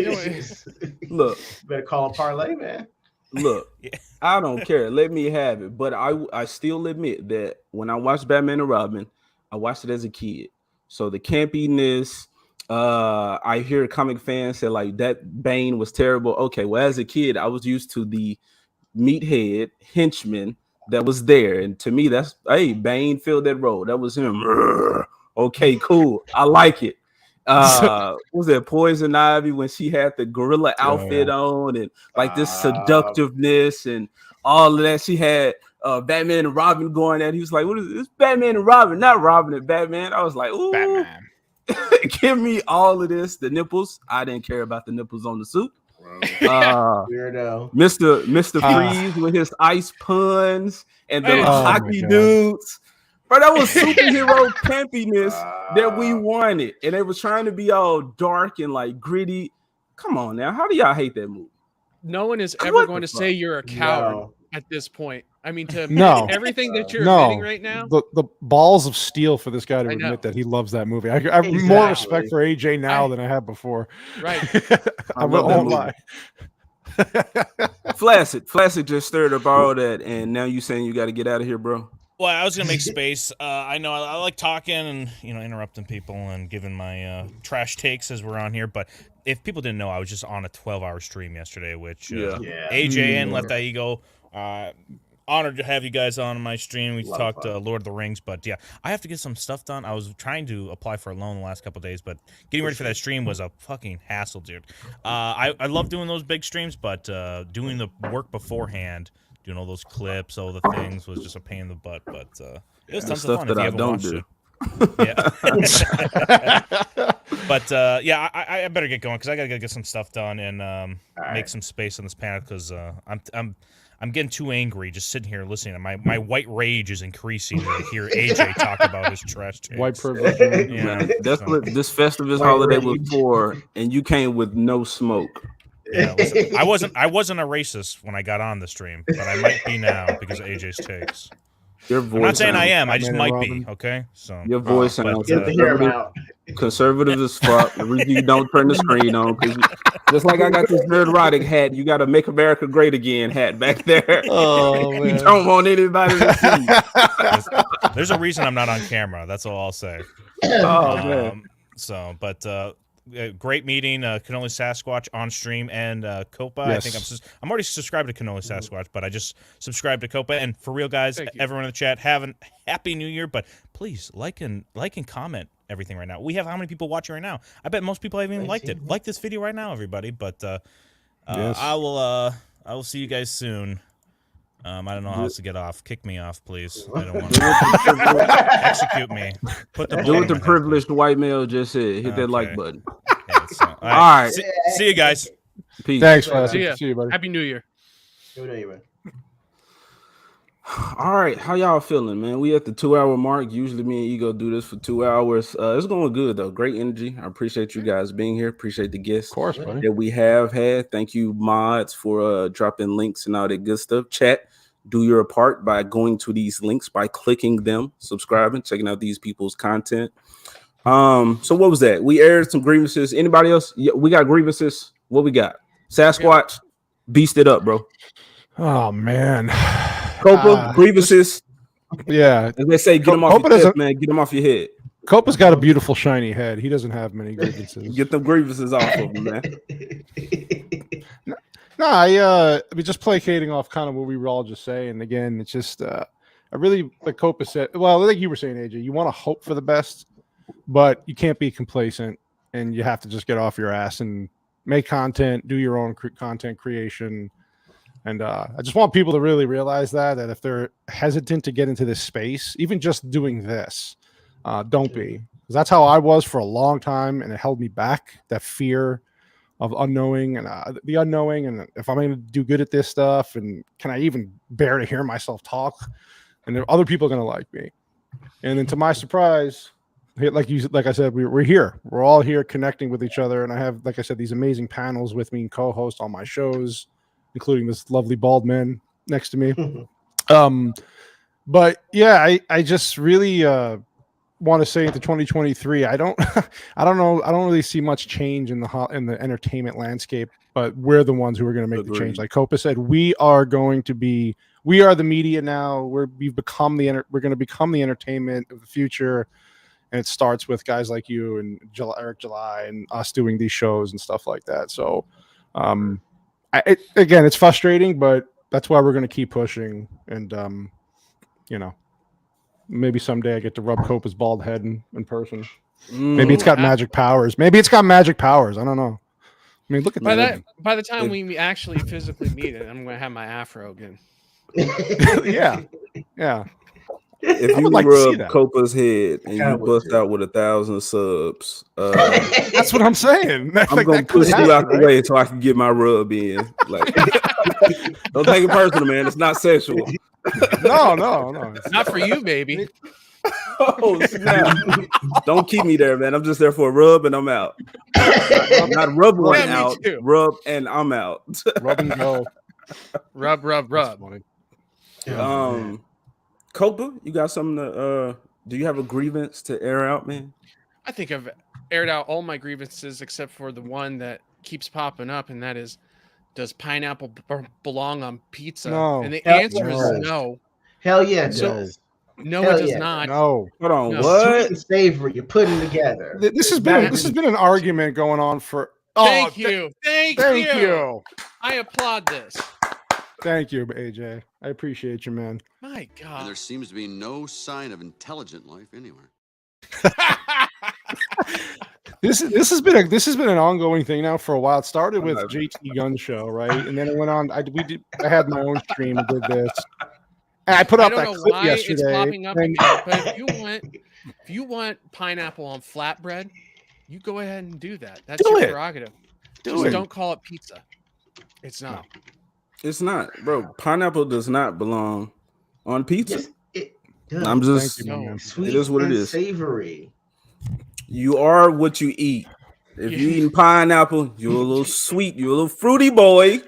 Look, better call a parlay, man. Look, I don't care. Let me have it. But I still admit that when I watched Batman and Robin, I watched it as a kid. So the campiness, I hear comic fans say like that Bane was terrible. Okay, well, as a kid, I was used to the meathead henchman that was there, and to me, that's Bane filled that role. That was him. Okay, cool. I like it. Was that Poison Ivy when she had the gorilla outfit on and like this seductiveness and all of that? She had Batman and Robin going at. He was like, "What is this? Batman and Robin, not Robin and Batman." I was like, "Ooh, Batman." Give me all of this. The nipples. I didn't care about the nipples on the suit. Weirdo. Mr. Freeze with his ice puns and the hockey dudes. Bro, that was superhero campiness that we wanted. And they were trying to be all dark and like gritty. Come on now. How do y'all hate that movie? No one is ever going to say you're a coward at this point. I mean, to everything that you're admitting right now. The balls of steel for this guy to admit that he loves that movie. I have more respect for AJ now than I had before. Right. I won't lie. Flaccid just stirred up all that, and now you saying you got to get out of here, bro. Well, I was gonna make space. I know I like talking and interrupting people and giving my trash takes as we're on here. But if people didn't know, I was just on a 12-hour stream yesterday, which AJ and Left Eye Ego. Honored to have you guys on my stream. We talked Lord of the Rings, but yeah, I have to get some stuff done. I was trying to apply for a loan the last couple of days, but getting ready for that stream was a fucking hassle, dude. I love doing those big streams, but doing the work beforehand, doing all those clips, all the things was just a pain in the butt. But it was tons of fun. That I don't do. Yeah. But yeah, I better get going because I gotta get some stuff done and make some space on this panel because I'm getting too angry just sitting here listening. My white rage is increasing to hear AJ talk about his trash takes. White privilege. Yeah, that's what this Festivus holiday was for, and you came with no smoke. Yeah, listen, I wasn't a racist when I got on the stream, but I might be now because of AJ's takes. Your voice. I'm not saying I am. I just might be. Okay, so your voice sounds conservative as fuck. The reason you don't turn the screen on because just like I got this nerdrotic hat, you got to Make America Great Again hat back there. Oh man, you don't want anybody to see. There's a reason I'm not on camera. That's all I'll say. Oh man. So, but great meeting Cannoli Sasquatch on stream and Copa. Yes. I think I'm already subscribed to Cannoli Sasquatch, but I just subscribed to Copa. And for real, guys, everyone in the chat, have a happy New Year. But please like and comment everything right now. We have how many people watching right now? I bet most people haven't even liked it. Like this video right now, everybody. But Yes. I will see you guys soon. I don't know how else to get off. Kick me off, please. I don't want to execute me. Put the do what the privileged white male just said. Hit that like button. Yeah, so, all right. See you guys. Peace. Thanks, Classic. See you, buddy. Happy New Year. Good day, man. All right, how y'all feeling, man? We at the 2-hour mark. Usually me and Ego do this for 2 hours. It's going good though. Great energy. I appreciate you guys being here. Appreciate the guests, Of course, buddy. that we have had. Thank you, mods, for dropping links and all that good stuff. Chat, do your part by going to these links, by clicking them, subscribing, checking out these people's content. So what was that? We aired some grievances. Anybody else? Yeah, we got grievances. What we got? Sasquatch, beast it up, bro. Oh man. Copa, grievances. Yeah. As they say, get them off your chest, man. Get them off your head. Copa's got a beautiful shiny head. He doesn't have many grievances. Get them grievances off of him, man. No, I mean, just placating off kind of what we were all just saying. Again, it's just I really, like Copa said, well, like you were saying, AJ, you want to hope for the best, but you can't be complacent, and you have to just get off your ass and make content, do your own content creation. And I just want people to really realize that if they're hesitant to get into this space, even just doing this, don't be. Because that's how I was for a long time, and it held me back, that fear of unknowing and the unknowing, and if I'm going to do good at this stuff, and can I even bear to hear myself talk, and other people are going to like me. And then to my surprise, like I said, we're here. We're all here connecting with each other, and I have, like I said, these amazing panels with me and co-host on my shows, including this lovely bald man next to me. But yeah, I just really want to say into 2023, I don't really see much change in the entertainment landscape, but we're the ones who are going to make the change. Like Copa said, we are the media now. We're going to become the entertainment of the future. And it starts with guys like you and Eric July and us doing these shows and stuff like that. So, again, it's frustrating, but that's why we're going to keep pushing. And, maybe someday I get to rub Copa's bald head in person. Maybe it's got magic powers. I don't know. I mean, look at that. By the time we actually physically meet it, I'm going to have my afro again. Yeah. If you rub Copa's head and you bust out with 1,000 subs, that's what I'm saying. I'm gonna push you out the way so I can get my rub in. Like, don't take it personal, man. It's not sexual. No. It's not for you, baby. Oh snap! Don't keep me there, man. I'm just there for a rub and I'm out. I'm not rub one out. Rub and I'm out. Rub and go. Rub. Copa, you got something to do you have a grievance to air out, man? I think I've aired out all my grievances except for the one that keeps popping up, and that is, does pineapple belong on pizza? No. And the answer is no. Hell yeah, it does. No, Hell it does yeah. not. No. Hold on, No. what? Sweet and savory, you're putting together. This has been an argument going on for. Thank you. Thank you. I applaud this. Thank you, AJ. I appreciate you, man. My God. And there seems to be no sign of intelligent life anywhere. This has been an ongoing thing now for a while. It started with JT Gun Show, right? And then it went on. I had my own stream and did this. And I put out that clip yesterday. It's popping up again, but if you want pineapple on flatbread, you go ahead and do that. That's your prerogative. Just don't call it pizza. It's not. No. It's not, bro. Pineapple does not belong on pizza. Yes, it does. I'm just Sweet it is what it is. Savory. You are what you eat. If you eating pineapple, you're a little sweet. You're a little fruity boy.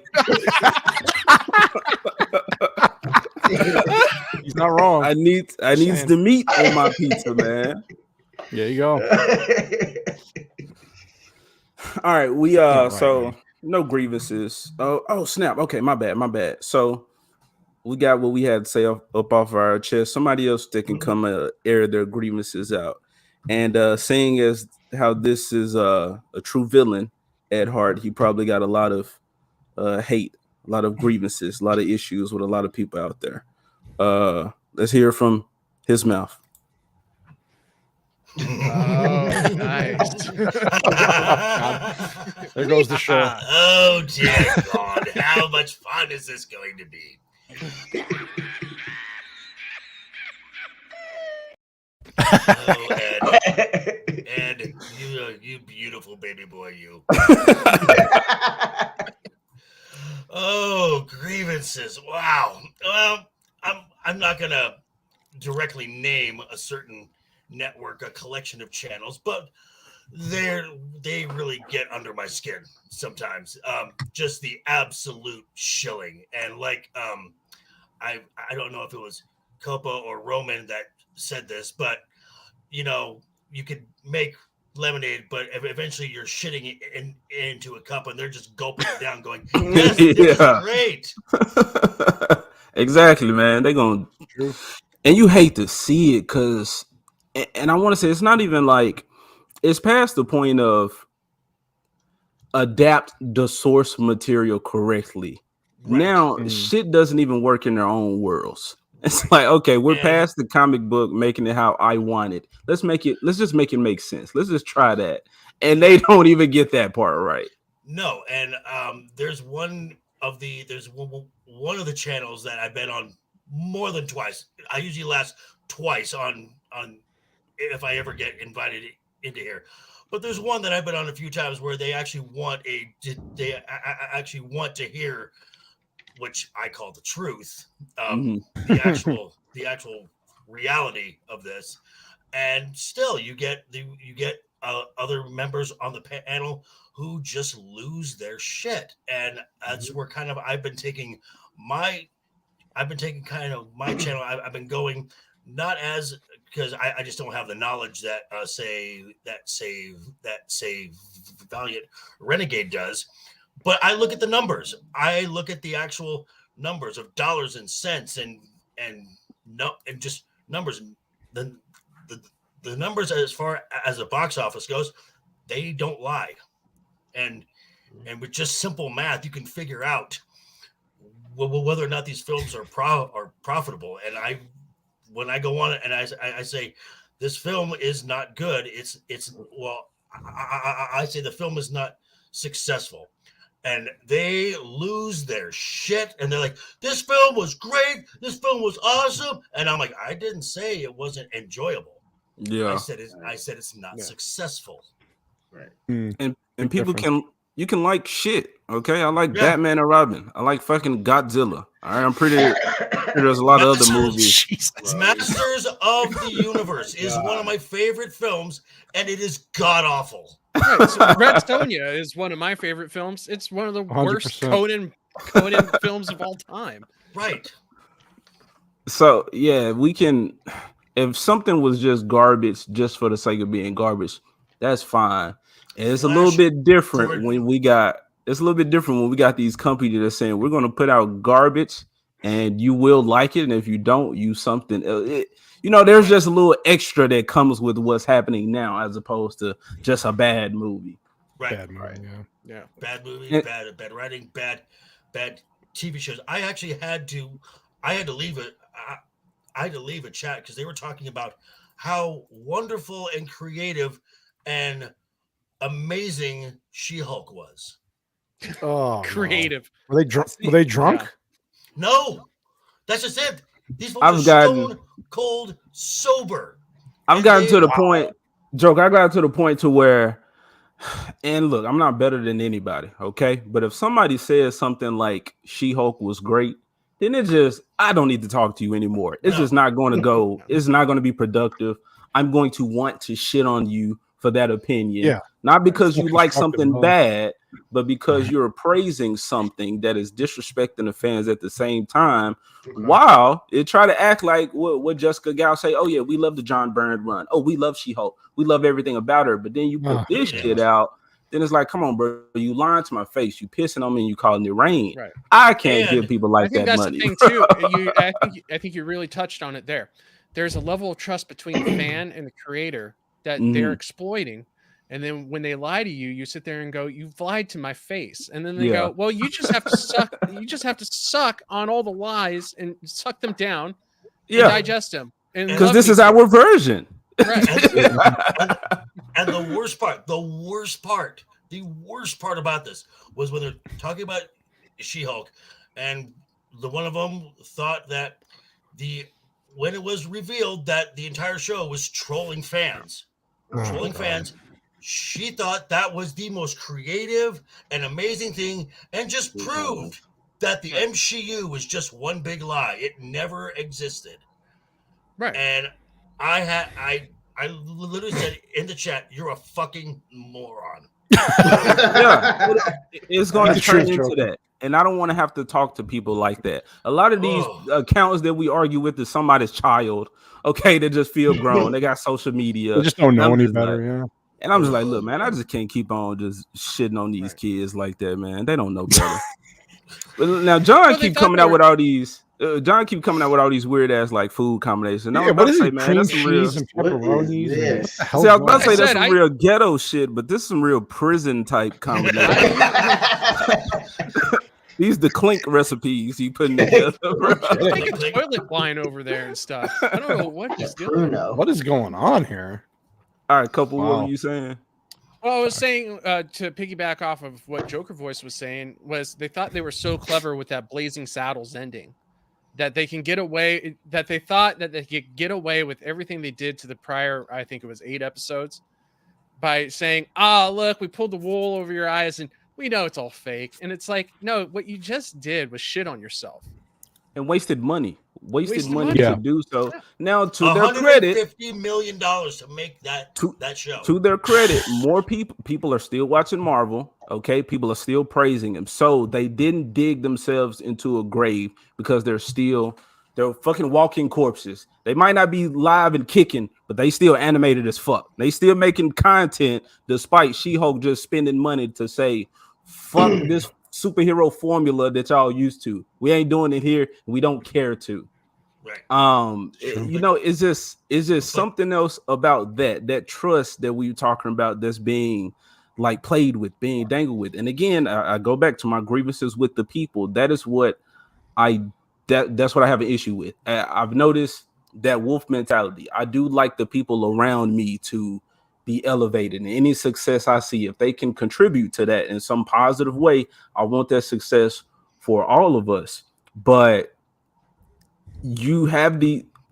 He's not wrong. I need the meat on my pizza, man. There you go. All right, we so no grievances. Oh snap. Okay, my bad. So we got what we had to say up off our chest. Somebody else that can come air their grievances out. And seeing as how this is a true villain at heart, he probably got a lot of hate, a lot of grievances, a lot of issues with a lot of people out there. Let's hear from his mouth. Oh, nice. There goes the show. Oh dear God, how much fun is this going to be? Oh, Ed, you beautiful baby boy, you. Oh, grievances! Wow. Well, I'm not gonna directly name a certain network, a collection of channels, but they really get under my skin sometimes. Just the absolute shilling, and like I don't know if it was Copa or Roman that said this, but you know, you could make lemonade, but eventually you're shitting it into a cup and they're just gulping it down going, yes, this is great. Exactly, man. They're going to, and you hate to see it because, and I want to say it's not even like, it's past the point of adapt the source material correctly. Right. Now, shit doesn't even work in their own worlds. It's like, okay, we're past the comic book making it how I want it. Let's just make it make sense. Let's just try that. And they don't even get that part right. No, and there's one of the channels that I've been on more than twice. I usually last twice on if I ever get invited into here. But there's one that I've been on a few times where they actually want to hear, which I call the truth, the actual reality of this, and still you get other members on the panel who just lose their shit, and that's where kind of I've been taking kind of my channel. I've been going not as because I just don't have the knowledge that say Valiant Renegade does. But I look at the numbers. I look at the actual numbers of dollars and cents and just numbers. The numbers as far as the box office goes, they don't lie. And with just simple math, you can figure out whether or not these films are profitable. And when I go on it and I say this film is not good, I say the film is not successful. And they lose their shit, and they're like, "This film was great. This film was awesome." And I'm like, "I didn't say it wasn't enjoyable. Yeah, I said it's not successful." Right. And people you can like shit. Okay, I like Batman and Robin. I like fucking Godzilla. All right, I'm pretty. There's a lot of other movies. Masters of the Universe is one of my favorite films, and it is god awful. Right, so Red Sonja is one of my favorite films. It's one of the 100%. Worst Conan films of all time. Right. So yeah, we can. If something was just garbage, just for the sake of being garbage, that's fine. And it's a little bit different when we got. It's a little bit different when we got these companies that are saying we're going to put out garbage, and you will like it, and if you don't, use something. There's just a little extra that comes with what's happening now, as opposed to just a bad movie. Right. Bad movie, yeah. Bad movie, bad writing, bad TV shows. I actually had to leave it. I had to leave a chat because they were talking about how wonderful and creative and amazing She-Hulk was. Oh, creative. No. Were they drunk? Yeah. No, that's just it. These folks are stone cold sober. I've gotten to the point, Joke. I got to the point to where, and look, I'm not better than anybody, okay? But if somebody says something like She-Hulk was great, then I don't need to talk to you anymore. It's just not going to go. It's not going to be productive. I'm going to want to shit on you for that opinion. Yeah. Not because you like something bad, but because you're praising something that is disrespecting the fans at the same time. While they try to act like what Jessica Gal say, oh yeah, we love the John Byrne run. Oh, we love She-Hulk. We love everything about her. But then you put this shit out, then it's like, come on, bro, you lying to my face. You pissing on me and you calling it rain. Right. I can't give people like that money. I think that's the thing too. I think you really touched on it there. There's a level of trust between the fan and the creator that they're exploiting. And then when they lie to you, you sit there and go, "You've lied to my face." And then they go, "Well, you just have to suck. You just have to suck on all the lies and suck them down, and digest them." Because this is our version. Right. And the worst part about this was when they're talking about She-Hulk, and the one of them thought that when it was revealed that the entire show was trolling fans, she thought that was the most creative and amazing thing, and just proved that the MCU was just one big lie. It never existed. Right. And I literally said in the chat, "You're a fucking moron." It's going to turn into that. And I don't want to have to talk to people like that. A lot of these accounts that we argue with is somebody's child. Okay, they just feel grown. They got social media. They just don't know any better. And I'm just like, look, man, I just can't keep on just shitting on these kids like that, man. They don't know better. But now John keep coming out with all these. John keep coming out with all these weird ass like food combinations. I was about to say, man, that's some real. And pepperonis. See, I was about to say that's some real ghetto shit, but this is some real prison type combination. These the clink recipes he putting together. Like a toilet line over there and stuff. I don't know what he's doing. What is going on here? All right, couple. What were you saying? Well, I was saying to piggyback off of what Joker Voice was saying was they thought they were so clever with that Blazing Saddles ending that they can get away. That they thought that they could get away with everything they did to the prior, I think it was 8 episodes, by saying, look, we pulled the wool over your eyes and we know it's all fake." And it's like, no, what you just did was shit on yourself and wasted money. Wasted money to do so. Now, to their credit, $150 million to make that show. To their credit, more people are still watching Marvel. Okay, people are still praising him. So they didn't dig themselves into a grave because they're fucking walking corpses. They might not be live and kicking, but they still animated as fuck. They still making content despite She-Hulk just spending money to say, "Fuck this superhero formula that y'all used to. We ain't doing it here. We don't care to." Right. It's just something else about that trust that we were talking about that's being like played with, being dangled with. And again, I go back to my grievances with the people. That is what that's what I have an issue with. I've noticed that wolf mentality. I do like the people around me to be elevated, and any success I see, if they can contribute to that in some positive way, I want that success for all of us. But you have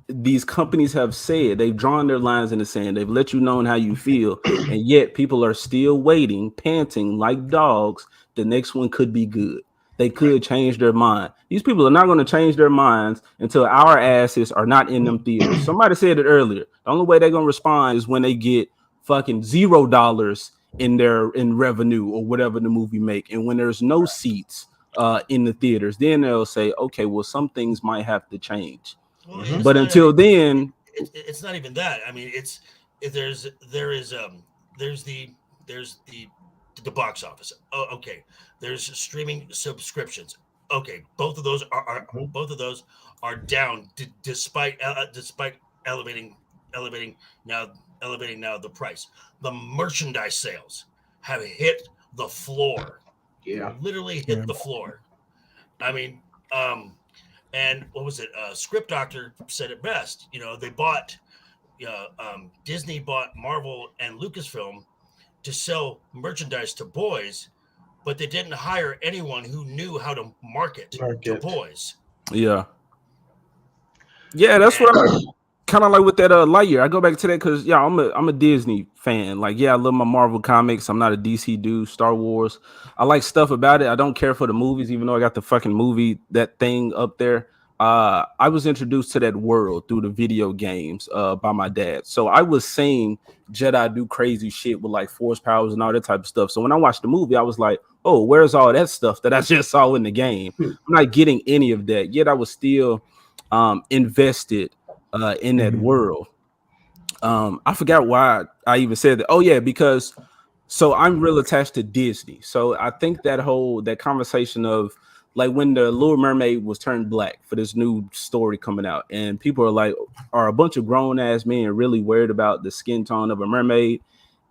these companies have said, they've drawn their lines in the sand, they've let you know how you feel, and yet people are still waiting, panting like dogs. The next one could be good. They could change their mind. These people are not going to change their minds until our asses are not in them theaters. Somebody said it earlier. The only way they're going to respond is when they get fucking $0 in revenue or whatever the movie make, and when there's no seats in the theaters, then they'll say, okay, well, some things might have to change. Well, but until then, it's not even that. I mean, there's the box office. Oh, okay. There's streaming subscriptions. Okay, both of those are down despite elevating now the price. The merchandise sales have hit the floor. Literally hit the floor. I mean, and what was it? Script Doctor said it best. They bought, Disney bought Marvel and Lucasfilm to sell merchandise to boys, but they didn't hire anyone who knew how to market. To boys. Yeah, that's what I'm kind of like with that Lightyear. I go back to that because I'm a Disney fan. Like, I love my Marvel comics. I'm not a DC dude. Star Wars, I like stuff about it. I don't care for the movies, even though I got the fucking movie that thing up there. I was introduced to that world through the video games by my dad. So I was seeing Jedi do crazy shit with like force powers and all that type of stuff. So when I watched the movie, I was like, oh, where's all that stuff that I just saw in the game? I'm not getting any of that. Yet I was still invested in that world. I forgot why I even said that. Oh yeah, because I'm real attached to Disney. So I think that conversation of like when the Little Mermaid was turned black for this new story coming out, and people are like, are a bunch of grown ass men really worried about the skin tone of a mermaid?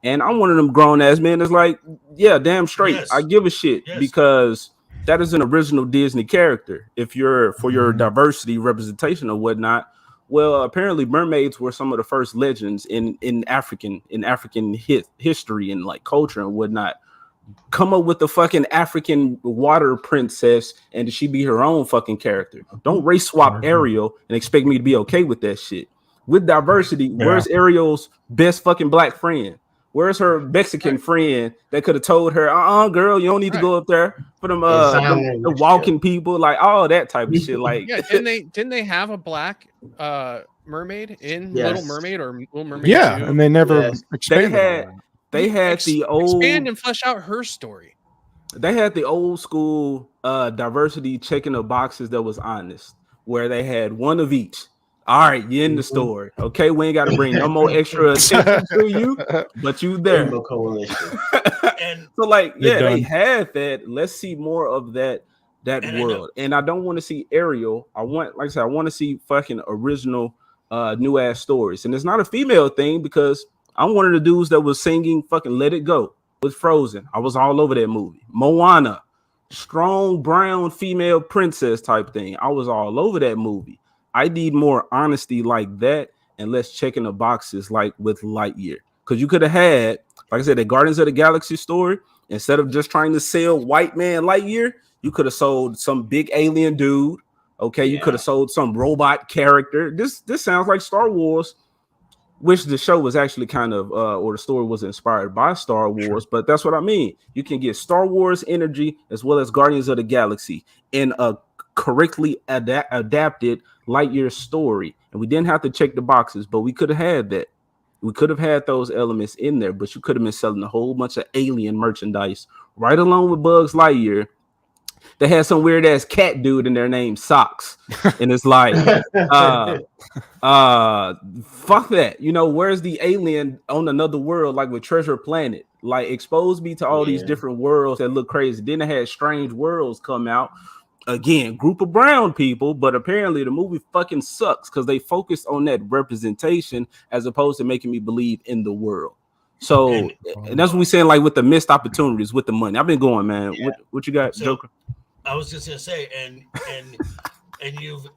And I'm one of them grown ass men that's like, yeah, damn straight. Yes. I give a shit Yes. because that is an original Disney character. If you're for your diversity representation or whatnot, well, apparently mermaids were some of the first legends in African history and like culture and whatnot. Come up with the fucking African water princess and she be her own fucking character. Don't race swap Ariel and expect me to be okay with that shit. With diversity, where's Ariel's best fucking black friend? Where's her Mexican friend that could have told her, girl, you don't need to go up there for them the walking people, like all that type of shit. Like, yeah, didn't they have a black mermaid in Little Mermaid or Little Mermaid? Yeah, 2? and they never expanded. They had the old expand and flesh out her story. They had the old school diversity checking the boxes that was honest, where they had one of each. All right, you're in the story. Okay, we ain't got to bring no more extra attention to you, but you there. Rainbow Coalition. So like, yeah, they had that. Let's see more of that world. And I don't want to see Ariel. I want, like I said, I want to see fucking original new ass stories. And it's not a female thing because I'm one of the dudes that was singing fucking Let It Go with Frozen. I was all over that movie. Moana, strong brown female princess type thing. I was all over that movie. I need more honesty like that and less checking the boxes like with Lightyear. Because you could have had, like I said, the Guardians of the Galaxy story. Instead of just trying to sell white man Lightyear, you could have sold some big alien dude. Okay, you could have sold some robot character. This sounds like Star Wars, which the show was actually kind of, or the story was inspired by Star Wars, but that's what I mean. You can get Star Wars energy as well as Guardians of the Galaxy in a correctly adapted Lightyear story. And we didn't have to check the boxes, but we could have had that. We could have had those elements in there, but you could have been selling a whole bunch of alien merchandise right along with Buzz Lightyear. They had some weird ass cat dude in their name, Socks. And it's like, fuck that. You know, where's the alien on another world, like with Treasure Planet? Like, expose me to all these different worlds that look crazy. Then they had Strange Worlds come out. Again, group of brown people, but apparently the movie fucking sucks because they focused on that representation as opposed to making me believe in the world. So, and that's what we saying, like with the missed opportunities with the money. I've been going, man. Yeah. What you got, Joker? I was just gonna say, and you've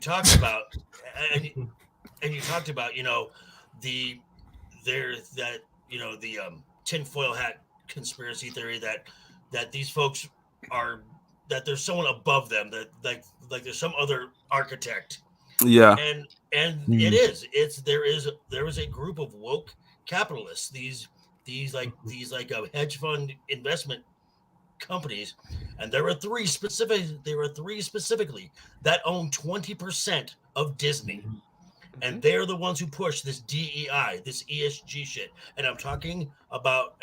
talked about, and you talked about, you know, the tinfoil hat conspiracy theory that these folks are, that there's someone above them, that like there's some other architect. Yeah. And there is a group of woke capitalists, these hedge fund investment companies, and there are three specifically that own 20% of Disney. And they're the ones who push this DEI, this ESG shit. And I'm talking about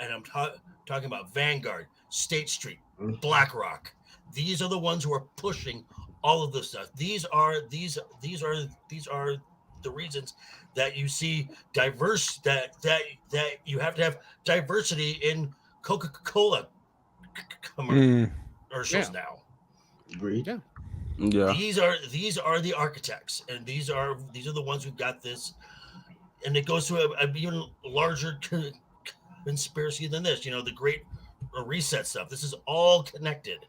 Vanguard, State Street, BlackRock. These are the ones who are pushing all of this stuff. These are the reasons that you see diverse that you have to have diversity in Coca-Cola commercials now. Agreed. Yeah. Yeah. These are the architects, and these are the ones who got this, and it goes to a even larger conspiracy than this. You know, the Great Reset stuff. This is all connected.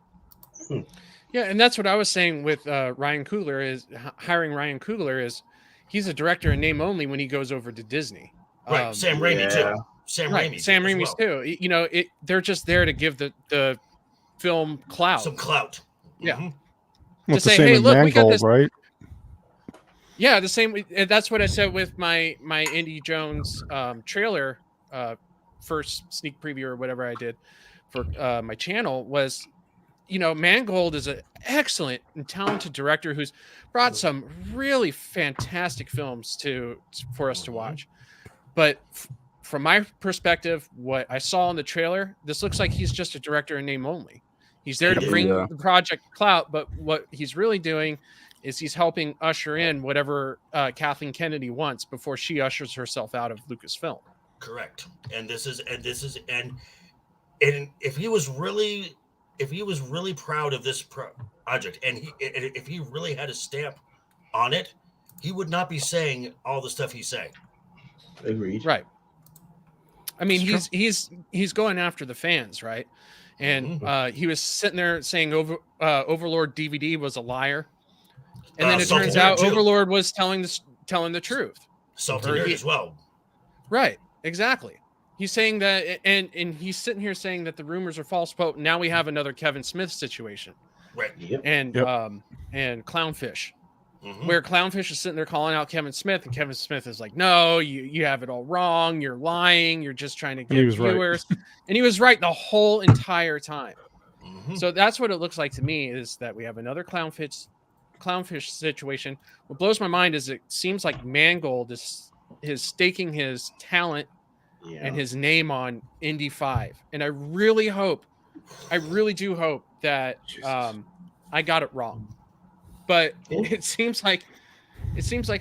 Yeah, and that's what I was saying with Ryan Coogler is hiring Ryan Coogler is he's a director in name only when he goes over to Disney. Right, Sam Raimi too. Sam Raimi's too. You know, they're just there to give the film clout. Some clout. Yeah. Mm-hmm. To say, hey, look, we got this. Right? Yeah, the same. That's what I said with my Indy Jones trailer, first sneak preview or whatever I did for my channel was, you know, Mangold is an excellent and talented director who's brought some really fantastic films for us to watch. But from my perspective, what I saw in the trailer, this looks like he's just a director in name only. He's there to bring the project clout, but what he's really doing is he's helping usher in whatever Kathleen Kennedy wants before she ushers herself out of Lucasfilm. Correct. And if he was really if he was really proud of this project, and if he really had a stamp on it, he would not be saying all the stuff he's saying. Agreed. Right. I mean, he's going after the fans, right? And he was sitting there saying Overlord DVD was a liar, and then it turns out Overlord was telling the truth. Salty as well. Right. Exactly. He's saying that, and he's sitting here saying that the rumors are false. But now we have another Kevin Smith situation, right? Yep. And Clownfish, where Clownfish is sitting there calling out Kevin Smith, and Kevin Smith is like, "No, you have it all wrong. You're lying. You're just trying to get viewers." Right. And he was right the whole entire time. So that's what it looks like to me, is that we have another Clownfish situation. What blows my mind is it seems like Mangold is staking his talent and his name on Indy 5, and I really do hope that I got it wrong, but it seems like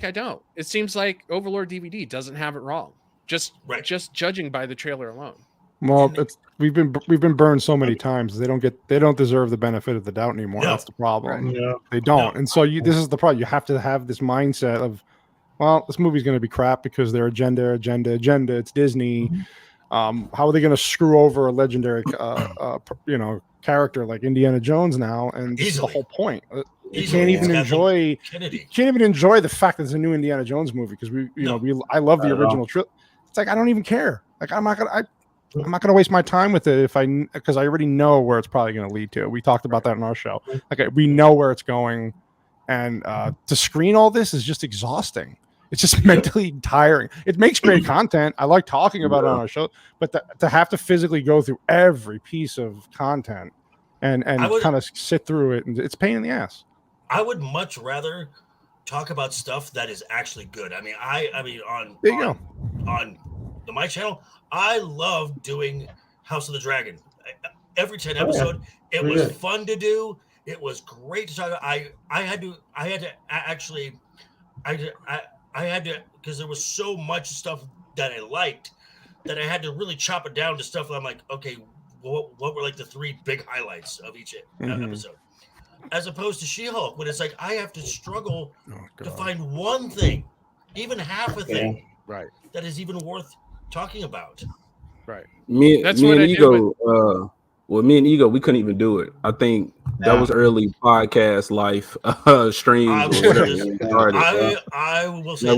I don't. It seems like Overlord DVD doesn't have it wrong, just judging by the trailer alone. Well, we've been burned so many times. They don't deserve the benefit of the doubt anymore. No. That's the problem. Right. Yeah. They don't. No. And so this is the problem. You have to have this mindset of, well, this movie's going to be crap because their agenda. It's Disney. How are they going to screw over a legendary, character like Indiana Jones now? And this is the whole point. You can't even enjoy the fact that it's a new Indiana Jones movie because I love the original trilogy. It's like I don't even care. Like I'm not gonna waste my time with it because I already know where it's probably going to lead to. We talked about that in our show. Like we know where it's going, and to screen all this is just exhausting. It's just mentally tiring. It makes great content. I like talking about it on our show, but to have to physically go through every piece of content and kind of sit through it, and it's a pain in the ass. I would much rather talk about stuff that is actually good. I mean, on my channel, I love doing House of the Dragon. Every 10 episode, it was fun to do. It was great to talk about. I had to because there was so much stuff that I liked that I had to really chop it down to stuff that I'm like, okay, what were like the 3 big highlights of each episode? As opposed to She-Hulk, when it's like I have to struggle to find one thing, even half a thing, that is even worth talking about. Right. Me and Ego, we couldn't even do it. I think that was early podcast life streams. I will say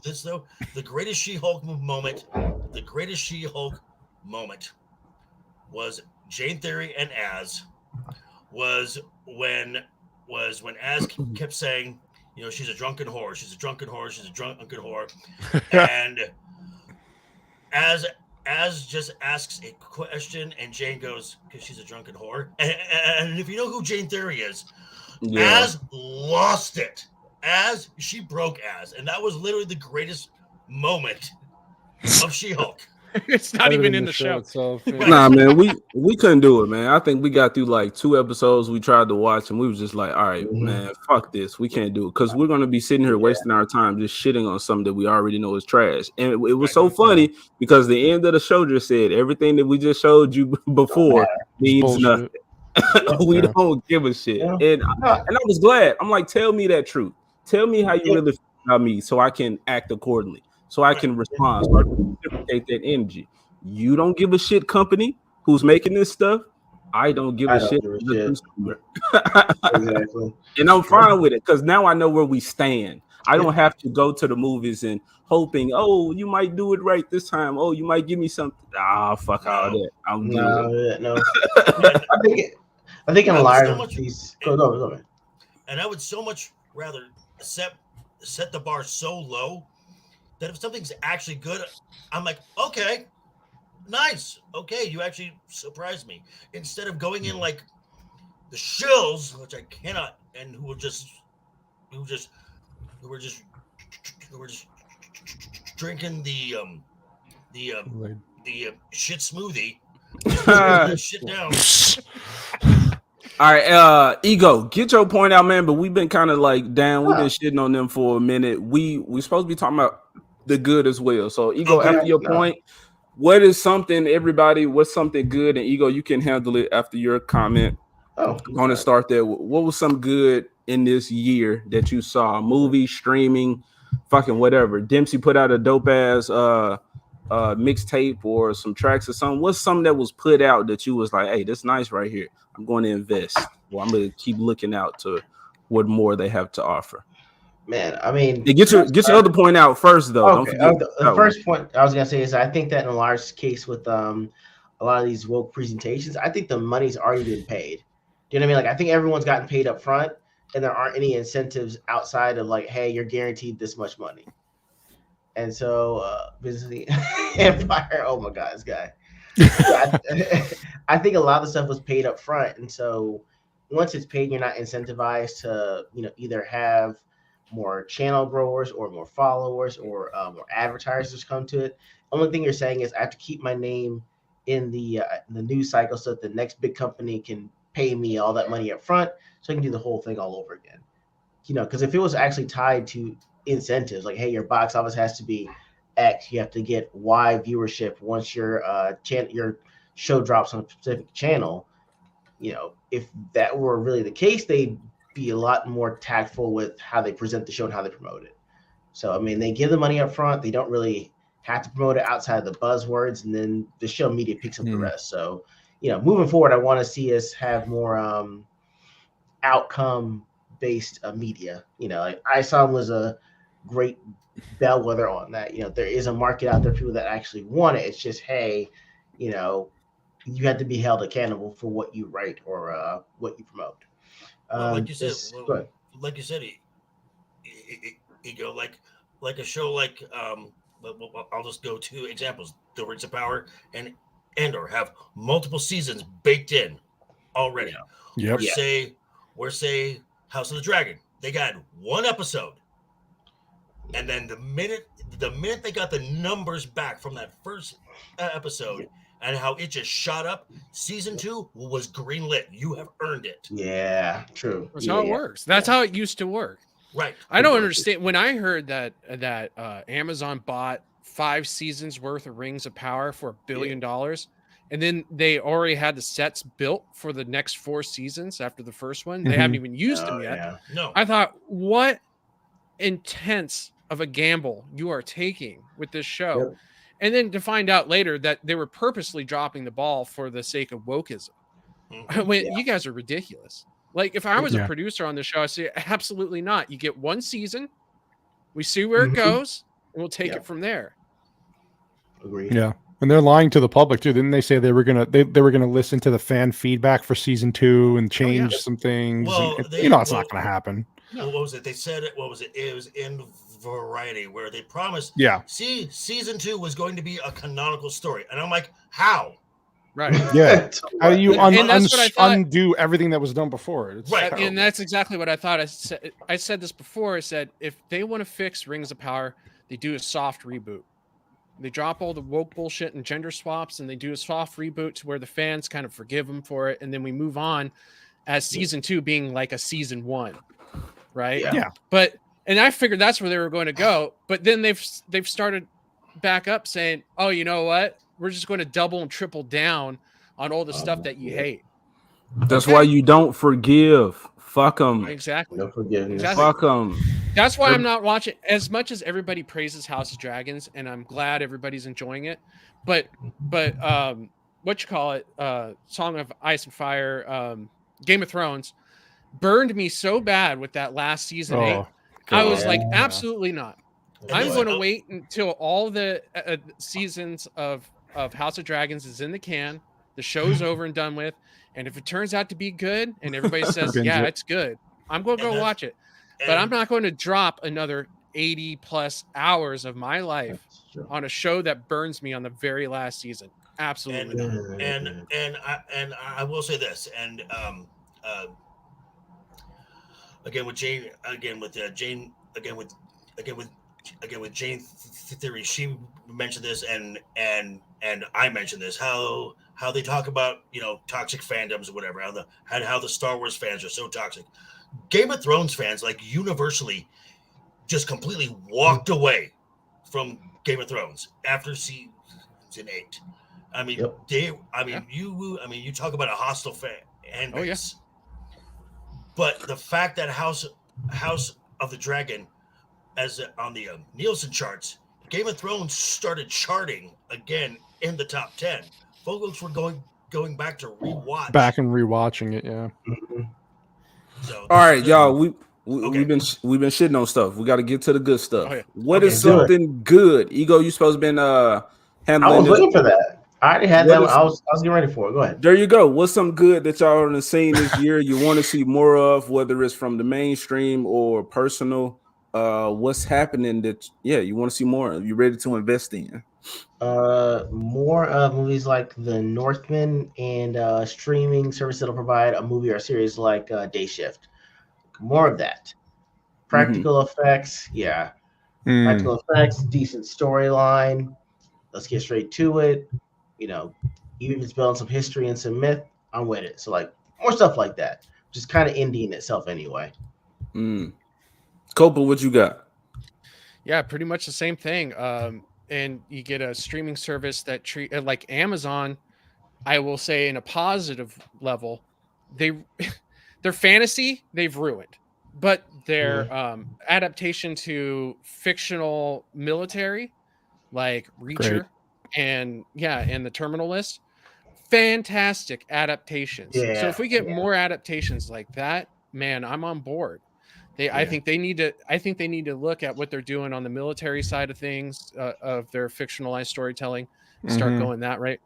this though: the greatest She-Hulk moment was Jane Theory and Az. Was when Az kept saying, she's a drunken whore, and Az just asks a question, and Jane goes, because she's a drunken whore. And if you know who Jane Theory is, Az lost it. She broke Az, and that was literally the greatest moment of She-Hulk. It's not even in the show itself. Nah, man, we couldn't do it, man. I think we got through like 2 episodes we tried to watch, and we was just like, all right, man, fuck this. We can't do it because we're gonna be sitting here wasting our time just shitting on something that we already know is trash. And it was so funny because the end of the show just said everything that we just showed you before means nothing. We don't give a shit. And I was glad. I'm like, tell me that truth. Tell me how you really feel about me so I can act accordingly. So I can respond, so I can reciprocate that energy. You don't give a shit, company who's making this stuff. I don't give a shit. Exactly. And I'm fine with it because now I know where we stand. I don't have to go to the movies and hoping, oh, you might do it right this time. Oh, you might give me something. Fuck all that. I'm good. No. I think in a lot of these. Go. And I would so much rather set the bar so low that if something's actually good, I'm like, okay, nice. Okay, you actually surprised me. Instead of going in like the shills, which I cannot, and who were just drinking the shit smoothie. Shit down. All right, Ego, get your point out, man. But we've been kind of like down. We've been shitting on them for a minute. We supposed to be talking about the good as well. So, Ego, after your point, what is something, everybody? What's something good? And Ego, you can handle it after your comment. Oh, I'm going to start there. What was some good in this year that you saw? Movie, streaming, fucking whatever. Dempsey put out a dope ass mixtape or some tracks or something. What's something that was put out that you was like, hey, that's nice right here. I'm going to invest. Well, I'm going to keep looking out to what more they have to offer. Man, I mean, get your other point out first, though. Okay, Don't forget the first point I was gonna say is I think that in a large case with a lot of these woke presentations, I think the money's already been paid. Do you know what I mean? Like I think everyone's gotten paid up front, and there aren't any incentives outside of like, hey, you're guaranteed this much money. And so, Business Empire. Oh my God, this guy. I think a lot of the stuff was paid up front, and so once it's paid, you're not incentivized to either have more channel growers or more followers or more advertisers come to it. Only thing you're saying is I have to keep my name in the news cycle so that the next big company can pay me all that money up front, so I can do the whole thing all over again. Because if it was actually tied to incentives, like hey, your box office has to be X, you have to get Y viewership once your your show drops on a specific channel. If that were really the case, they'd be a lot more tactful with how they present the show and how they promote it. So, I mean, they give the money up front. They don't really have to promote it outside of the buzzwords, and then the show media picks up the rest. So, moving forward, I want to see us have more outcome-based media. Like ISOM was a great bellwether on that. There is a market out there, people that actually want it. It's just, hey, you have to be held accountable for what you write or what you promote. Like you said, Ego, like a show like I'll just go to examples: The Rings of Power and Andor have multiple seasons baked in already. Yeah. Yep. Or say House of the Dragon, they got one episode, and then the minute they got the numbers back from that first episode. And how it just shot up. Season 2 was greenlit. You have earned it. Yeah, true. That's how it works. That's how it used to work. Right. I don't understand. When I heard that Amazon bought 5 seasons worth of Rings of Power for $1 billion, and then they already had the sets built for the next 4 seasons after the first one. They haven't even used them yet. Yeah. No. I thought, what intense of a gamble you are taking with this show. Yep. And then to find out later that they were purposely dropping the ball for the sake of wokeism. You guys are ridiculous. Like, if I was a producer on the show, I'd say, absolutely not. You get 1 season, we see where it goes, and we'll take it from there. Agreed. Yeah. And they're lying to the public too. Didn't they say they were gonna listen to the fan feedback for season 2 and change some things? Well, it's not gonna happen. What was it? They said it. What was it? It was in Variety where they promised. Yeah. See, season 2 was going to be a canonical story, and I'm like, how? Right. Yeah. How do you undo everything that was done before? It's right. And that's exactly what I thought. I said this before. I said if they want to fix Rings of Power, they do a soft reboot. They drop all the woke bullshit and gender swaps, and they do a soft reboot to where the fans kind of forgive them for it, and then we move on as season 2 being like a season 1, right? Yeah. And I figured that's where they were going to go, but then they've started back up saying, "Oh, you know what? We're just going to double and triple down on all the stuff that you hate." That's why you don't forgive. Fuck them. Exactly. No forgiveness. Exactly. Fuck them. That's why I'm not watching. As much as everybody praises House of Dragons, and I'm glad everybody's enjoying it, but what you call it, Song of Ice and Fire, Game of Thrones, burned me so bad with that last season 8. I was like, absolutely not. I'm going to wait until all the seasons of House of Dragons is in the can, the show's over and done with, and if it turns out to be good and everybody says, yeah, it's good, I'm going to go watch it. But I'm not going to drop another 80 plus hours of my life on a show that burns me on the very last season. Absolutely not. And I will say this, and again with Jane Theory, she mentioned this, and I mentioned this, how they talk about toxic fandoms or whatever, how the Star Wars fans are so toxic. Game of Thrones fans universally just completely walked away from Game of Thrones after 2008. I mean, Yep. you talk about a hostile fan base. Oh, yeah. But the fact that House of the Dragon, as on the Nielsen charts, Game of Thrones started charting again in the top 10. Folks were going back to rewatch. Back and rewatching it, yeah. Mm-hmm. So All right, y'all. We've been shitting on stuff. We got to get to the good stuff. Oh, yeah. What is something good? Ego, you supposed to been handling. I was this. waiting for that. I already had What that. is- I was getting ready for it. Go ahead. There you go. What's some good that y'all are seeing this year? You want to see more of, whether it's from the mainstream or personal. What's happening that you want to see more of? You ready to invest in? More movies like The Northman and streaming service that'll provide a movie or series like Day Shift. More of that. Practical effects, yeah. Practical effects, decent storyline. Let's get straight to it. You know, even if it's building some history and some myth, I'm with it. So like more stuff like that. Just kind of indie in itself anyway. Copa, what you got? Yeah, pretty much the same thing. And you get a streaming service that treat like Amazon. I will say in a positive level, their fantasy they've ruined, but their adaptation to fictional military like Reacher and the Terminal List, fantastic adaptations. So if we get more adaptations like that, man, I'm on board. I think they need to look at what they're doing on the military side of things, of their fictionalized storytelling, start going that right.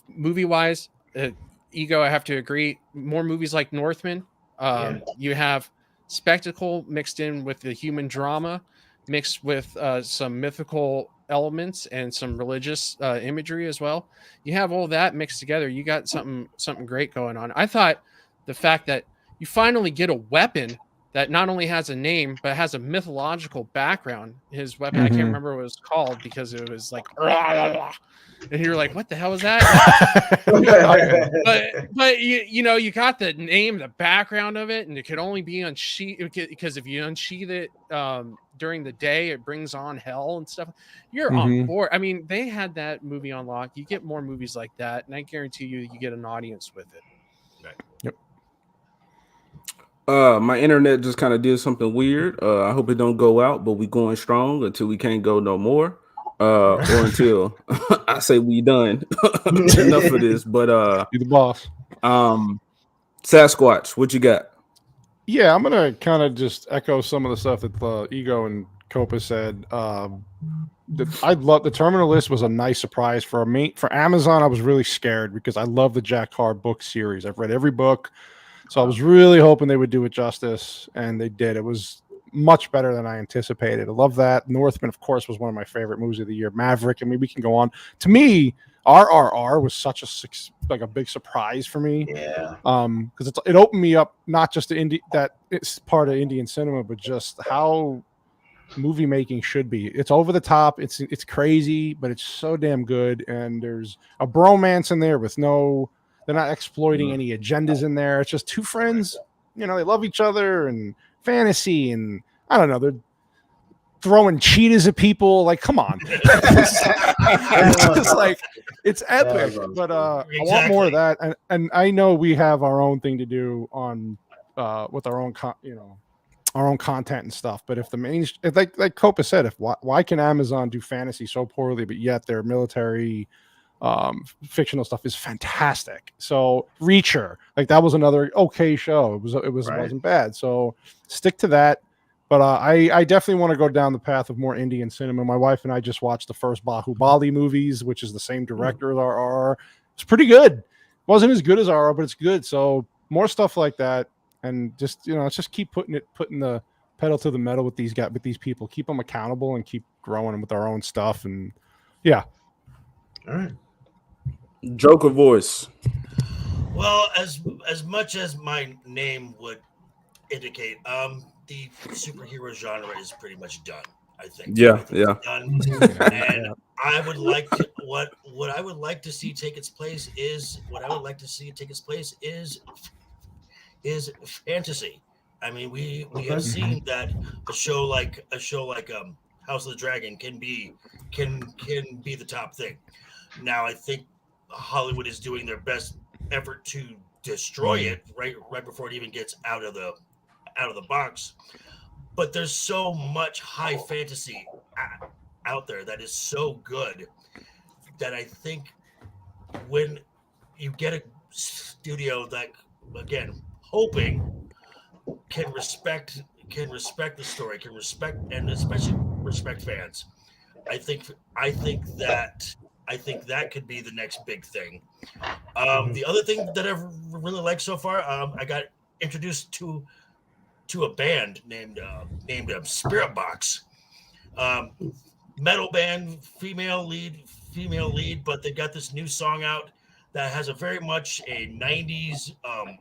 Movie wise, Ego, I have to agree. More movies like Northman. You have spectacle mixed in with the human drama, mixed with some mythical elements and some religious imagery as well. You have all that mixed together. You got something great going on. I thought the fact that you finally get a weapon that not only has a name but has a mythological background. His weapon, I can't remember what it was called because it was like, and you're like, what the hell is that? but you got the name, the background of it, and it could only be unsheathed because if you unsheath it during the day, it brings on hell and stuff. You're on board. I mean, they had that movie on lock. You get more movies like that, and I guarantee you get an audience with it. Right. Yep. My internet just kind of did something weird. I hope it don't go out, but we going strong until we can't go no more. Or until I say we done. Enough of this. But you the boss. Sasquatch, what you got? Yeah, I'm gonna kind of just echo some of the stuff that Ego and Copa said. I love the Terminal List was a nice surprise for Amazon. I was really scared because I love the Jack Carr book series. I've read every book. So I was really hoping they would do it justice, and they did. It was much better than I anticipated. I love that. Northman, of course, was one of my favorite movies of the year. Maverick, I mean, we can go on. To me, RRR was such a big surprise for me. Yeah. Because it opened me up not just to that it's part of Indian cinema, but just how movie making should be. It's over the top. It's crazy, but it's so damn good. And there's a bromance in there with they're not exploiting any agendas in there. It's just two friends, they love each other and fantasy, and I don't know, they're throwing cheetahs at people. Like, come on. It's just like, it's epic. But I want more of that. And I know we have our own thing to do on with our own our own content and stuff. But if like Copa said, why can Amazon do fantasy so poorly, but yet their military fictional stuff is fantastic? So Reacher, like, that was another okay show. It wasn't bad. So stick to that. But I definitely want to go down the path of more Indian cinema. My wife and I just watched the first Bahubali movies, which is the same director as RR. It's pretty good. Wasn't as good as RR, but it's good. So more stuff like that, and just let's just keep putting the pedal to the metal with these people. Keep them accountable and keep growing with our own stuff. And yeah. All right. Joker voice. Well, as much as my name would indicate, the superhero genre is pretty much done, I think. Yeah. Done. And I would like to what I would like to see take its place is fantasy. I mean, we have seen that a show like House of the Dragon can be the top thing. Now I think Hollywood is doing their best effort to destroy it right before it even gets out of the box. But there's so much high fantasy out there that is so good that I think when you get a studio that, again, hoping can respect the story, can respect, and especially respect fans, I think that could be the next big thing. The other thing that I've really liked so far, I got introduced to a band named Spirit Box, metal band, female lead, but they got this new song out that has a very much a 90s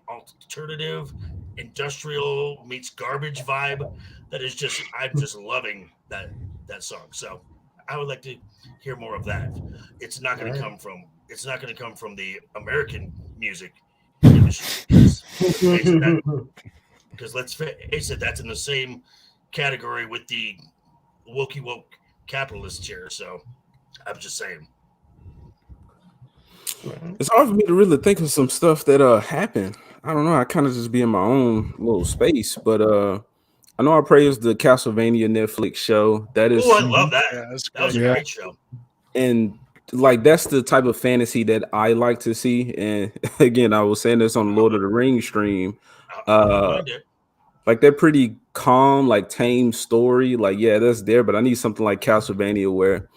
alternative industrial meets garbage vibe that is just, I'm just loving that song. So I would like to hear more of that. It's not going to come from the American music industry, because let's face it, that's in the same category with the woke capitalists here. So I'm just saying. It's hard for me to really think of some stuff that happened. I don't know. I kind of just be in my own little space, but I know I praised the Castlevania Netflix show. That is, Oh, I love that. Yeah, that's That was a good. great show. and like that's the type of fantasy that I like to see. And again, I was saying this on the Lord of the Rings stream. I don't mind it. Like that pretty calm, like tame story. Like, yeah, that's there, but I need something like Castlevania where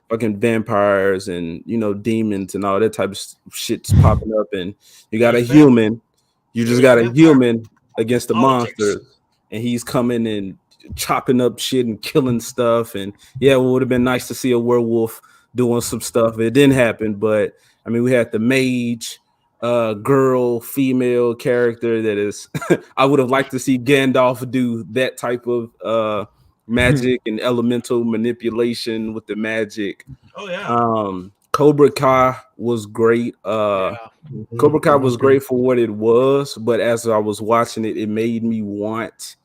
fucking vampires and demons and all that type of shit's popping up, and you got a human. You just got a human against the monster, and he's coming and chopping up shit and killing stuff. And yeah, it would have been nice to see a werewolf doing some stuff. It didn't happen, but I mean, we had the mage, girl, female character that is. I would have liked to see Gandalf do that type of magic and elemental manipulation with the magic. Oh yeah. Cobra Kai was great. Cobra Kai was great for what it was, but as I was watching it, it made me want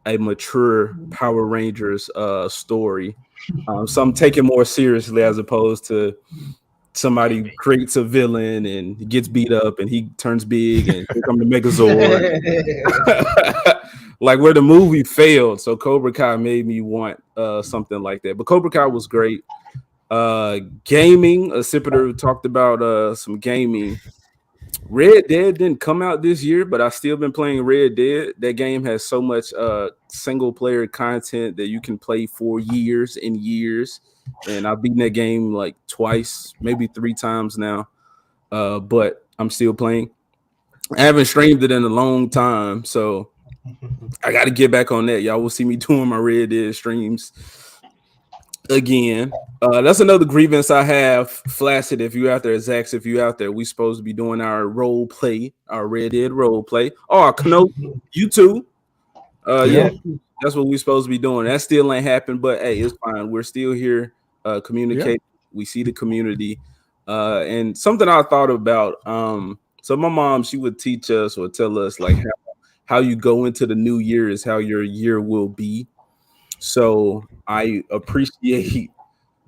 a mature Power Rangers story. So I'm taking more seriously as opposed to somebody creates a villain and gets beat up and he turns big and here come the Megazord. Like where the movie failed. So Cobra Kai made me want something like that. But Cobra Kai was great. Gaming, a Sipiter talked about some gaming. Red Dead didn't come out this year, but I still been playing Red Dead. That game has so much single player content that you can play for years and years. And I've beaten that game like twice, maybe 3 times now. But I'm still playing. I haven't streamed it in a long time, so I got to get back on that. Y'all will see me doing my Red Dead streams again. That's another grievance I have. Flaccid, if you out there, Zax, if you out there, we supposed to be doing our role play, our Red Dead role play. Oh, Kano, you too. Yeah, that's what we supposed to be doing. That still ain't happened, but hey, it's fine. We're still here. Communicate. We see the community. And something I thought about. So my mom, she would teach us or tell us like how you go into the new year is how your year will be. So I appreciate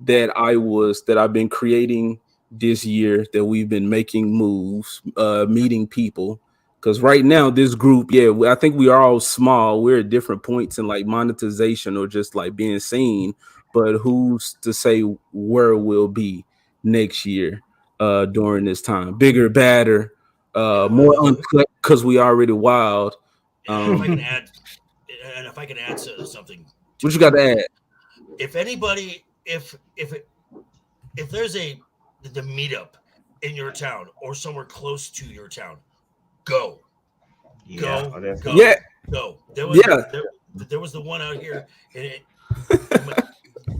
that I've been creating this year, that we've been making moves, meeting people. Because right now, this group, I think we are all small. We're at different points in like monetization or just like being seen. But who's to say where we'll be next year during this time? Bigger, badder, more uncut because we already wild. If I can add something. What you got to add? If anybody, if there's the meetup in your town or somewhere close to your town, go. Go. There was the one out here.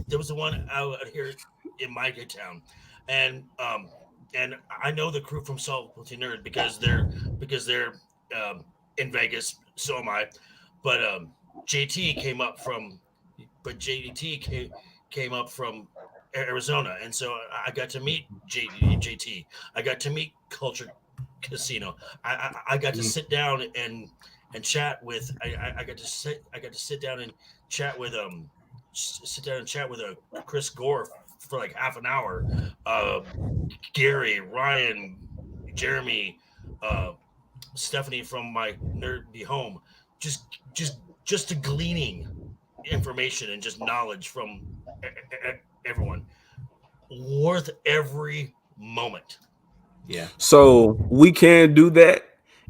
There was the one out here in my town, and I know the crew from Salty Nerd because they're in Vegas. So am I. But JT came up from Arizona, and so I got to meet JT. I got to meet Culture Casino. I got to sit down and chat with. I got to sit down and chat with sit down and chat with a Chris Gore for like half an hour. Gary, Ryan, Jeremy, Stephanie from my Nerd Be Home, just to gleaning information and just knowledge from everyone, worth every moment. Yeah. So we can do that,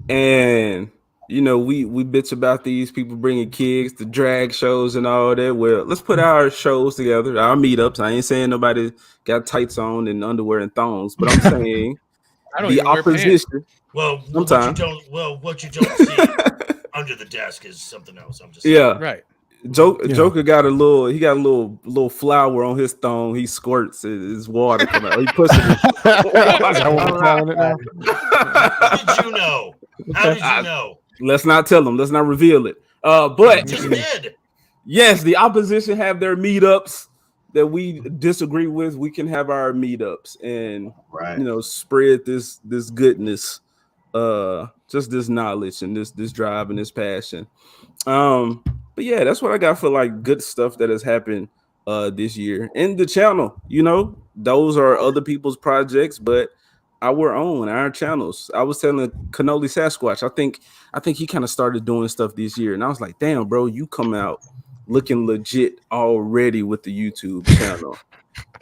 and we bitch about these people bringing kids to drag shows and all that. Well, let's put our shows together, our meetups. I ain't saying nobody got tights on and underwear and thongs, but I'm saying I don't the even wear pants. opposition. Well, Sometimes. what you don't see under the desk is something else. I'm just saying. Yeah, Right. Joker got a little flower on his thong. He squirts his water coming out. He pushes it. Is that what we're calling it now? How did you know? How did you know? Let's not tell them. Let's not reveal it. But Just did. yes, the opposition have their meetups that we disagree with. We can have our meetups and spread this goodness, just this knowledge and this drive and this passion. But yeah, that's what I got for like good stuff that has happened this year. And the channel, those are other people's projects, but our own, our channels. I was telling Cannoli Sasquatch, I think he kind of started doing stuff this year. And I was like, damn, bro, you come out looking legit already with the YouTube channel.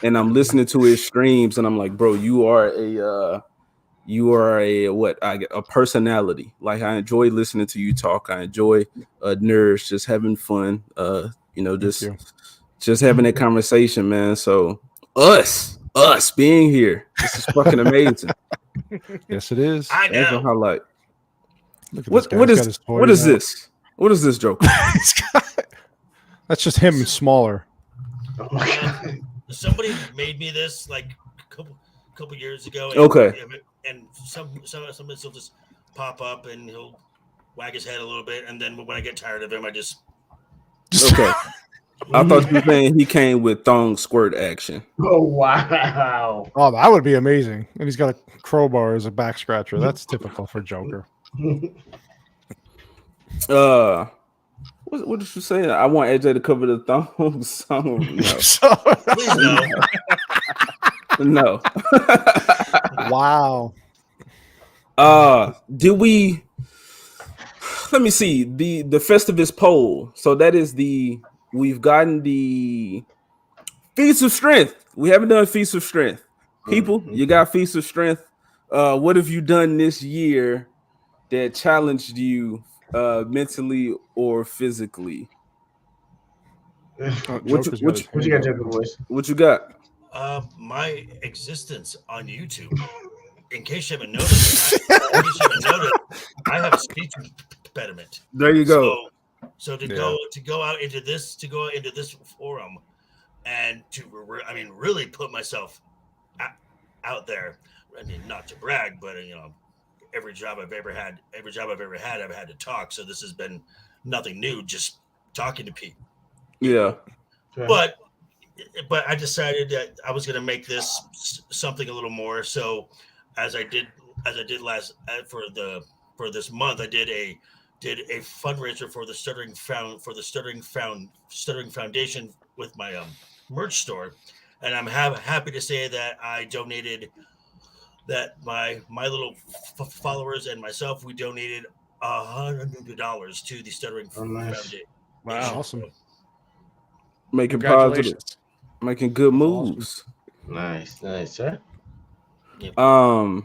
And I'm listening to his streams and I'm like, bro, you are a personality. Like, I enjoy listening to you talk. I enjoy nerds just having fun. Just having that conversation, man. So us being here, this is fucking amazing. Yes, it is. I That's a know. highlight. Look at What is this? What is this, Joker? That's just him smaller. Oh my God. Somebody made me this like a couple years ago. And, Okay. And somebody will just pop up and he'll wag his head a little bit, and then when I get tired of him, I just Okay. I thought you were saying he came with thong squirt action. Oh wow. Oh, that would be amazing. And he's got a crowbar as a back scratcher. That's typical for Joker. What did you say? I want AJ to cover the thong song. please No. Wow. Did we? Let me see the Festivus poll. So that is we've gotten the Feats of Strength. We haven't done Feats of Strength. People, you got Feats of Strength. What have you done this year that challenged you mentally or physically? What you got, Joker voice? What you got? My existence on YouTube. In case you haven't noticed, I have a speech impediment. There you go. So to go out into this forum and to really put myself out there. I mean, not to brag, but every job I've ever had, I've had to talk. So this has been nothing new, just talking to people. Yeah. But I decided that I was going to make this something a little more. So as I did last for this month, I did a fundraiser for the Stuttering Foundation with my merch store, and I'm happy to say that I donated. That my little followers and myself, we donated $100 to the Stuttering Foundation. Wow, awesome! Making positive, making good moves. Nice, sir. Yep. All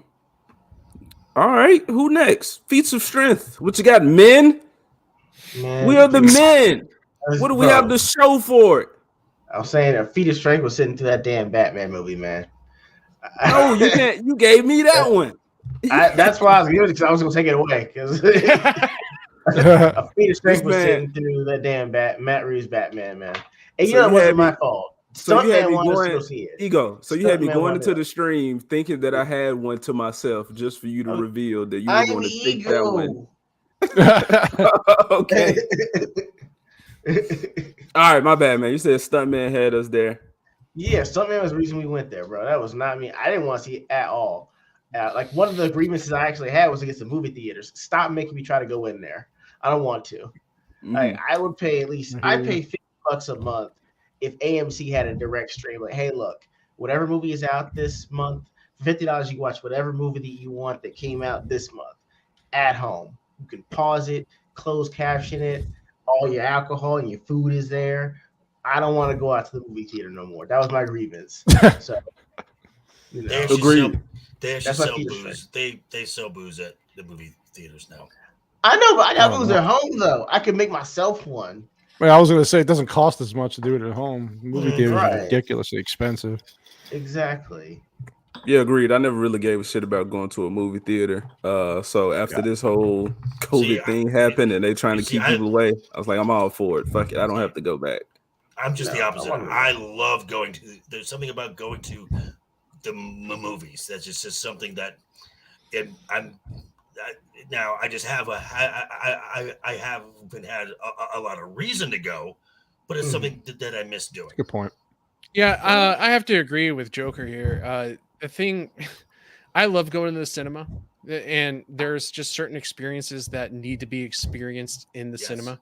right, who next? Feats of Strength. What you got, men? Man, we are the men. What do we have to show for it? I was saying a Feat of Strength was sitting through that damn Batman movie, man. No, you can't. You gave me that one. That's why I was giving it, because I was gonna take it away. Because a Feat of Strength was sitting through that damn Matt Reeves Batman, man. And it wasn't my fault. So you had me going. So you had me going into the stream thinking that I had one to myself, just for you to reveal that you were going to take that one. Okay. All right, my bad, man. You said Stuntman had us there. Yeah, Stuntman was the reason we went there, bro. That was not me. I didn't want to see it at all. Like, one of the grievances I actually had was against the movie theaters. Stop making me try to go in there. I don't want to. Like, I would pay I'd pay $50 a month if AMC had a direct stream, like, hey, look, whatever movie is out this month, for $50, you can watch whatever movie that you want that came out this month at home. You can pause it, closed caption it, all your alcohol and your food is there. I don't want to go out to the movie theater no more. That was my grievance. So, you know, They actually Agreed. sell booze. They sell booze at the movie theaters now. I know, but I got booze at home though. I could make myself one. Well, I was gonna say it doesn't cost as much to do it at home. Movie theaters are ridiculously expensive. Exactly. Yeah, agreed. I never really gave a shit about going to a movie theater. So after this whole COVID thing happened and they trying to keep people away, I was like, I'm all for it. Fuck it. I don't have to go back. I'm just the opposite. I love going to. There's something about going to the movies that's just something that, now I just have I haven't had a lot of reason to go, but it's something that I miss doing. Good point. Yeah, I have to agree with Joker here. The thing, I love going to the cinema, and there's just certain experiences that need to be experienced in the cinema.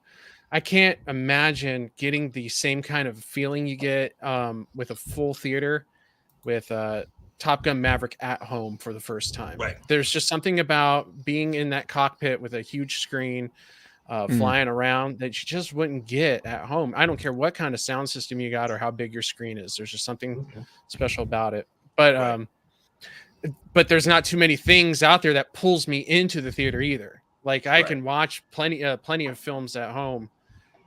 I can't imagine getting the same kind of feeling you get with a full theater with Top Gun Maverick at home for the first time. Right. There's just something about being in that cockpit with a huge screen flying around that you just wouldn't get at home. I don't care what kind of sound system you got or how big your screen is. There's just something special about it. But there's not too many things out there that pulls me into the theater either. Like I can watch plenty of films at home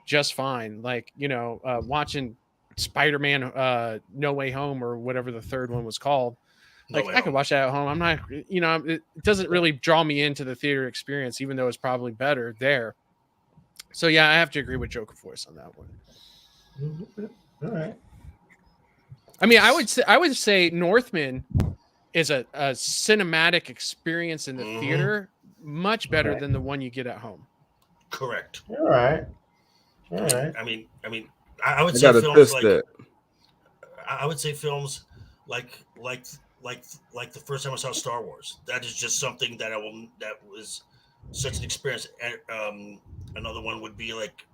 just fine. Like, watching Spider-Man No Way Home or whatever the third one was called. Like I could watch that at home. I'm not, it doesn't really draw me into the theater experience, even though it's probably better there. So yeah, I have to agree with Joker Force on that one. All right. I mean, I would say Northman is a cinematic experience in the theater much better than the one you get at home. Correct. All right. I mean, I would say films like I would say films like the first time I saw Star Wars. That is just something that that was such an experience. And another one would be like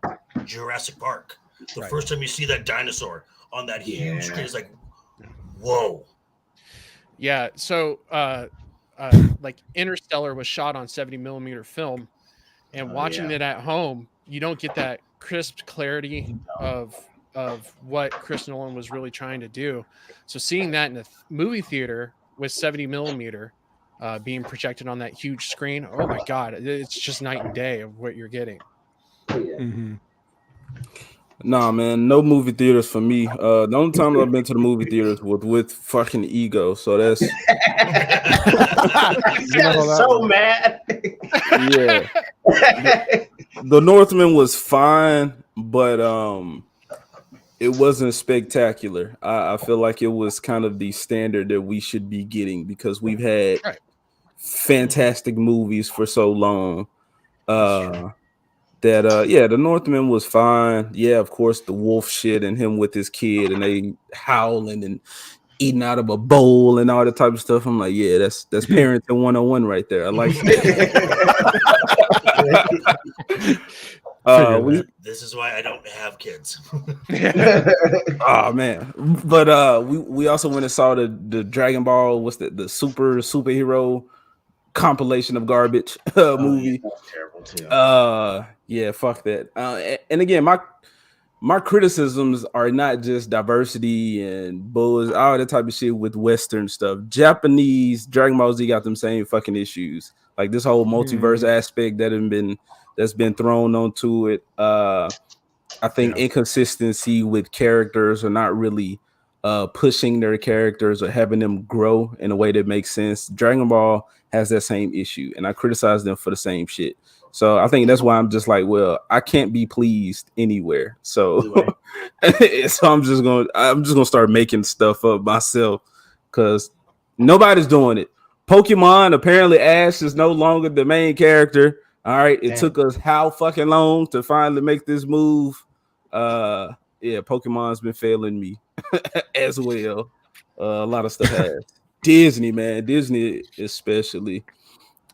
Jurassic Park. The first time you see that dinosaur on that huge screen is like, whoa. Yeah. So like Interstellar was shot on 70 millimeter film, and watching it at home, you don't get that crisp clarity of what Chris Nolan was really trying to do. So seeing that in a movie theater with 70 millimeter being projected on that huge screen, oh my God, it's just night and day of what you're getting. Nah, man, no movie theaters for me. The only time I've been to the movie theaters was with fucking Ego, so that's so mad. Yeah. The Northman was fine, but it wasn't spectacular. I feel like it was kind of the standard that we should be getting because we've had fantastic movies for so long. The Northman was fine. Yeah, of course, the wolf shit and him with his kid and they howling and eating out of a bowl and all that type of stuff. I'm like, yeah, that's parenting 101 right there. I like that. This is why I don't have kids. Oh man. But we also went and saw the Dragon Ball, what's the superhero compilation of garbage movie. Terrible too. Yeah, fuck that. And again, my criticisms are not just diversity and bulls, all that type of shit with Western stuff. Japanese Dragon Ball Z got them same fucking issues. Like this whole multiverse aspect that's been thrown onto it. I think inconsistency with characters or not really pushing their characters or having them grow in a way that makes sense. Dragon Ball has that same issue, and I criticize them for the same shit. So I think that's why I'm just like, well, I can't be pleased anywhere. So, so I'm just gonna start making stuff up myself because nobody's doing it. Pokemon, apparently Ash is no longer the main character. All right, it took us how fucking long to finally make this move. Pokemon's been failing me as well. A lot of stuff has. Disney, man, Disney especially.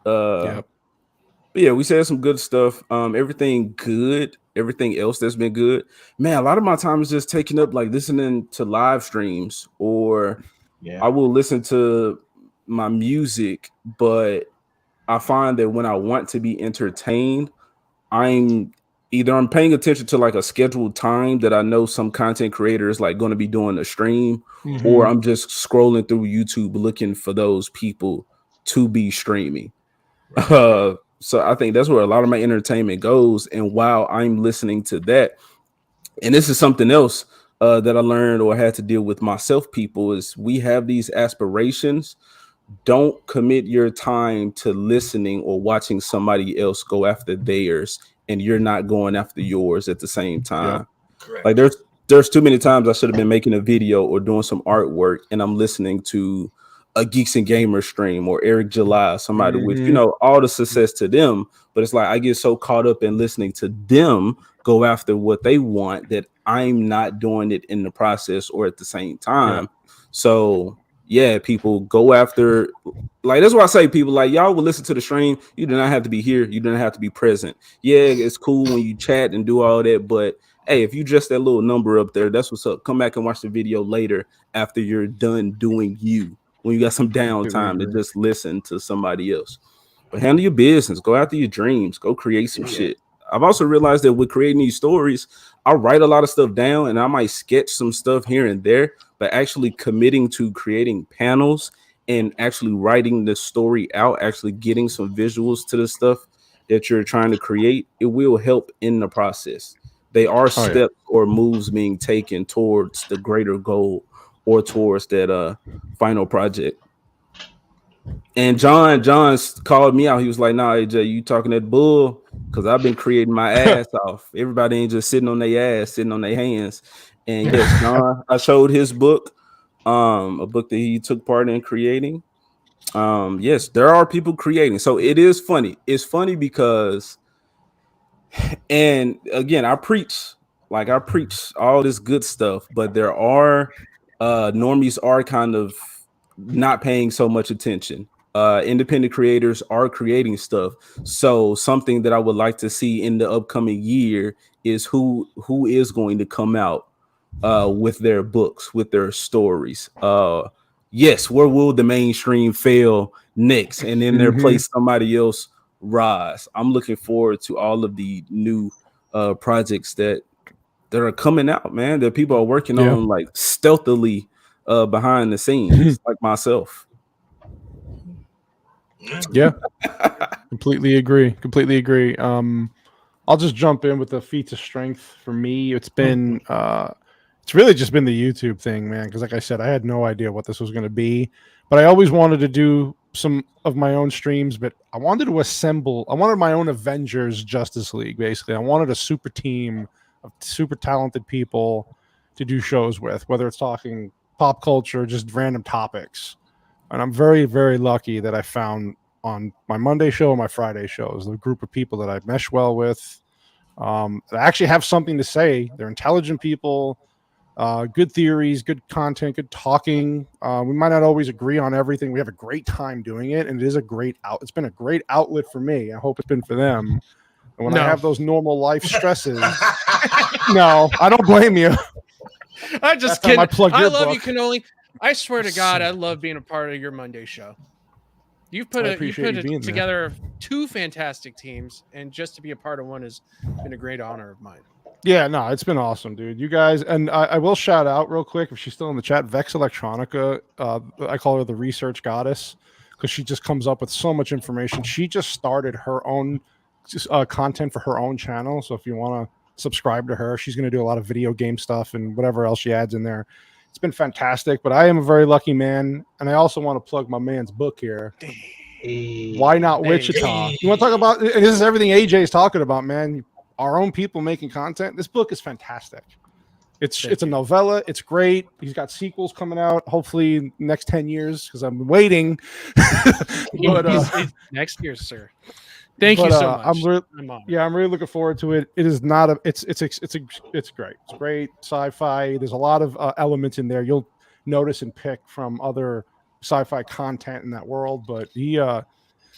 But yeah, we said some good stuff. Everything good everything else that's been good, man, a lot of my time is just taken up like listening to live streams, or I will listen to my music, but I find that when I want to be entertained, I'm I'm paying attention to like a scheduled time that I know some content creator is like going to be doing a stream, or I'm just scrolling through YouTube looking for those people to be streaming. So I think that's where a lot of my entertainment goes. And while I'm listening to that, and this is something else that I learned or had to deal with myself, people, is we have these aspirations. Don't commit your time to listening or watching somebody else go after theirs, and you're not going after yours at the same time. Like there's too many times I should have been making a video or doing some artwork, and I'm listening to a Geeks and Gamer stream or Eric July, somebody with all the success to them. But it's like I get so caught up in listening to them go after what they want that I'm not doing it in the process or at the same time. So yeah, people go after, like that's why I say people like y'all will listen to the stream. You do not have to be here. You do not have to be present. Yeah, it's cool when you chat and do all that, but hey, if you just that little number up there, that's what's up. Come back and watch the video later after you're done doing you. When you got some downtime to just listen to somebody else. But handle your business. Go after your dreams. Go create some shit. I've also realized that with creating these stories, I write a lot of stuff down and I might sketch some stuff here and there, but actually committing to creating panels and actually writing the story out, actually getting some visuals to the stuff that you're trying to create, it will help in the process. They are steps or moves being taken towards the greater goal or towards that final project. And John's called me out. He was like, "Nah, AJ, you talking that bull? Because I've been creating my ass off. Everybody ain't just sitting on their ass, sitting on their hands." And yes, John, I showed his book, a book that he took part in creating. Yes, there are people creating. So it is funny. It's funny because, and again, I preach all this good stuff, but there are normies are kind of not paying so much attention. Independent creators are creating stuff. So something that I would like to see in the upcoming year is who is going to come out with their books, with their stories. Yes, where will the mainstream fail next, and in their place somebody else rise? I'm looking forward to all of the new projects that are coming out, man, that people are working on like stealthily behind the scenes, like myself. Yeah, completely agree. I'll just jump in with the feats of strength. For me, it's been it's really just been the YouTube thing, man, because like I said, I had no idea what this was going to be, but I always wanted to do some of my own streams. But I wanted my own Avengers Justice League. Basically, I wanted a super team of super talented people to do shows with, whether it's talking pop culture, just random topics. And I'm very, very lucky that I found on my Monday show and my Friday shows the group of people that I mesh well with. That actually have something to say. They're intelligent people, good theories, good content, good talking. We might not always agree on everything. We have a great time doing it, and it's been a great outlet for me. I hope it's been for them. And when I have those normal life stresses, no, I don't blame you. I just kidding. I love you, Cannoli. I swear to God, I love being a part of your Monday show. You've put together two fantastic teams, and just to be a part of one has been a great honor of mine. Yeah, no, it's been awesome, dude. You guys, and I will shout out real quick if she's still in the chat. Vex Electronica, I call her the research goddess because she just comes up with so much information. She just started her own content for her own channel. So if you want to subscribe to her, she's going to do a lot of video game stuff and whatever else she adds in there. It's been fantastic, but I am a very lucky man, and I also want to plug my man's book here. Why not Wichita? You want to talk about? And this is everything AJ is talking about, man. Our own people making content. This book is fantastic. It's a novella. It's great. He's got sequels coming out. Hopefully next 10 years because I'm waiting. But next year, sir. Thank you so much. I'm really looking forward to it. It is not a. It's great. It's great sci-fi. There's a lot of elements in there you'll notice and pick from other sci-fi content in that world. But the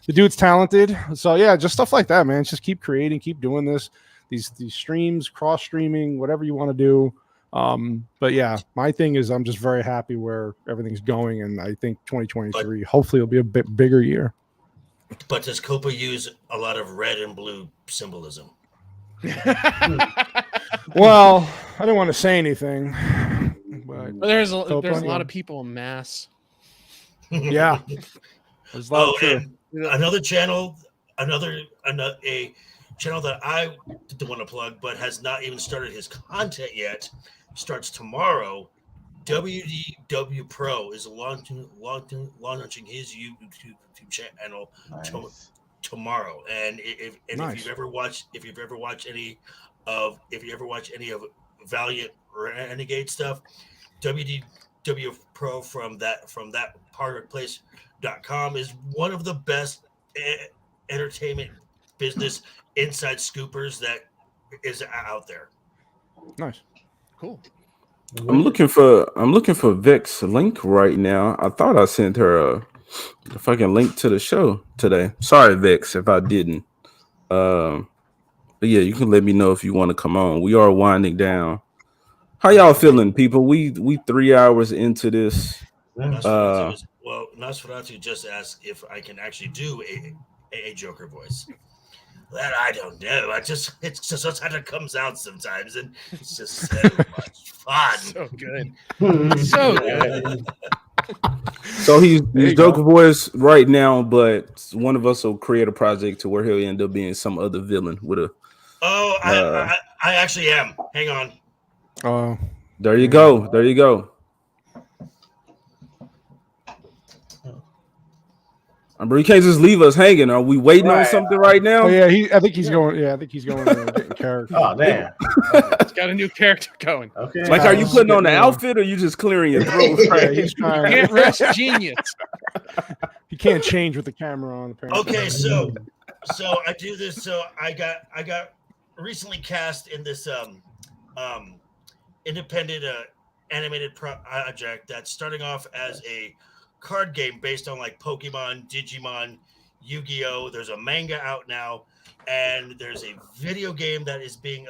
dude's talented. So yeah, just stuff like that, man. Just keep creating, keep doing this. these streams, cross streaming, whatever you want to do. But yeah, my thing is I'm just very happy where everything's going, and I think 2023 hopefully will be a bit bigger year. But does Copa use a lot of red and blue symbolism? Well, I didn't want to say anything, but there's a lot of people in mass. Yeah. There's a lot of truth. Another channel, a channel that I don't want to plug, but has not even started his content yet, starts tomorrow. WDW Pro is launching his YouTube channel tomorrow. And if you've ever watched any of Valiant Renegade stuff, WDW Pro from that PartPlace.com is one of the best entertainment business inside scoopers that is out there. Nice. Cool. I'm looking for Vic's link right now. I thought I sent her a fucking link to the show today. Sorry, Vix, if I didn't. But yeah, you can let me know if you want to come on. We are winding down. How y'all feeling, people? We 3 hours into this. Nosferatu just asked if I can actually do a Joker voice. That I don't know. It's just how it comes out sometimes, and it's just so much fun. So good. So good. So he's Joker voice right now, but one of us will create a project to where he'll end up being some other villain with a. I actually am. Hang on. Oh, there you go. There you go. Bro, you can't just leave us hanging. Are we waiting on something right now? Oh, yeah, I think he's going. Yeah, I think he's going getting character. Oh damn! He's got a new character going. Okay. Like, are you putting on the outfit, or you just clearing your throat? Yeah, he's trying. Can't rest genius. He can't change with the camera on. Apparently. Okay, so I do this. So I got recently cast in this independent animated project that's starting off as a card game based on like Pokemon, Digimon, Yu-Gi-Oh. There's a manga out now, and there's a video game that is being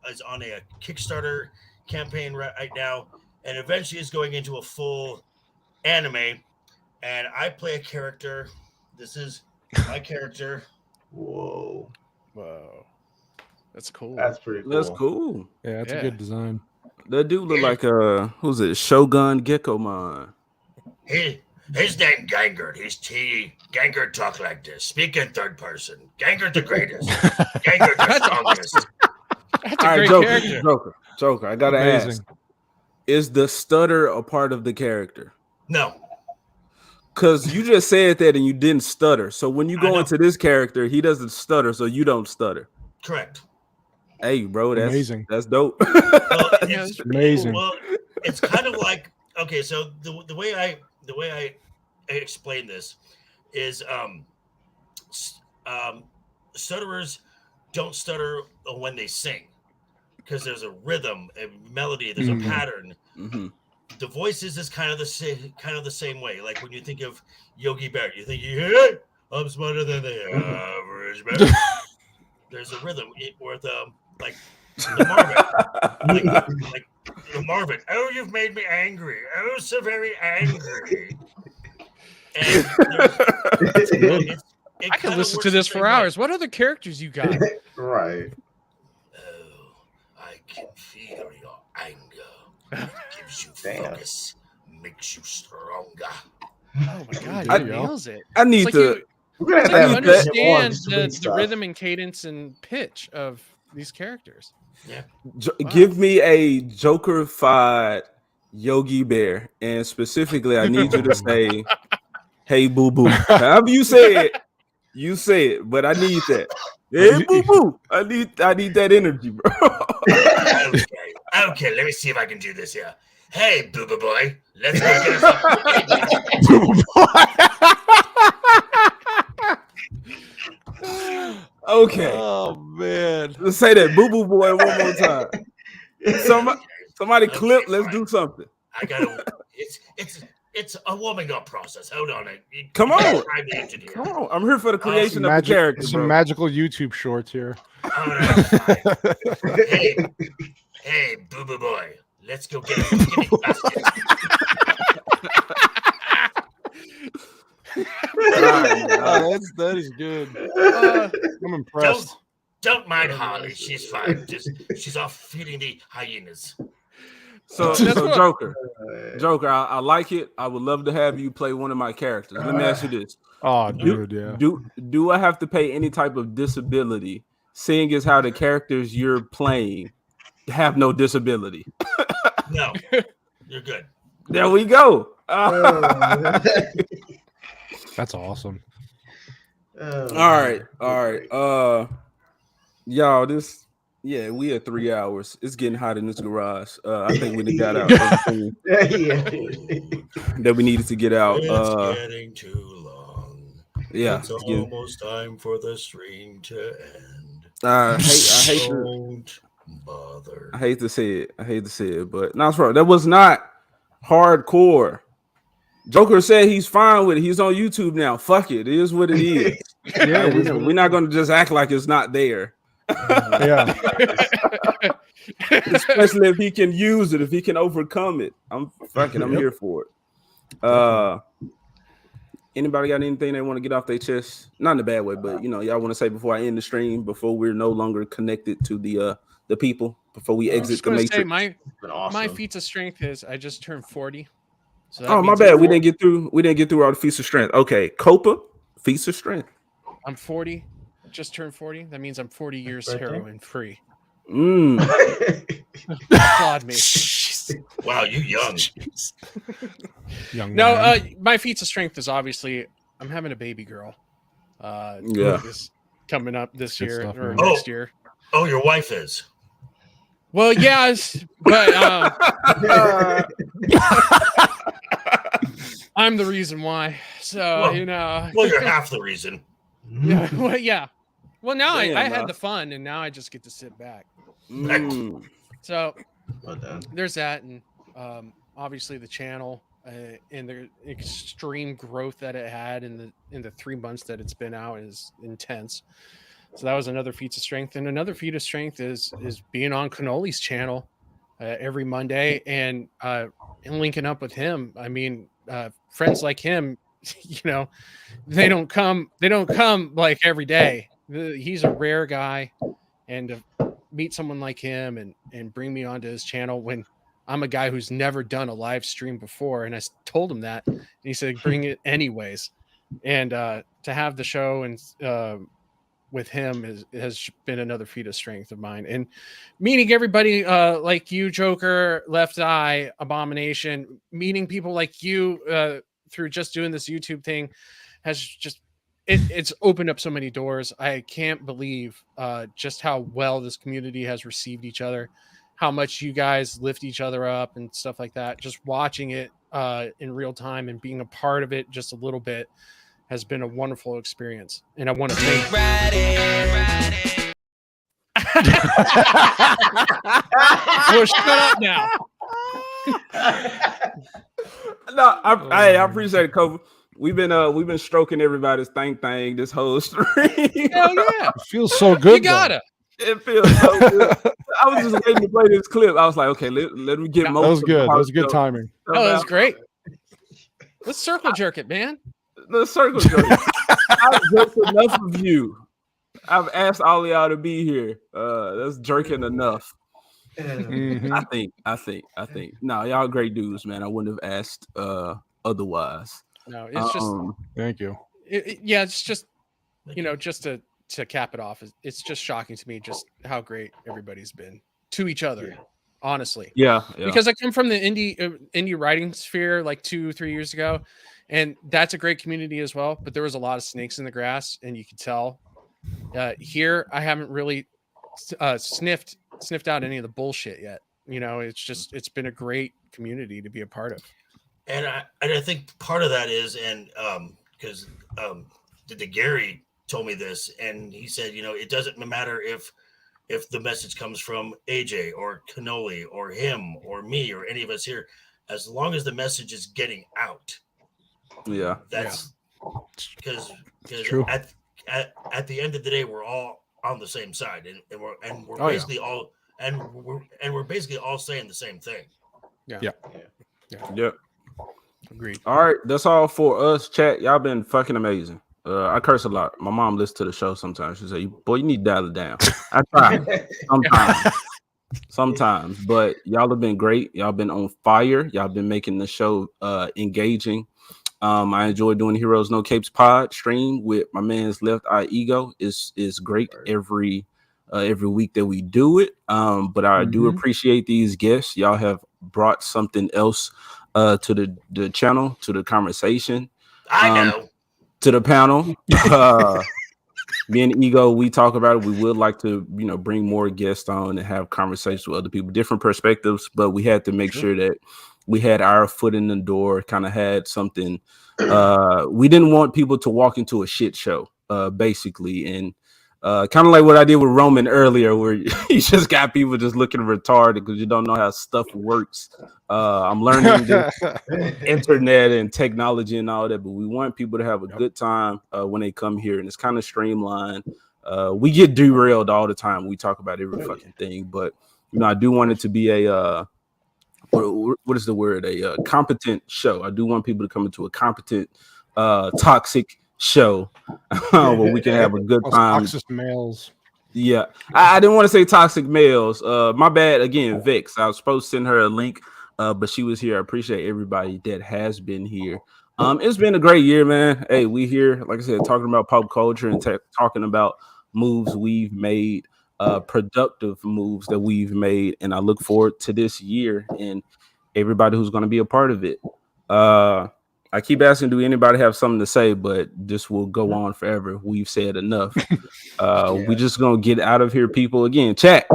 is on a Kickstarter campaign right now, and eventually is going into a full anime. And I play a character. This is my character. Whoa, that's cool. That's pretty cool. That's cool. Yeah, that's a good design. That dude look like who's it? Shogun Gekomon. His name Gangard. Gangard talk like this. Speak in third person. Gangard the greatest. Gangard the strongest. That's a great character. Joker. I gotta ask: is the stutter a part of the character? No. Because you just said that and you didn't stutter. So when you go into this character, he doesn't stutter, so you don't stutter. Correct. Hey, bro, that's amazing. That's dope. Well, it's amazing. Well, it's kind of like so the way I explain this is stutterers don't stutter when they sing because there's a rhythm, a melody, there's a pattern. Mm-hmm. The voices is kind of the same way. Like when you think of Yogi Bear, you think, "Hey, I'm smarter than the average bear." There's a rhythm with like the Marvin, like the Marvin. Oh, you've made me angry. Oh, so very angry. And I can listen to this for hours. What other characters you got? Right. Oh, I can feel your anger. Gives you focus, makes you stronger. Oh my god, he nails it. I need to. We're gonna have to understand the rhythm and cadence and pitch of these characters. Yeah. Give me a Joker-fied Yogi Bear, and specifically, I need you to say, "Hey, boo boo." However you say it, but I need that. Hey, boo boo. I need that energy, bro. Okay. Let me see if I can do this here. Hey, boo boo boy, let's go get us Boo boo boy. Okay. Oh man. Let's say that boo boo boy one more time. Somebody clip. Let's do something. I gotta. it's a warming up process. Hold on. Come on. Engineer. Come on. I'm here for the creation of the character, some bro. magical YouTube shorts here. All right, hey, boo boo boy. Let's go get a fucking basket. That is good. I'm impressed. Don't mind Harley. She's fine. She's off feeding the hyenas. So Joker, I like it. I would love to have you play one of my characters. Let me ask you this. Oh, dude, yeah. Do I have to pay any type of disability, seeing as how the characters you're playing have no disability? No, you're good. There we go. That's awesome. All right. Y'all, we at 3 hours. It's getting hot in this garage. I think we got out everything that we needed to get out. It's getting too long. Yeah, it's almost time for the stream to end. I hate to say it, but no, it's right. That was not hardcore. Joker said he's fine with it. He's on YouTube now. Fuck it. It is what it is. Yeah, we're not going to just act like it's not there. Yeah. Especially if he can use it, if he can overcome it. I'm here for it. Anybody got anything they want to get off their chest? Not in a bad way, but y'all want to say before I end the stream, before we're no longer connected to the people, before we exit the matrix. My feats of strength is I just turned 40. So my bad. We didn't get through all the feats of strength. Okay, Copa, feats of strength. I'm 40. Just turned 40. That means I'm 40 years heroin free. Applaud me. Wow, you young. My feats of strength is obviously I'm having a baby girl. Is coming up this year or next year. Oh, your wife is. Well, yes, but I'm the reason why. So well, you're half the reason. Yeah. Well, yeah. Well, now I had the fun, and now I just get to sit back. So there's that, and obviously the channel and the extreme growth that it had in the 3 months that it's been out is intense. So that was another feat of strength, and another feat of strength is being on Cannoli's channel every Monday and linking up with him. I mean, friends like him, they don't come like every day. He's a rare guy, and to meet someone like him and bring me onto his channel when I'm a guy who's never done a live stream before, and I told him that, and he said bring it anyways, and to have the show and with him has been another feat of strength of mine, and meeting everybody like you, Joker, Left Eye, Abomination, meeting people like you through just doing this YouTube thing has just it's opened up so many doors. I can't believe just how well this community has received each other, how much you guys lift each other up and stuff like that. Just watching it in real time and being a part of it just a little bit has been a wonderful experience. And I want to thank well, shut up now. No, I appreciate it, Kobe. We've been stroking everybody's thing this whole stream. Hell yeah. It feels so good. You gotta. It feels so good. I was just waiting to play this clip. I was like, okay, let me get most. That was good. That was good timing. Oh, that was great. Let's circle jerk it, man. Let's circle jerk it. I've jerked enough of you. I've asked all of y'all to be here. That's jerking enough. Mm-hmm. I think. No, y'all great dudes, man. I wouldn't have asked otherwise. No, it's just. Thank you. It's just, just to cap it off, it's just shocking to me just how great everybody's been to each other, honestly. Yeah. Because I come from the indie writing sphere like 2-3 years ago, and that's a great community as well. But there was a lot of snakes in the grass, and you could tell. Here, I haven't really sniffed out any of the bullshit yet. It's been a great community to be a part of. And I think part of that is, and because the Gary told me this, and he said, it doesn't matter if the message comes from AJ or Cannoli or him or me or any of us here. as long as the message is getting out. Yeah, that's because true. At the end of the day, we're all on the same side, and we're Oh, basically all we're basically all saying the same thing. Yeah. Yep. Agreed. All right, that's all for us, chat. Y'all been fucking amazing. I curse a lot. My mom listens to the show sometimes. She say, "Boy, you need to dial it down." I try sometimes, but y'all have been great. Y'all been on fire. Y'all been making the show engaging. I enjoy doing Heroes No Capes pod stream with my man's Left Eye Ego. Is great every week that we do it. But I do appreciate these guests. Y'all have brought something else to the channel, to the conversation. I know. To the panel. Me and Ego, we talk about it. We would like to, bring more guests on and have conversations with other people, different perspectives, but we had to make sure that we had our foot in the door, kind of had something. We didn't want people to walk into a shit show, basically. And kind of like what I did with Roman earlier, where you just got people just looking retarded because you don't know how stuff works. I'm learning the internet and technology and all that, but we want people to have a good time when they come here, and it's kind of streamlined. We get derailed all the time. We talk about every fucking thing, but I do want it to be a what is the word? A competent show. I do want people to come into a competent, toxic show where we can have a good time. Toxic males. Yeah, I didn't want to say toxic males. My bad again, Vex. I was supposed to send her a link, but she was here. I appreciate everybody that has been here. It's been a great year, man. Hey, we here, like I said, talking about pop culture and talking about moves we've made, productive moves that we've made, and I look forward to this year and everybody who's going to be a part of it. I keep asking, do anybody have something to say? But this will go on forever. We've said enough. We just gonna get out of here, people. Again, chat.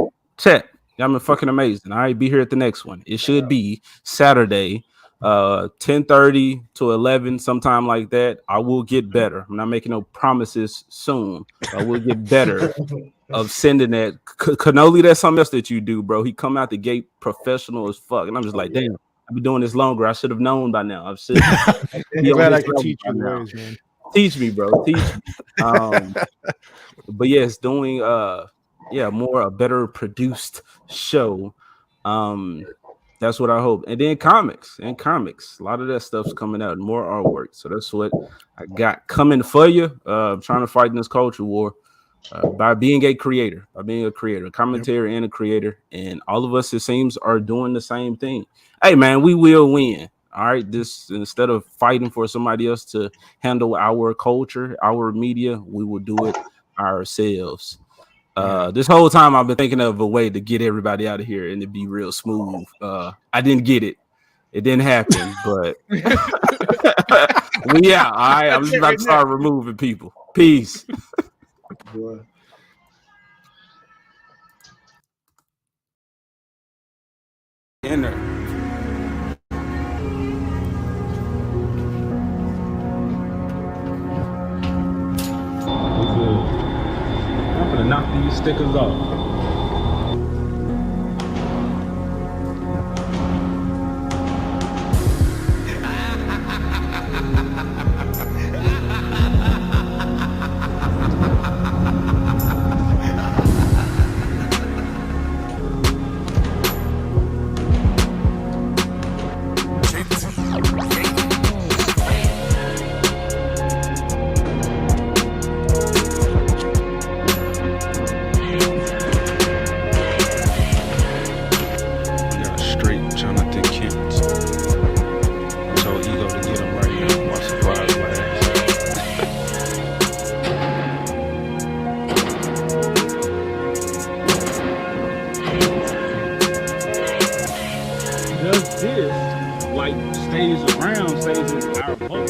Y'all been fucking amazing. All right, be here at the next one. It should be Saturday, 10:30 to 11, sometime like that. I will get better. I'm not making no promises soon. I will get better of sending that. Cannoli, that's something else that you do, bro. He come out the gate professional as fuck, and I'm just like, damn. I've been doing this longer. I should have known by now. I'm glad I could teach you ways, man. Teach me, bro. Teach me. But yes, doing a better produced show. That's what I hope. And then comics. A lot of that stuff's coming out. More artwork. So that's what I got coming for you. Trying to fight in this culture war. By being a creator, a commentary and a creator, and all of us, it seems, are doing the same thing. Hey, man, we will win. All right, this instead of fighting for somebody else to handle our culture, our media, we will do it ourselves. This whole time, I've been thinking of a way to get everybody out of here and to be real smooth. I didn't get it. It didn't happen, but we out. All right, I'm just about to start removing people. Peace. In there. I'm gonna knock these stickers off. Stays in our vote.